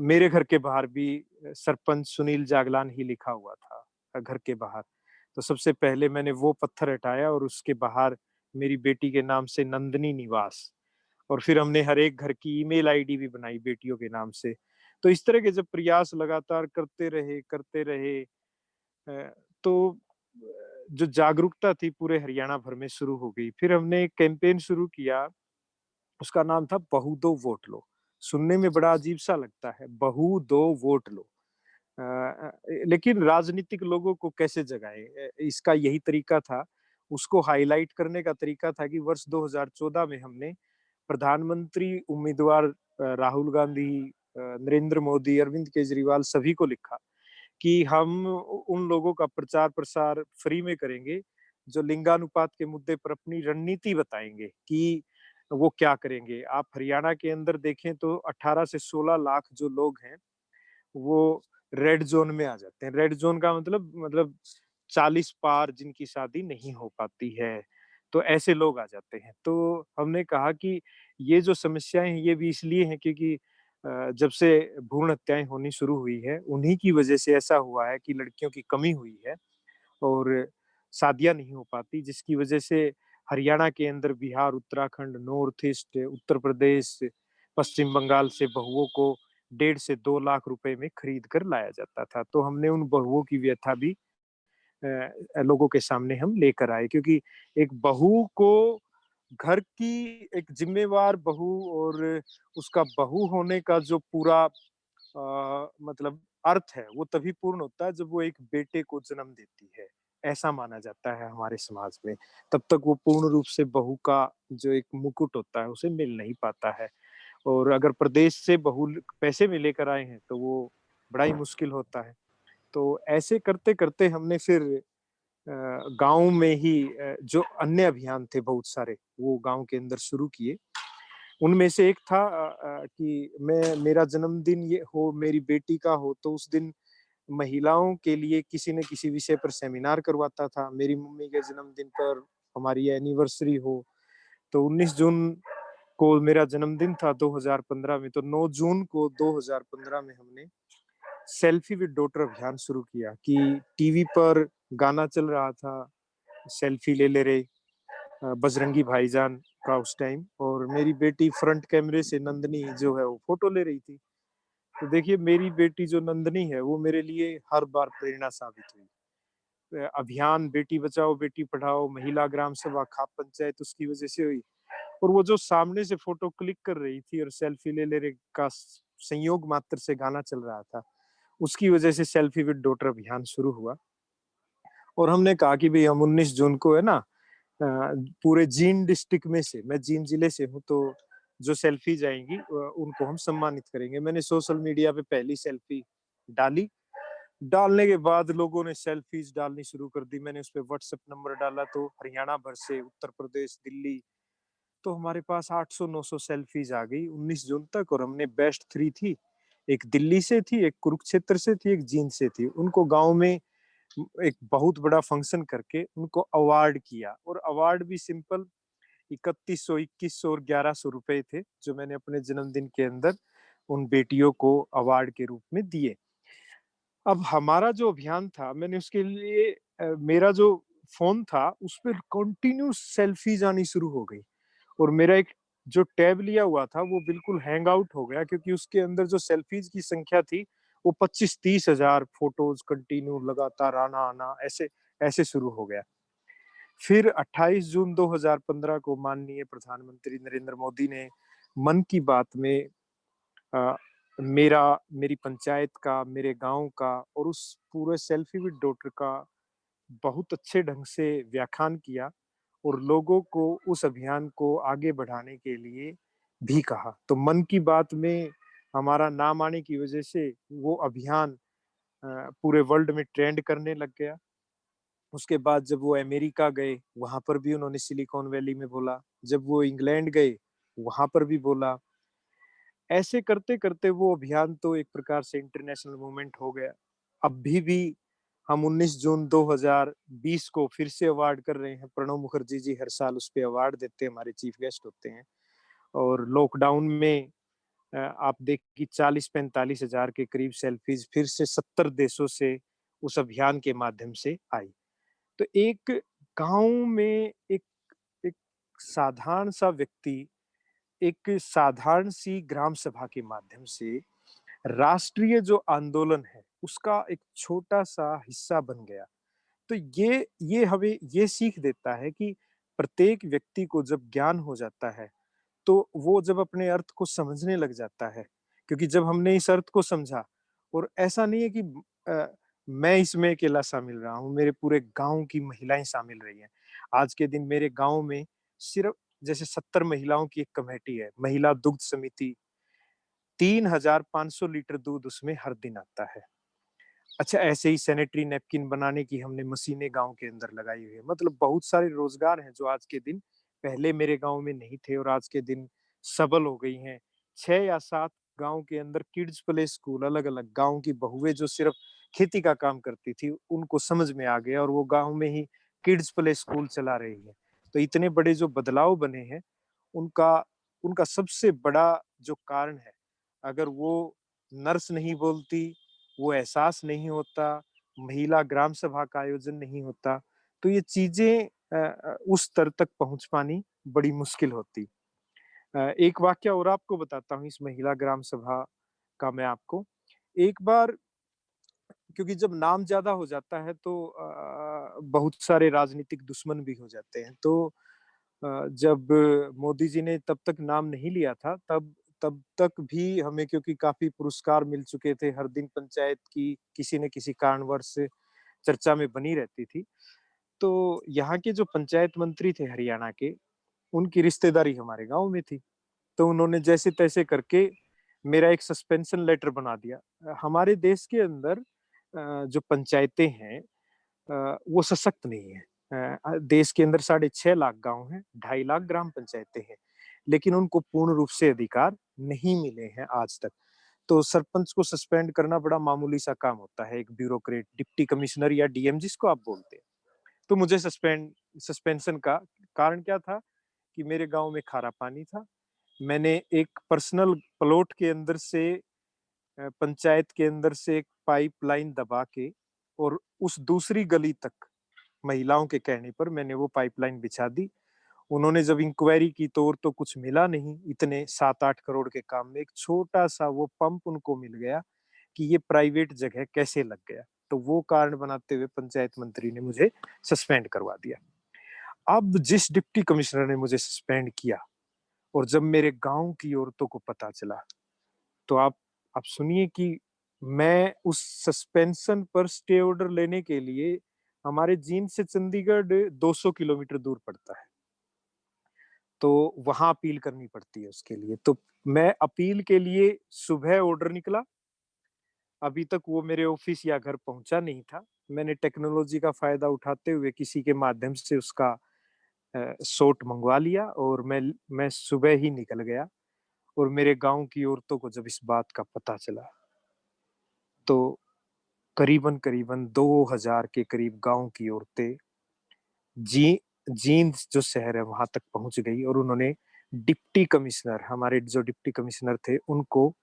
मेरे घर के बाहर भी सरपंच सुनील जागलान ही लिखा हुआ था घर के बाहर। तो सबसे पहले मैंने वो पत्थर हटाया और उसके बाहर मेरी बेटी के नाम से नंदनी निवास, और फिर हमने हर एक घर की ईमेल आईडी भी बनाई बेटियों के नाम से। तो इस तरह के जब प्रयास लगातार करते रहे तो जो जागरूकता थी पूरे हरियाणा भर में शुरू हो गई। फिर हमने एक कैंपेन शुरू किया, उसका नाम था बहू दो वोट लो। सुनने में बड़ा अजीब सा लगता है, बहू दो वोट लो। लेकिन राजनीतिक लोगों को कैसे जगाए, इसका यही तरीका था। उसको हाईलाइट करने का तरीका था कि वर्ष 2014 में हमने प्रधानमंत्री उम्मीदवार राहुल गांधी, नरेंद्र मोदी, अरविंद केजरीवाल सभी को लिखा कि हम उन लोगों का प्रचार प्रसार फ्री में करेंगे जो लिंगानुपात के मुद्दे पर अपनी रणनीति बताएंगे कि वो क्या करेंगे। आप हरियाणा के अंदर देखें तो 18 से 16 लाख जो लोग हैं वो रेड जोन में आ जाते हैं। रेड जोन का मतलब 40 पार जिनकी शादी नहीं हो पाती है, तो ऐसे लोग आ जाते हैं। तो हमने कहा कि ये जो समस्याएं हैं ये भी इसलिए हैं क्योंकि जब से भ्रूण हत्याएं होनी शुरू हुई है उन्हीं की वजह से ऐसा हुआ है कि लड़कियों की कमी हुई है और शादियां नहीं हो पाती, जिसकी वजह से हरियाणा के अंदर बिहार, उत्तराखंड, नॉर्थ ईस्ट, उत्तर प्रदेश, पश्चिम बंगाल से बहुओं को 1.5 से 2 लाख रुपए में खरीद कर लाया जाता था। तो हमने उन बहुओं की व्यथा भी लोगों के सामने हम लेकर आए, क्योंकि एक बहू को घर की एक जिम्मेवार बहू और उसका बहू होने का जो पूरा मतलब अर्थ है वो तभी पूर्ण होता है जब वो एक बेटे को जन्म देती है, ऐसा माना जाता है हमारे समाज में। तब तक वो पूर्ण रूप से बहू का जो एक मुकुट होता है उसे मिल नहीं पाता है। और अगर प्रदेश से बहू पैसे में लेकर आए हैं तो वो बड़ा ही मुश्किल होता है। तो ऐसे करते करते हमने फिर गांव में ही जो अन्य अभियान थे बहुत सारे वो गांव के अंदर शुरू किए। उनमें से एक था कि मेरा जन्मदिन ये हो, मेरी बेटी का हो, तो उस दिन महिलाओं के लिए किसी न किसी विषय पर सेमिनार करवाता था। मेरी मम्मी के जन्मदिन पर, हमारी एनिवर्सरी हो, तो 19 जून को मेरा जन्मदिन था 2015 में, तो 9 जून को 2015 में हमने सेल्फी विद डॉटर अभियान शुरू किया कि टीवी पर गाना चल रहा था, सेल्फी ले ले रे, बजरंगी भाईजान का उस टाइम, और मेरी बेटी फ्रंट कैमरे से नंदनी जो है वो फोटो ले रही थी। तो देखिए मेरी बेटी जो नंदनी है वो मेरे लिए हर बार प्रेरणा साबित हुई। अभियान बेटी बचाओ बेटी पढ़ाओ, महिला ग्राम सभा, खाप पंचायत उसकी वजह से हुई। और वो जो सामने से फोटो क्लिक कर रही थी और सेल्फी ले ले रे का संयोग मात्र से गाना चल रहा था, उसकी वजह से सेल्फी विद डॉटर अभियान शुरू हुआ। और हमने कहा कि भाई हम 19 जून को है ना पूरे जींद डिस्ट्रिक्ट में से, मैं जींद जिले से हूँ, तो जो सेल्फी जाएंगी उनको हम सम्मानित करेंगे। मैंने सोशल मीडिया पे पहली सेल्फी डाली, डालने के बाद लोगों ने सेल्फीज डालनी शुरू कर दी। मैंने उस पर व्हाट्सएप नंबर डाला तो हरियाणा भर से, उत्तर प्रदेश, दिल्ली, तो हमारे पास 800-900 सेल्फीज आ गई 19 जून तक। और हमने बेस्ट 3 थी, एक दिल्ली से थी, एक कुरुक्षेत्र से थी, एक जींद से थी। उनको गांव में एक बहुत बड़ा फंक्शन करके उनको अवार्ड किया, और अवार्ड भी सिंपल 3100, 2100 और 1100 रुपए थे जो मैंने अपने जन्मदिन के अंदर उन बेटियों को अवार्ड के रूप में दिए। अब हमारा जो अभियान था, मैंने उसके लिए मेरा जो फोन था उस पर कंटिन्यू सेल्फीज आनी शुरू हो गई, और मेरा एक जो टैब लिया हुआ था वो बिल्कुल हैंग आउट हो गया, क्योंकि उसके अंदर जो सेल्फीज की संख्या थी वो 25-30 हजार फोटोज कंटिन्यू लगातार आना आना ऐसे ऐसे शुरू हो गया। फिर 28 जून 2015 को माननीय प्रधानमंत्री नरेंद्र मोदी ने मन की बात में मेरी पंचायत का, मेरे गांव का और उस पूरे सेल्फी विद डॉटर का बहुत अच्छे ढंग से व्याख्यान किया, और लोगों को उस अभियान को आगे बढ़ाने के लिए भी कहा। तो मन की बात में हमारा नाम आने की वजह से वो अभियान पूरे वर्ल्ड में ट्रेंड करने लग गया। उसके बाद जब वो अमेरिका गए वहां पर भी उन्होंने सिलिकॉन वैली में बोला, जब वो इंग्लैंड गए वहां पर भी बोला, ऐसे करते करते वो अभियान तो एक प्रकार से इंटरनेशनल मूवमेंट हो गया। अब भी हम 19 जून 2020 को फिर से अवार्ड कर रहे हैं। प्रणब मुखर्जी जी हर साल उस पे अवार्ड देते हैं, हमारे चीफ गेस्ट होते हैं। और लॉकडाउन में आप देखिए 40-45 हजार के करीब सेल्फीज फिर से 70 देशों से उस अभियान के माध्यम से आई। तो एक गांव में एक एक साधारण सा व्यक्ति एक साधारण सी ग्राम सभा के माध्यम से राष्ट्रीय जो आंदोलन है उसका एक छोटा सा हिस्सा बन गया। तो ये हमें ये सीख देता है कि प्रत्येक व्यक्ति को जब ज्ञान हो जाता है तो वो जब अपने अर्थ को समझने लग जाता है, क्योंकि जब हमने इस अर्थ को समझा, और ऐसा नहीं है कि मैं इसमें अकेला शामिल रहा हूँ, मेरे पूरे गांव की महिलाएं शामिल रही हैं। आज के दिन मेरे गांव में सिर्फ जैसे 70 महिलाओं की एक कमेटी है, महिला दुग्ध समिति, 3500 लीटर दूध उसमें हर दिन आता है। अच्छा, ऐसे ही सैनिटरी नैपकिन बनाने की हमने मशीनें गांव के अंदर लगाई हुई है। मतलब बहुत सारे रोजगार हैं जो आज के दिन पहले मेरे गांव में नहीं थे और आज के दिन सबल हो गई हैं। 6 या 7 गांव के अंदर किड्स प्ले स्कूल, अलग अलग गांव की बहुएं जो सिर्फ खेती का काम करती थी उनको समझ में आ गया और वो गांव में ही किड्स प्ले स्कूल चला रही है। तो इतने बड़े जो बदलाव बने हैं उनका उनका सबसे बड़ा जो कारण है, अगर वो नर्स नहीं बोलती, वो एहसास नहीं होता, महिला ग्राम सभा का आयोजन नहीं होता, तो ये चीजें उस स्तर तक पहुंच पानी बड़ी मुश्किल होती। एक वाक्य और आपको बताता हूँ इस महिला ग्राम सभा का मैं आपको। एक बार, क्योंकि जब नाम ज्यादा हो जाता है तो बहुत सारे राजनीतिक दुश्मन भी हो जाते हैं। तो जब मोदी जी ने तब तक नाम नहीं लिया था, तब तक भी हमें, क्योंकि काफी पुरस्कार मिल चुके थे, हर दिन पंचायत की किसी न किसी कारणवश चर्चा में बनी रहती थी। तो यहाँ के जो पंचायत मंत्री थे हरियाणा के, उनकी रिश्तेदारी हमारे गांव में थी। तो उन्होंने जैसे तैसे करके मेरा एक सस्पेंशन लेटर बना दिया। हमारे देश के अंदर जो पंचायतें हैं वो सशक्त नहीं है। देश के अंदर 6.5 लाख गांव हैं, 2.5 लाख ग्राम पंचायतें हैं, लेकिन उनको पूर्ण रूप से अधिकार नहीं मिले हैं आज तक। तो सरपंच को सस्पेंड करना बड़ा मामूली सा काम होता है, एक ब्यूरोक्रेट, डिप्टी कमिश्नर या डीएम जिसको आप बोलते हैं। तो मुझे सस्पेंशन का कारण क्या था कि मेरे गांव में खारा पानी था। मैंने एक पर्सनल प्लॉट के अंदर से पंचायत के अंदर से एक पाइपलाइन दबा के और उस दूसरी गली तक महिलाओं के कहने पर मैंने वो पाइपलाइन बिछा दी। उन्होंने जब इंक्वायरी की तो और तो कुछ मिला नहीं, इतने 7-8 करोड़ के काम में एक छोटा सा वो पंप उनको मिल गया कि ये प्राइवेट जगह कैसे लग गया। तो वो कारण बनाते हुए पंचायत मंत्री ने मुझे सस्पेंड करवा दिया। अब जिस डिप्टी कमिश्नर ने मुझे सस्पेंड किया और जब मेरे गांव की औरतों को पता चला, तो आप सुनिए कि मैं उस सस्पेंशन पर स्टे ऑर्डर लेने के लिए, हमारे जींद से चंडीगढ़ 200 किलोमीटर दूर पड़ता है, तो वहां अपील करनी पड़ती है उसके लिए। तो मैं अपील के लिए सुबह ऑर्डर निकला, अभी तक वो मेरे ऑफिस या घर पहुंचा नहीं था। मैंने टेक्नोलॉजी का फायदा उठाते हुए किसी के माध्यम से उसका शॉट मंगवा लिया और मैं सुबह ही निकल गया। और मेरे गांव की औरतों को जब इस बात का पता चला तो करीबन 2000 के करीब गांव की औरतें जींद जो शहर है वहां तक पहुंच गई और उन्होंने डिप्टी कमिश्नर, हमारे जो डिप्टी कमिश्नर थे, उनको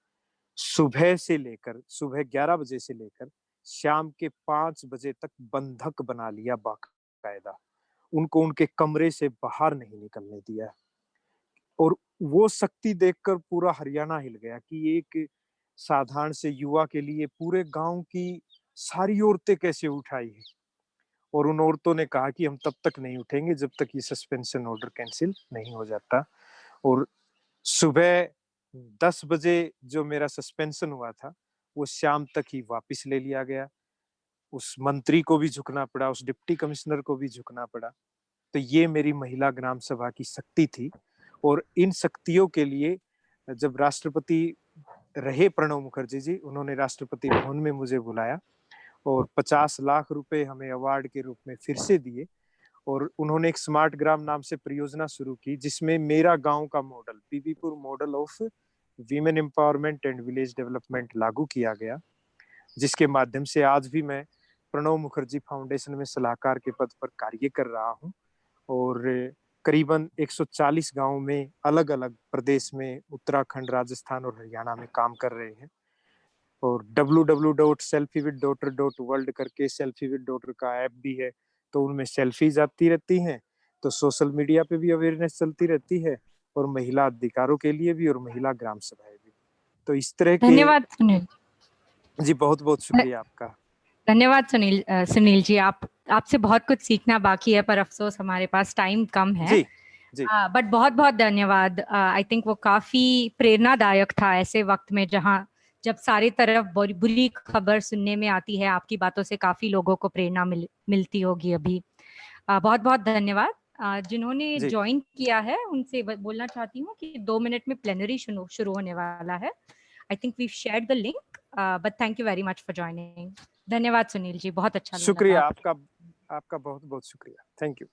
सुबह 11 बजे से लेकर शाम के 5 बजे तक बंधक बना लिया बाकायदा। उनको उनके कमरे से बाहर नहीं निकलने दिया। और वो शक्ति देखकर पूरा हरियाणा हिल गया कि एक साधारण से युवा के लिए पूरे गांव की सारी औरतें कैसे उठाई है। और उन औरतों ने कहा कि हम तब तक नहीं उठेंगे जब तक ये सस्पेंशन ऑर्डर कैंसिल नहीं हो जाता। और सुबह 10 बजे जो मेरा सस्पेंशन हुआ था वो शाम तक ही वापस ले लिया गया। उस मंत्री को भी झुकना पड़ा, उस डिप्टी कमिश्नर को भी झुकना पड़ा। तो ये मेरी महिला ग्राम सभा की शक्ति थी। और इन शक्तियों के लिए जब राष्ट्रपति रहे प्रणब मुखर्जी जी, उन्होंने राष्ट्रपति भवन में मुझे बुलाया और 50 लाख रुपए हमें अवार्ड के रूप में फिर से दिए। और उन्होंने एक स्मार्ट ग्राम नाम से परियोजना शुरू की जिसमें मेरा गांव का model, Bibipur model of women empowerment and village development लागू किया गया, जिसके माध्यम से आज भी मैं प्रणव मुखर्जी फाउंडेशन में सलाहकार के पद पर कार्य कर रहा हूं और करीबन 140 गांवों में अलग अलग प्रदेश में उत्तराखंड, राजस्थान और हरियाणा में काम कर रहे हैं। और www.selfiewithdaughter.world करके सेल्फी विद डॉटर का ऐप भी है, तो उनमें सेल्फीज आती रहती हैं, तो सोशल मीडिया पे भी अवेयरनेस चलती रहती है और महिला अधिकारों के लिए भी और महिला ग्राम सभाएं भी। तो इस तरह के धन्यवाद सुनील जी, बहुत बहुत शुक्रिया आपका। धन्यवाद सुनील जी, आपसे बहुत कुछ सीखना बाकी है, पर अफसोस हमारे पास टाइम कम है जी। बट बहुत बहुत धन्यवाद। आई थिंक वो काफी प्रेरणादायक था ऐसे वक्त में जब सारी तरफ बुरी खबर सुनने में आती है। आपकी बातों से काफी लोगों को प्रेरणा मिलती होगी अभी। बहुत बहुत धन्यवाद। जिन्होंने ज्वाइन किया है उनसे बोलना चाहती हूँ कि 2 मिनट में प्लेनरी शुरू होने वाला है। I think we shared the link, but thank you very much for joining. धन्यवाद सुनील जी, बहुत अच्छा लगा। शुक्रिया आपका बहुत बहुत शुक्रिया। Thank you.